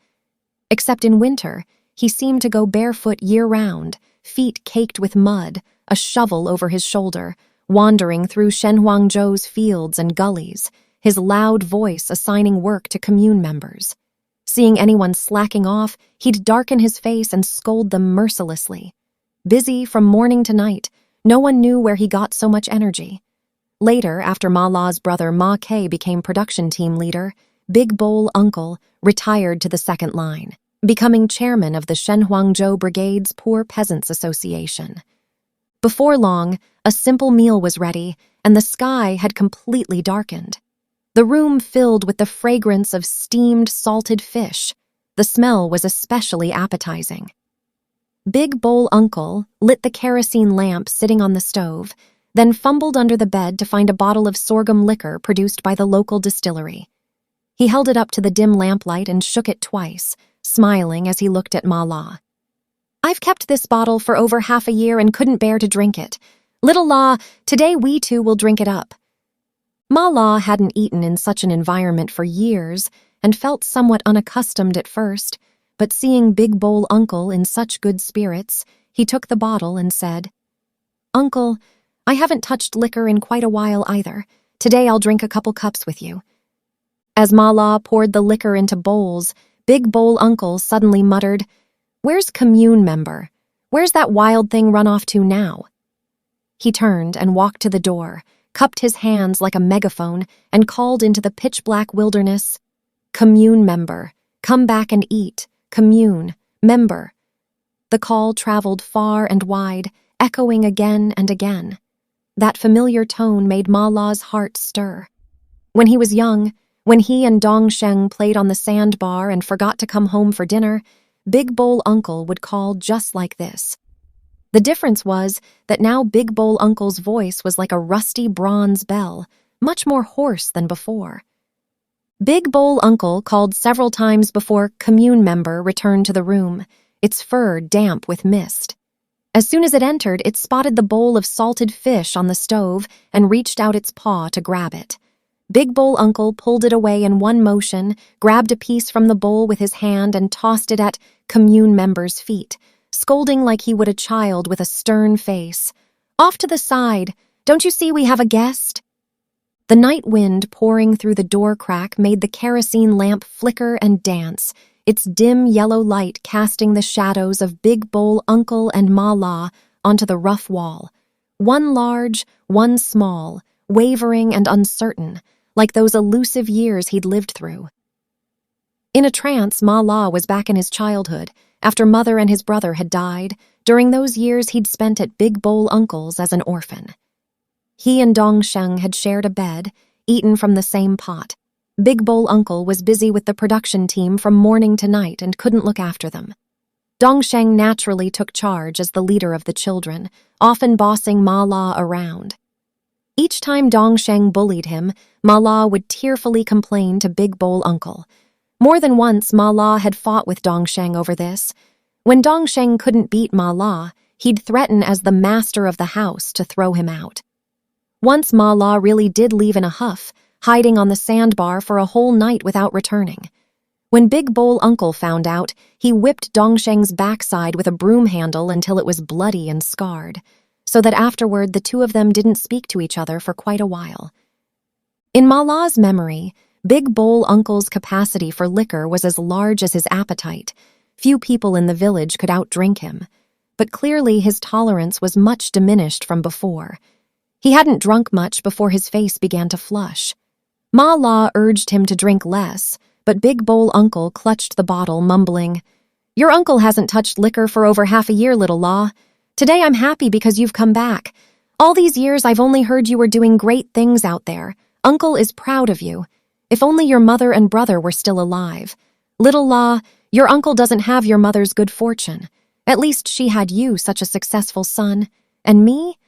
Speaker 1: Except in winter, he seemed to go barefoot year-round, feet caked with mud, a shovel over his shoulder, wandering through Shenhuangzhou's fields and gullies, his loud voice assigning work to commune members. Seeing anyone slacking off, he'd darken his face and scold them mercilessly. Busy from morning to night, no one knew where he got so much energy. Later, after Ma La's brother Ma Ke became production team leader, Big Bowl Uncle retired to the second line, becoming chairman of the Shenhuangzhou Brigade's Poor Peasants Association. Before long, a simple meal was ready, and the sky had completely darkened. The room filled with the fragrance of steamed salted fish. The smell was especially appetizing. Big Bowl Uncle lit the kerosene lamp sitting on the stove, then fumbled under the bed to find a bottle of sorghum liquor produced by the local distillery. He held it up to the dim lamplight and shook it twice, smiling as he looked at Ma La. "I've kept this bottle for over half a year and couldn't bear to drink it. Little La, today we two will drink it up." Ma La hadn't eaten in such an environment for years and felt somewhat unaccustomed at first, but seeing Big Bowl Uncle in such good spirits, he took the bottle and said, "Uncle, I haven't touched liquor in quite a while either. Today I'll drink a couple cups with you." As Ma La poured the liquor into bowls, Big Bowl Uncle suddenly muttered, "Where's commune member? Where's that wild thing run off to now?" He turned and walked to the door, cupped his hands like a megaphone, and called into the pitch-black wilderness, "Commune member, come back and eat. Commune, member." The call traveled far and wide, echoing again and again. That familiar tone made Ma La's heart stir. When he was young, when he and Dongsheng played on the sandbar and forgot to come home for dinner, Big Bowl Uncle would call just like this. The difference was that now Big Bowl Uncle's voice was like a rusty bronze bell, much more hoarse than before. Big Bowl Uncle called several times before commune member returned to the room, its fur damp with mist. As soon as it entered, it spotted the bowl of salted fish on the stove and reached out its paw to grab it. Big Bowl Uncle pulled it away in one motion, grabbed a piece from the bowl with his hand and tossed it at commune member's feet, scolding like he would a child with a stern face. "Off to the side! Don't you see we have a guest?" The night wind pouring through the door crack made the kerosene lamp flicker and dance, its dim yellow light casting the shadows of Big Bowl Uncle and Ma La onto the rough wall. One large, one small, wavering and uncertain, like those elusive years he'd lived through. In a trance, Ma La was back in his childhood, after mother and his brother had died, during those years he'd spent at Big Bowl Uncle's as an orphan. He and Dongsheng had shared a bed, eaten from the same pot. Big Bowl Uncle was busy with the production team from morning to night and couldn't look after them. Dongsheng naturally took charge as the leader of the children, often bossing Ma La around. Each time Dongsheng bullied him, Ma La would tearfully complain to Big Bowl Uncle. More than once, Ma La had fought with Dongsheng over this. When Dongsheng couldn't beat Ma La, he'd threaten as the master of the house to throw him out. Once Ma La really did leave in a huff, hiding on the sandbar for a whole night without returning. When Big Bowl Uncle found out, he whipped Dongsheng's backside with a broom handle until it was bloody and scarred, so that afterward the two of them didn't speak to each other for quite a while. In Ma La's memory, Big Bowl Uncle's capacity for liquor was as large as his appetite. Few people in the village could outdrink him, but clearly his tolerance was much diminished from before. He hadn't drunk much before his face began to flush. Ma La urged him to drink less, but Big Bowl Uncle clutched the bottle, mumbling, "Your uncle hasn't touched liquor for over half a year, little La. Today I'm happy because you've come back. All these years I've only heard you were doing great things out there. Uncle is proud of you. If only your mother and brother were still alive. Little La, your uncle doesn't have your mother's good fortune. At least she had you, such a successful son. And me?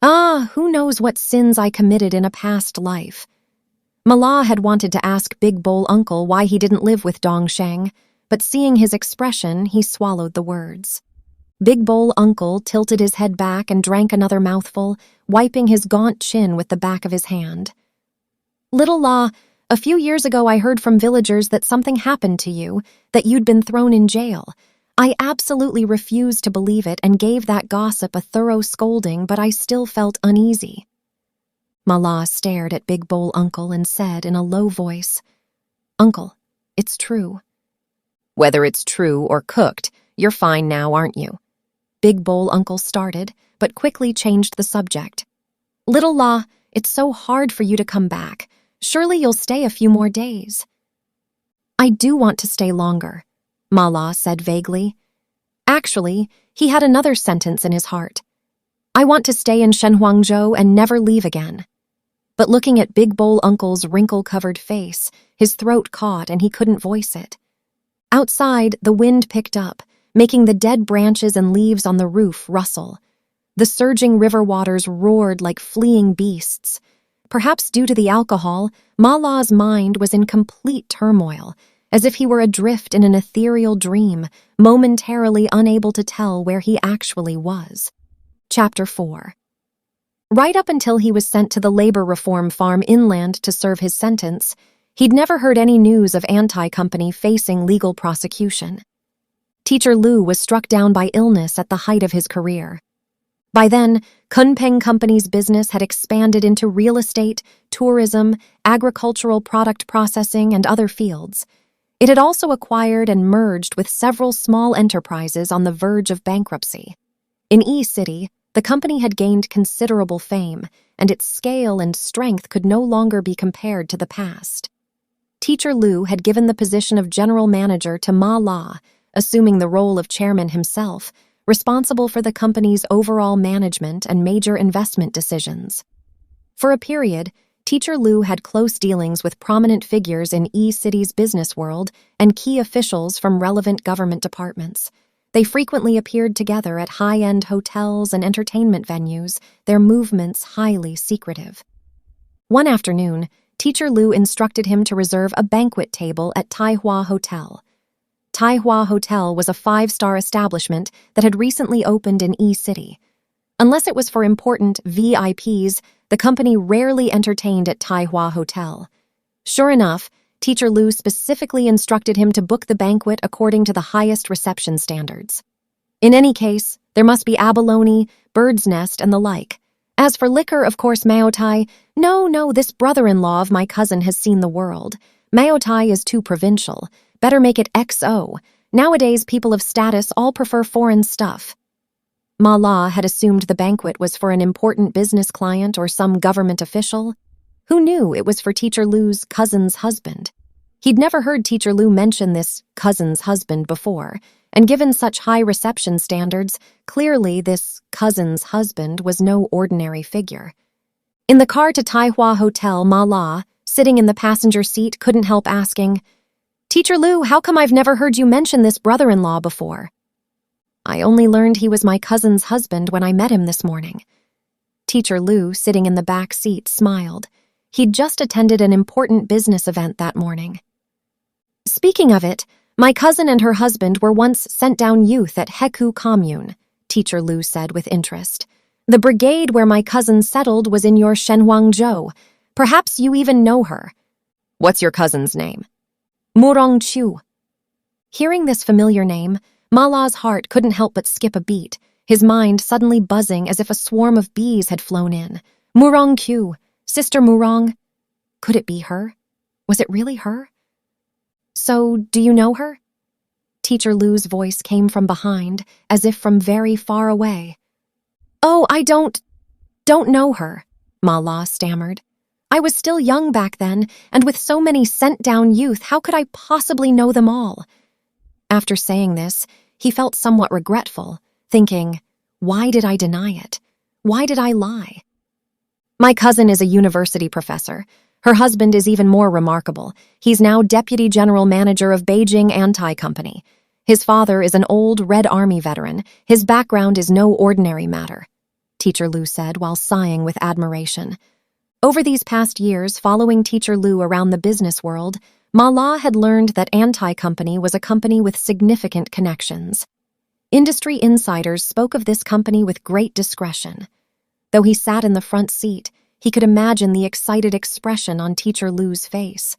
Speaker 1: Ah, who knows what sins I committed in a past life. Mala had wanted to ask Big Bowl Uncle why he didn't live with Dongsheng, but seeing his expression, he swallowed the words. Big Bowl Uncle tilted his head back and drank another mouthful, wiping his gaunt chin with the back of his hand. Little La, a few years ago I heard from villagers that something happened to you, that you'd been thrown in jail. I absolutely refused to believe it and gave that gossip a thorough scolding, but I still felt uneasy. Mala stared at Big Bowl Uncle and said in a low voice, Uncle, it's true. Whether it's true or cooked, you're fine now, aren't you? Big Bowl Uncle started, but quickly changed the subject. Little La, it's so hard for you to come back. Surely you'll stay a few more days. I do want to stay longer, Mala said vaguely. Actually, he had another sentence in his heart. I want to stay in Shenhuangzhou and never leave again. But looking at Big Bowl Uncle's wrinkle-covered face, his throat caught and he couldn't voice it. Outside, the wind picked up, making the dead branches and leaves on the roof rustle. The surging river waters roared like fleeing beasts. Perhaps due to the alcohol, Mala's mind was in complete turmoil, as if he were adrift in an ethereal dream, momentarily unable to tell where he actually was. Chapter 4. Right up until he was sent to the labor reform farm inland to serve his sentence, he'd never heard any news of anti-company facing legal prosecution. Teacher Liu was struck down by illness at the height of his career. By then, Kunpeng Company's business had expanded into real estate, tourism, agricultural product processing, and other fields. It had also acquired and merged with several small enterprises on the verge of bankruptcy. In E-City, the company had gained considerable fame, and its scale and strength could no longer be compared to the past. Teacher Liu had given the position of general manager to Ma La, assuming the role of chairman himself, responsible for the company's overall management and major investment decisions. For a period, Teacher Liu had close dealings with prominent figures in E-City's business world and key officials from relevant government departments. They frequently appeared together at high-end hotels and entertainment venues, their movements highly secretive. One afternoon, Teacher Liu instructed him to reserve a banquet table at Taihua Hotel. Taihua Hotel was a 5-star establishment that had recently opened in E-City. Unless it was for important VIPs, the company rarely entertained at Taihua Hotel. Sure enough, Teacher Liu specifically instructed him to book the banquet according to the highest reception standards. In any case, there must be abalone, bird's nest, and the like. As for liquor, of course, Maotai, no, this brother-in-law of my cousin has seen the world. Maotai is too provincial. Better make it XO. Nowadays, people of status all prefer foreign stuff. Ma La had assumed the banquet was for an important business client or some government official. Who knew it was for Teacher Liu's cousin's husband? He'd never heard Teacher Liu mention this cousin's husband before, and given such high reception standards, clearly this cousin's husband was no ordinary figure. In the car to Taihua Hotel, Ma La, sitting in the passenger seat, couldn't help asking, Teacher Liu, how come I've never heard you mention this brother-in-law before? I only learned he was my cousin's husband when I met him this morning. Teacher Liu, sitting in the back seat, smiled. He'd just attended an important business event that morning. Speaking of it, my cousin and her husband were once sent-down youth at Heku Commune, Teacher Liu said with interest. The brigade where my cousin settled was in your Shenhuangzhou. Perhaps you even know her. What's your cousin's name? Murong Chu. Hearing this familiar name, Mala's heart couldn't help but skip a beat, his mind suddenly buzzing as if a swarm of bees had flown in. Murong Chu, Sister Murong. Could it be her? Was it really her? So, do you know her? Teacher Liu's voice came from behind, as if from very far away. Oh, I don't know her, Ma La stammered. I was still young back then, and with so many sent-down youth, how could I possibly know them all? After saying this, he felt somewhat regretful, thinking, why did I deny it? Why did I lie? My cousin is a university professor. Her husband is even more remarkable. He's now deputy general manager of Beijing Anti-Company. His father is an old Red Army veteran. His background is no ordinary matter. Teacher Liu said while sighing with admiration. Over these past years, following Teacher Liu around the business world, Ma La had learned that Anti-Company was a company with significant connections. Industry insiders spoke of this company with great discretion. Though he sat in the front seat, he could imagine the excited expression on Teacher Liu's face.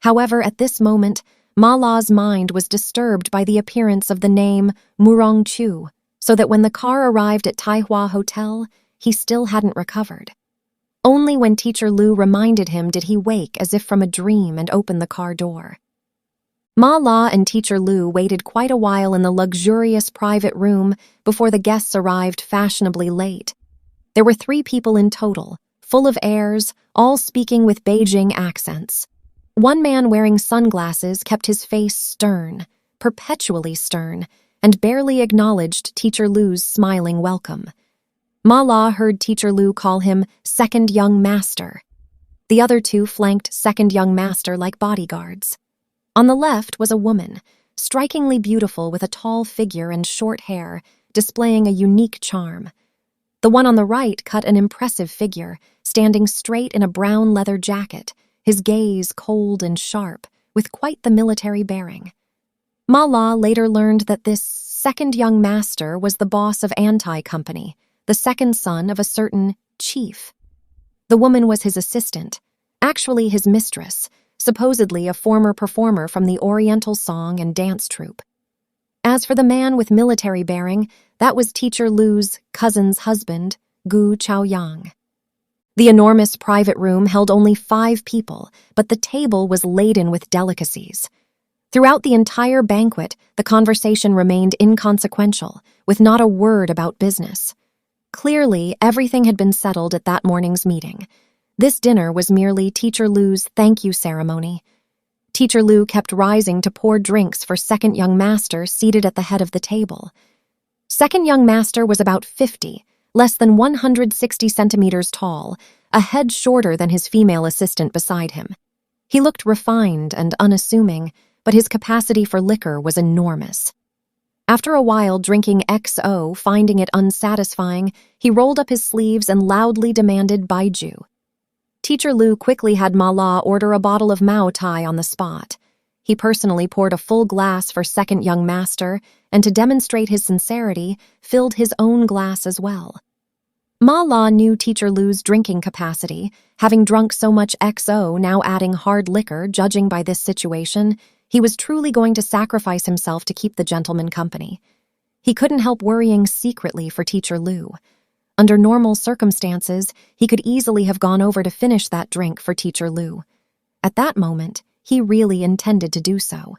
Speaker 1: However, at this moment, Ma La's mind was disturbed by the appearance of the name Murong Chu, so that when the car arrived at Taihua Hotel, he still hadn't recovered. Only when Teacher Liu reminded him did he wake as if from a dream and open the car door. Ma La and Teacher Liu waited quite a while in the luxurious private room before the guests arrived fashionably late. There were 3 people in total, full of airs, all speaking with Beijing accents. One man wearing sunglasses kept his face stern, perpetually stern, and barely acknowledged Teacher Liu's smiling welcome. Ma La heard Teacher Liu call him second young master. The other 2 flanked second young master like bodyguards. On the left was a woman, strikingly beautiful with a tall figure and short hair, displaying a unique charm. The one on the right cut an impressive figure, standing straight in a brown leather jacket, his gaze cold and sharp, with quite the military bearing. Ma La later learned that this second young master was the boss of Anti-Company, the second son of a certain chief. The woman was his assistant, actually his mistress, supposedly a former performer from the Oriental song and dance troupe. As for the man with military bearing, that was Teacher Liu's cousin's husband, Gu Chaoyang. The enormous private room held only 5 people, but the table was laden with delicacies. Throughout the entire banquet, the conversation remained inconsequential, with not a word about business. Clearly, everything had been settled at that morning's meeting. This dinner was merely Teacher Liu's thank you ceremony. Teacher Liu kept rising to pour drinks for second young master seated at the head of the table. Second young master was about 50, less than 160 centimeters tall, a head shorter than his female assistant beside him. He looked refined and unassuming, but his capacity for liquor was enormous. After a while drinking XO, finding it unsatisfying, he rolled up his sleeves and loudly demanded baijiu. Teacher Liu quickly had Ma La order a bottle of Mao Tai on the spot. He personally poured a full glass for second young master, and to demonstrate his sincerity, filled his own glass as well. Ma La knew Teacher Liu's drinking capacity. Having drunk so much XO, now adding hard liquor, judging by this situation, he was truly going to sacrifice himself to keep the gentleman company. He couldn't help worrying secretly for Teacher Liu. Under normal circumstances, he could easily have gone over to finish that drink for Teacher Liu. At that moment, he really intended to do so.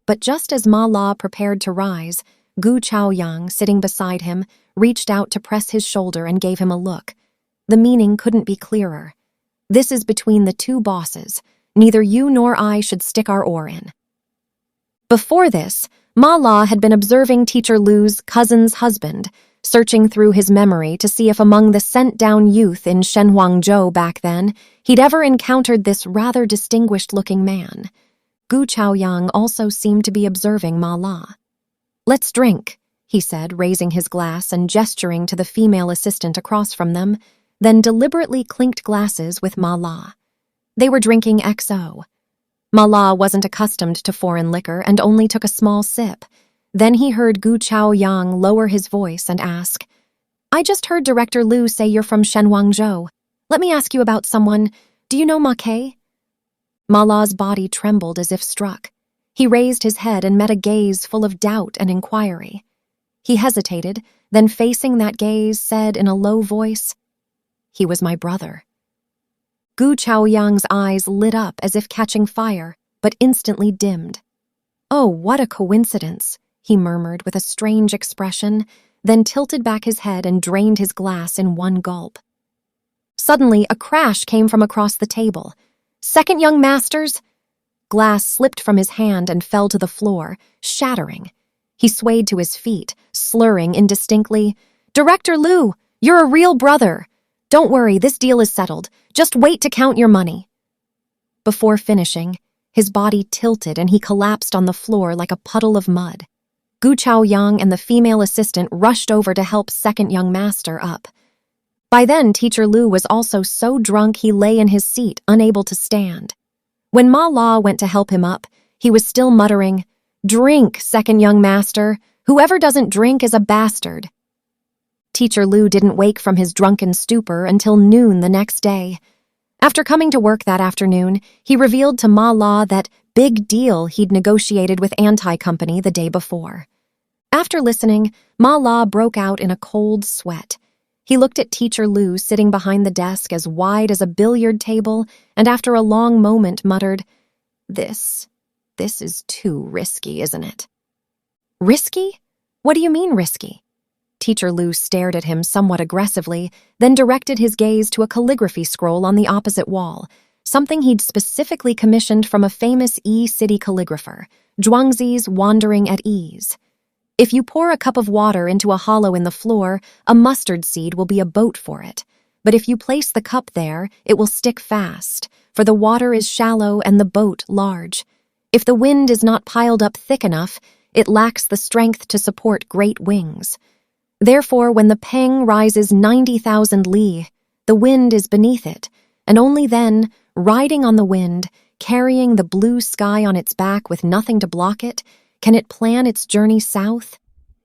Speaker 1: But just as Ma La prepared to rise, Gu Chaoyang, sitting beside him, reached out to press his shoulder and gave him a look. The meaning couldn't be clearer. This is between the 2 bosses. Neither you nor I should stick our oar in. Before this, Ma La had been observing Teacher Liu's cousin's husband, searching through his memory to see if among the sent-down youth in Shenhuangzhou back then, he'd ever encountered this rather distinguished-looking man. Gu Chaoyang also seemed to be observing Ma La. "Let's drink," he said, raising his glass and gesturing to the female assistant across from them, then deliberately clinked glasses with Ma La. They were drinking XO. Ma La wasn't accustomed to foreign liquor and only took a small sip. Then he heard Gu Chaoyang lower his voice and ask, "I just heard Director Liu say you're from Shenhuangzhou. Let me ask you about someone. Do you know Ma Kei?" Ma La's body trembled as if struck. He raised his head and met a gaze full of doubt and inquiry. He hesitated, then facing that gaze said in a low voice, "He was my brother." Gu Chaoyang's eyes lit up as if catching fire, but instantly dimmed. "Oh, what a coincidence," he murmured with a strange expression, then tilted back his head and drained his glass in one gulp. Suddenly, a crash came from across the table. "Second young masters!" Glass slipped from his hand and fell to the floor, shattering. He swayed to his feet, slurring indistinctly, "Director Liu, you're a real brother. Don't worry, this deal is settled. Just wait to count your money." Before finishing, his body tilted and he collapsed on the floor like a puddle of mud. Gu Chaoyang and the female assistant rushed over to help second young master up. By then, Teacher Liu was also so drunk he lay in his seat, unable to stand. When Ma La went to help him up, he was still muttering, "Drink, second young master. Whoever doesn't drink is a bastard." Teacher Liu didn't wake from his drunken stupor until noon the next day. After coming to work that afternoon, he revealed to Ma La that big deal he'd negotiated with Anti-Company the day before. After listening, Ma La broke out in a cold sweat. He looked at Teacher Liu sitting behind the desk as wide as a billiard table, and after a long moment muttered, This is too risky, isn't it?" "Risky? What do you mean risky?" Teacher Liu stared at him somewhat aggressively, then directed his gaze to a calligraphy scroll on the opposite wall, something he'd specifically commissioned from a famous E-city calligrapher, Zhuangzi's Wandering at Ease. If you pour a cup of water into a hollow in the floor, a mustard seed will be a boat for it. But if you place the cup there, it will stick fast, for the water is shallow and the boat large. If the wind is not piled up thick enough, it lacks the strength to support great wings. Therefore, when the Peng rises 90,000 li, the wind is beneath it, and only then, riding on the wind, carrying the blue sky on its back with nothing to block it, can it plan its journey south?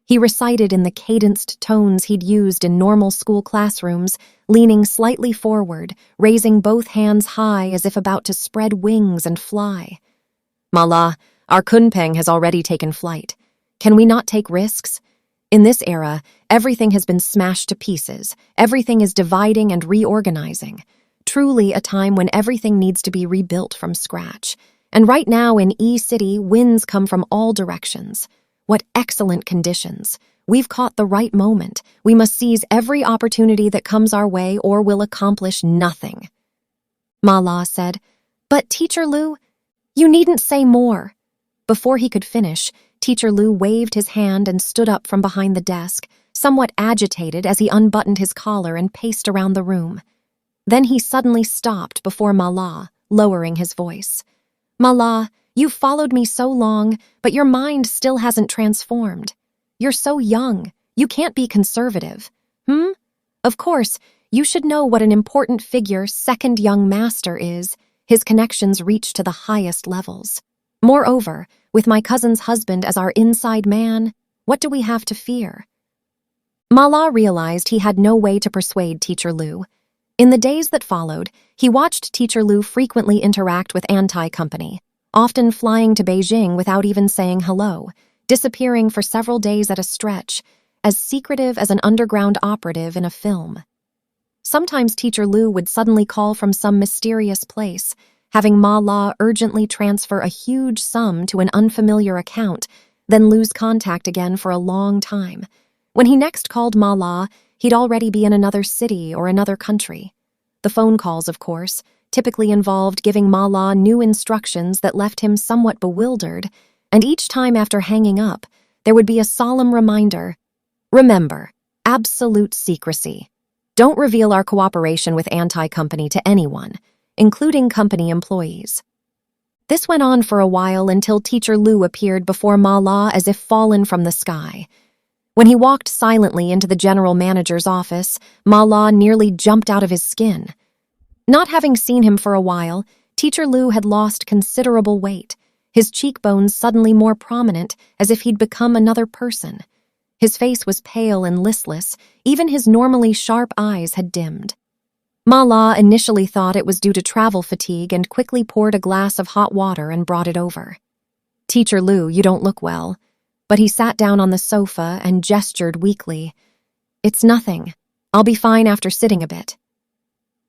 Speaker 1: He recited in the cadenced tones he'd used in normal school classrooms, leaning slightly forward, raising both hands high as if about to spread wings and fly. "Ma La, our Kunpeng has already taken flight. Can we not take risks? In this era, everything has been smashed to pieces. Everything is dividing and reorganizing. Truly a time when everything needs to be rebuilt from scratch. And right now in E-City, winds come from all directions. What excellent conditions. We've caught the right moment. We must seize every opportunity that comes our way or we'll accomplish nothing." Ma La said, "But Teacher Liu, you needn't say more." Before he could finish, Teacher Liu waved his hand and stood up from behind the desk, somewhat agitated as he unbuttoned his collar and paced around the room. Then he suddenly stopped before Ma La, lowering his voice. "Ma La, you've followed me so long, but your mind still hasn't transformed. You're so young, you can't be conservative. Of course, you should know what an important figure second young master is. His connections reach to the highest levels. Moreover, with my cousin's husband as our inside man, what do we have to fear?" Ma La realized he had no way to persuade Teacher Liu. In the days that followed, he watched Teacher Liu frequently interact with Anti-Company, often flying to Beijing without even saying hello, disappearing for several days at a stretch, as secretive as an underground operative in a film. Sometimes Teacher Liu would suddenly call from some mysterious place, having Ma La urgently transfer a huge sum to an unfamiliar account, then lose contact again for a long time. When he next called Ma La, he'd already be in another city or another country. The phone calls, of course, typically involved giving Ma La new instructions that left him somewhat bewildered, and each time after hanging up, there would be a solemn reminder, "Remember, absolute secrecy. Don't reveal our cooperation with Anti-Company to anyone, including company employees." This went on for a while until Teacher Liu appeared before Ma La as if fallen from the sky. When he walked silently into the general manager's office, Ma La nearly jumped out of his skin. Not having seen him for a while, Teacher Liu had lost considerable weight, his cheekbones suddenly more prominent, as if he'd become another person. His face was pale and listless, even his normally sharp eyes had dimmed. Ma La initially thought it was due to travel fatigue and quickly poured a glass of hot water and brought it over. "Teacher Liu, you don't look well." But he sat down on the sofa and gestured weakly. "It's nothing. I'll be fine after sitting a bit."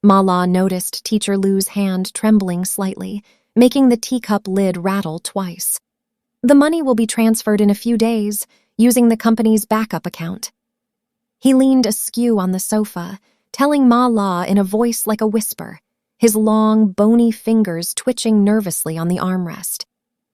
Speaker 1: Ma La noticed Teacher Liu's hand trembling slightly, making the teacup lid rattle twice. "The money will be transferred in a few days, using the company's backup account." He leaned askew on the sofa, telling Ma La in a voice like a whisper, his long, bony fingers twitching nervously on the armrest.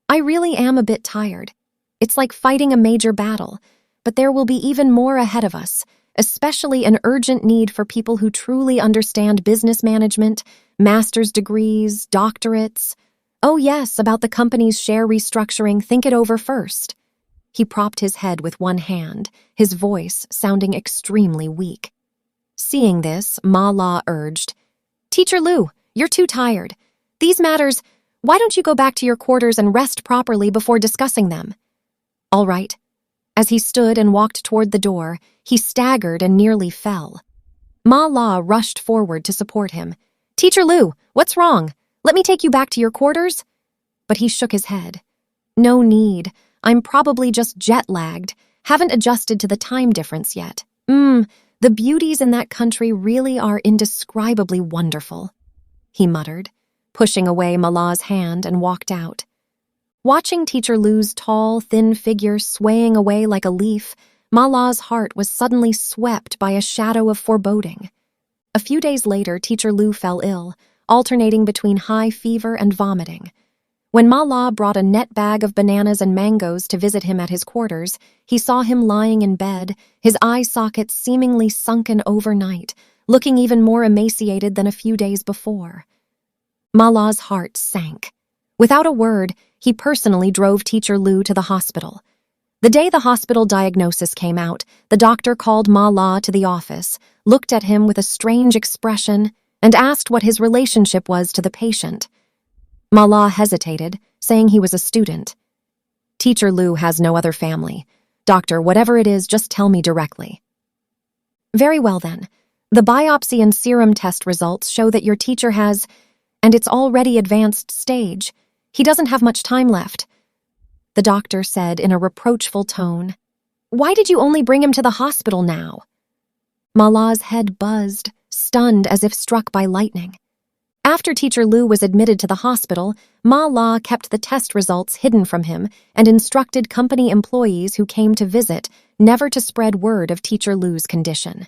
Speaker 1: "I really am a bit tired. It's like fighting a major battle, but there will be even more ahead of us, especially an urgent need for people who truly understand business management, master's degrees, doctorates. Oh yes, about the company's share restructuring, think it over first." He propped his head with one hand, his voice sounding extremely weak. Seeing this, Ma La urged, "Teacher Liu, you're too tired. These matters, why don't you go back to your quarters and rest properly before discussing them?" "All right." As he stood and walked toward the door, he staggered and nearly fell. Ma La rushed forward to support him. "Teacher Liu, what's wrong? Let me take you back to your quarters?" But he shook his head. "No need. I'm probably just jet-lagged. Haven't adjusted to the time difference yet. The beauties in that country really are indescribably wonderful," he muttered, pushing away Ma La's hand and walked out. Watching Teacher Liu's tall, thin figure swaying away like a leaf, Ma La's heart was suddenly swept by a shadow of foreboding. A few days later, Teacher Liu fell ill, alternating between high fever and vomiting. When Ma La brought a net bag of bananas and mangoes to visit him at his quarters, he saw him lying in bed, his eye sockets seemingly sunken overnight, looking even more emaciated than a few days before. Ma La's heart sank. Without a word, he personally drove Teacher Liu to the hospital. The day the hospital diagnosis came out, the doctor called Ma La to the office, looked at him with a strange expression, and asked what his relationship was to the patient. Ma La hesitated, saying he was a student. "Teacher Liu has no other family. Doctor, whatever it is, just tell me directly." "Very well then. The biopsy and serum test results show that your teacher has, and it's already advanced stage. He doesn't have much time left," the doctor said in a reproachful tone. "Why did you only bring him to the hospital now?" Ma La's head buzzed, stunned as if struck by lightning. After Teacher Liu was admitted to the hospital, Ma La kept the test results hidden from him and instructed company employees who came to visit never to spread word of Teacher Liu's condition.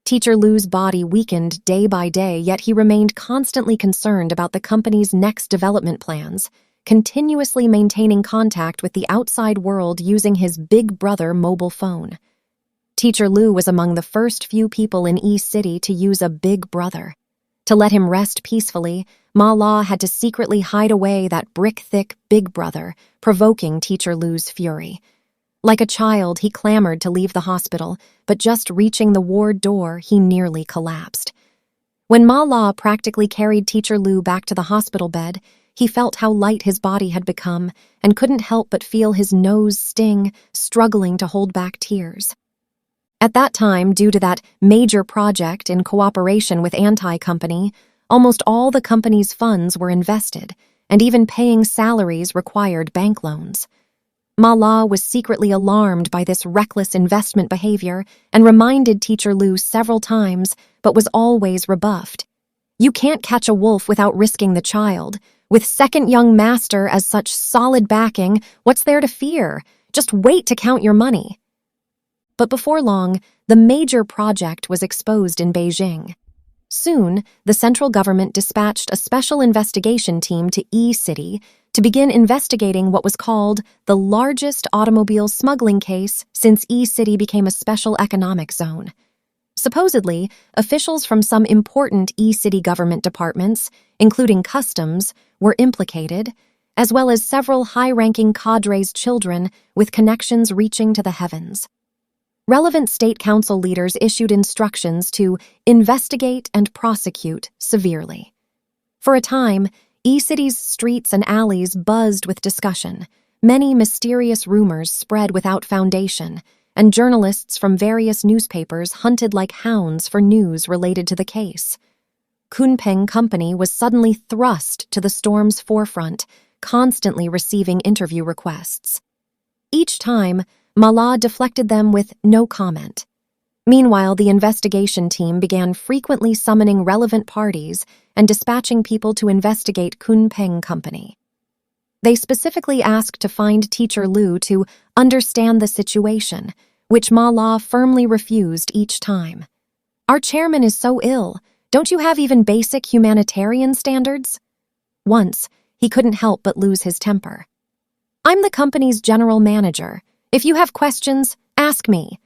Speaker 1: Teacher Liu's body weakened day by day, yet he remained constantly concerned about the company's next development plans, continuously maintaining contact with the outside world using his Big Brother mobile phone. Teacher Liu was among the first few people in E-City to use a Big Brother. To let him rest peacefully, Ma La had to secretly hide away that brick-thick Big Brother, provoking Teacher Liu's fury. Like a child, he clamored to leave the hospital, but just reaching the ward door, he nearly collapsed. When Ma La practically carried Teacher Liu back to the hospital bed, he felt how light his body had become and couldn't help but feel his nose sting, struggling to hold back tears. At that time, due to that major project in cooperation with Anti-Company, almost all the company's funds were invested, and even paying salaries required bank loans. Ma La was secretly alarmed by this reckless investment behavior and reminded Teacher Liu several times, but was always rebuffed. "You can't catch a wolf without risking the child. With second young master as such solid backing, what's there to fear? Just wait to count your money." But before long, the major project was exposed in Beijing. Soon, the central government dispatched a special investigation team to E-City to begin investigating what was called the largest automobile smuggling case since E-City became a special economic zone. Supposedly, officials from some important E-City government departments, including customs, were implicated, as well as several high-ranking cadres' children with connections reaching to the heavens. Relevant state council leaders issued instructions to investigate and prosecute severely. For a time, E-City's streets and alleys buzzed with discussion. Many mysterious rumors spread without foundation, and journalists from various newspapers hunted like hounds for news related to the case. Kunpeng Company was suddenly thrust to the storm's forefront, constantly receiving interview requests. Each time, Ma La deflected them with no comment. Meanwhile, the investigation team began frequently summoning relevant parties and dispatching people to investigate Kunpeng Company. They specifically asked to find Teacher Liu to understand the situation, which Ma La firmly refused each time. "Our chairman is so ill. Don't you have even basic humanitarian standards?" Once, he couldn't help but lose his temper. "I'm the company's general manager. If you have questions, ask me."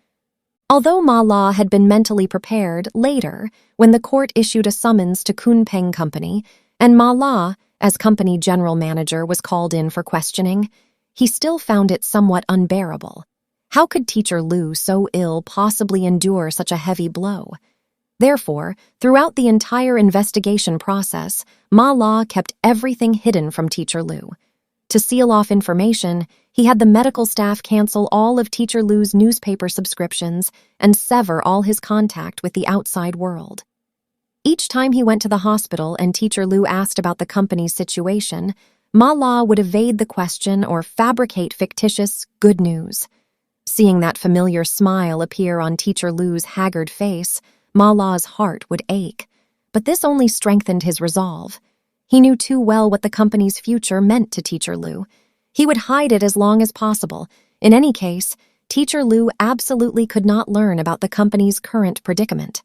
Speaker 1: Although Ma La had been mentally prepared, later, when the court issued a summons to Kunpeng Company, and Ma La, as company general manager, was called in for questioning, he still found it somewhat unbearable. How could Teacher Liu, so ill, possibly endure such a heavy blow? Therefore, throughout the entire investigation process, Ma La kept everything hidden from Teacher Liu. To seal off information, he had the medical staff cancel all of Teacher Liu's newspaper subscriptions and sever all his contact with the outside world. Each time he went to the hospital and Teacher Liu asked about the company's situation, Ma La would evade the question or fabricate fictitious good news. Seeing that familiar smile appear on Teacher Liu's haggard face, Ma La's heart would ache, but this only strengthened his resolve. He knew too well what the company's future meant to Teacher Liu. He would hide it as long as possible. In any case, Teacher Liu absolutely could not learn about the company's current predicament.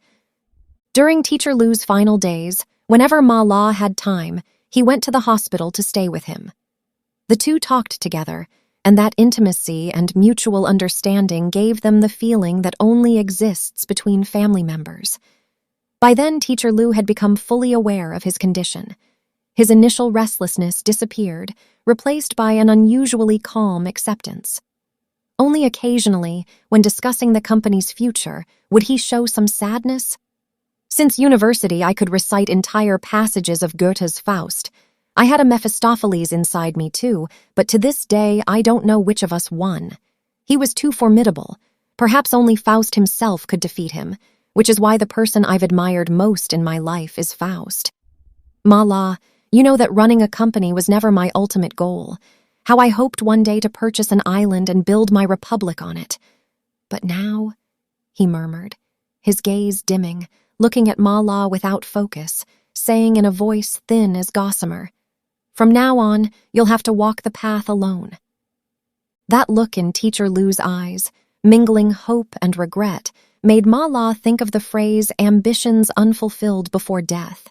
Speaker 1: During Teacher Liu's final days, whenever Ma La had time, he went to the hospital to stay with him. The two talked together, and that intimacy and mutual understanding gave them the feeling that only exists between family members. By then, Teacher Liu had become fully aware of his condition. His initial restlessness disappeared, replaced by an unusually calm acceptance. Only occasionally, when discussing the company's future, would he show some sadness. Since university, I could recite entire passages of Goethe's Faust. I had a Mephistopheles inside me too, but to this day I don't know which of us won. He was too formidable. Perhaps only Faust himself could defeat him, which is why the person I've admired most in my life is Faust. Ma La, you know that running a company was never my ultimate goal. How I hoped one day to purchase an island and build my republic on it. But now, he murmured, his gaze dimming, looking at Ma La without focus, saying in a voice thin as gossamer, "From now on, you'll have to walk the path alone." That look in Teacher Liu's eyes, mingling hope and regret, made Ma La think of the phrase ambitions unfulfilled before death.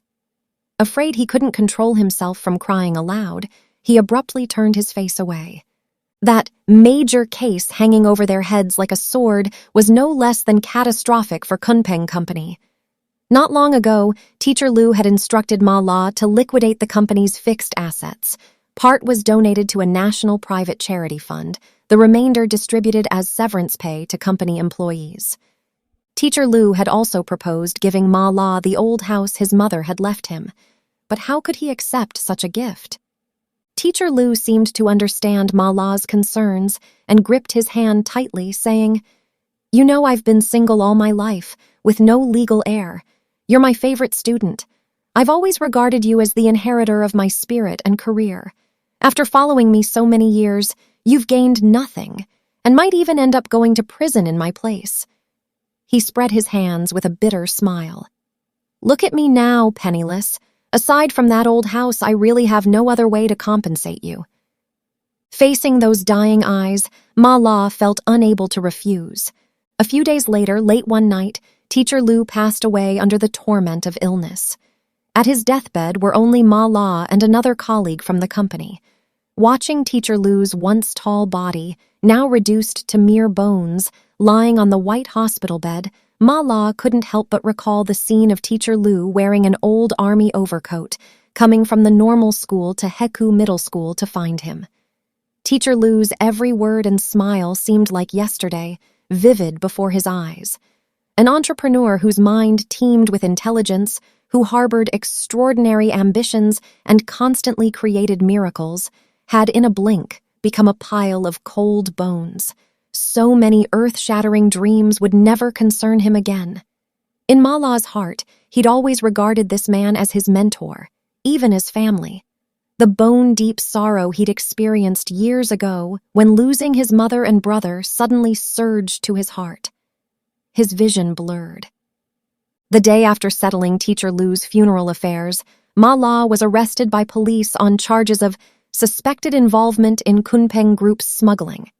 Speaker 1: Afraid he couldn't control himself from crying aloud, he abruptly turned his face away. That major case hanging over their heads like a sword was no less than catastrophic for Kunpeng Company. Not long ago, Teacher Liu had instructed Ma La to liquidate the company's fixed assets. Part was donated to a national private charity fund, the remainder distributed as severance pay to company employees. Teacher Liu had also proposed giving Ma La the old house his mother had left him. But how could he accept such a gift? Teacher Liu seemed to understand Ma La's concerns and gripped his hand tightly, saying, "You know I've been single all my life, with no legal heir. You're my favorite student. I've always regarded you as the inheritor of my spirit and career. After following me so many years, you've gained nothing, and might even end up going to prison in my place." He spread his hands with a bitter smile. "Look at me now, penniless. Aside from that old house, I really have no other way to compensate you." Facing those dying eyes, Ma La felt unable to refuse. A few days later, late one night, Teacher Liu passed away under the torment of illness. At his deathbed were only Ma La and another colleague from the company. Watching Teacher Liu's once tall body, now reduced to mere bones, lying on the white hospital bed, Ma La couldn't help but recall the scene of Teacher Liu wearing an old army overcoat, coming from the normal school to Heku Middle School to find him. Teacher Liu's every word and smile seemed like yesterday, vivid before his eyes. An entrepreneur whose mind teemed with intelligence, who harbored extraordinary ambitions and constantly created miracles, had in a blink become a pile of cold bones. So many earth-shattering dreams would never concern him again. In Ma La's heart, he'd always regarded this man as his mentor, even as family. The bone-deep sorrow he'd experienced years ago when losing his mother and brother suddenly surged to his heart. His vision blurred. The day after settling Teacher Liu's funeral affairs, Ma La was arrested by police on charges of suspected involvement in Kunpeng Group's smuggling.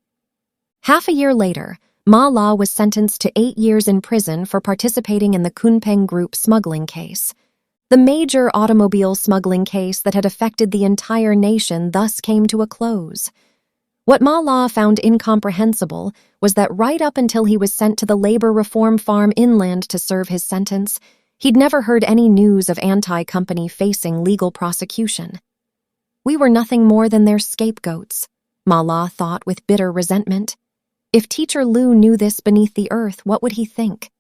Speaker 1: Half a year later, Ma La was sentenced to 8 years in prison for participating in the Kunpeng Group smuggling case. The major automobile smuggling case that had affected the entire nation thus came to a close. What Ma La found incomprehensible was that right up until he was sent to the labor reform farm inland to serve his sentence, he'd never heard any news of anti-company facing legal prosecution. We were nothing more than their scapegoats, Ma La thought with bitter resentment. If Teacher Liu knew this beneath the earth, what would he think?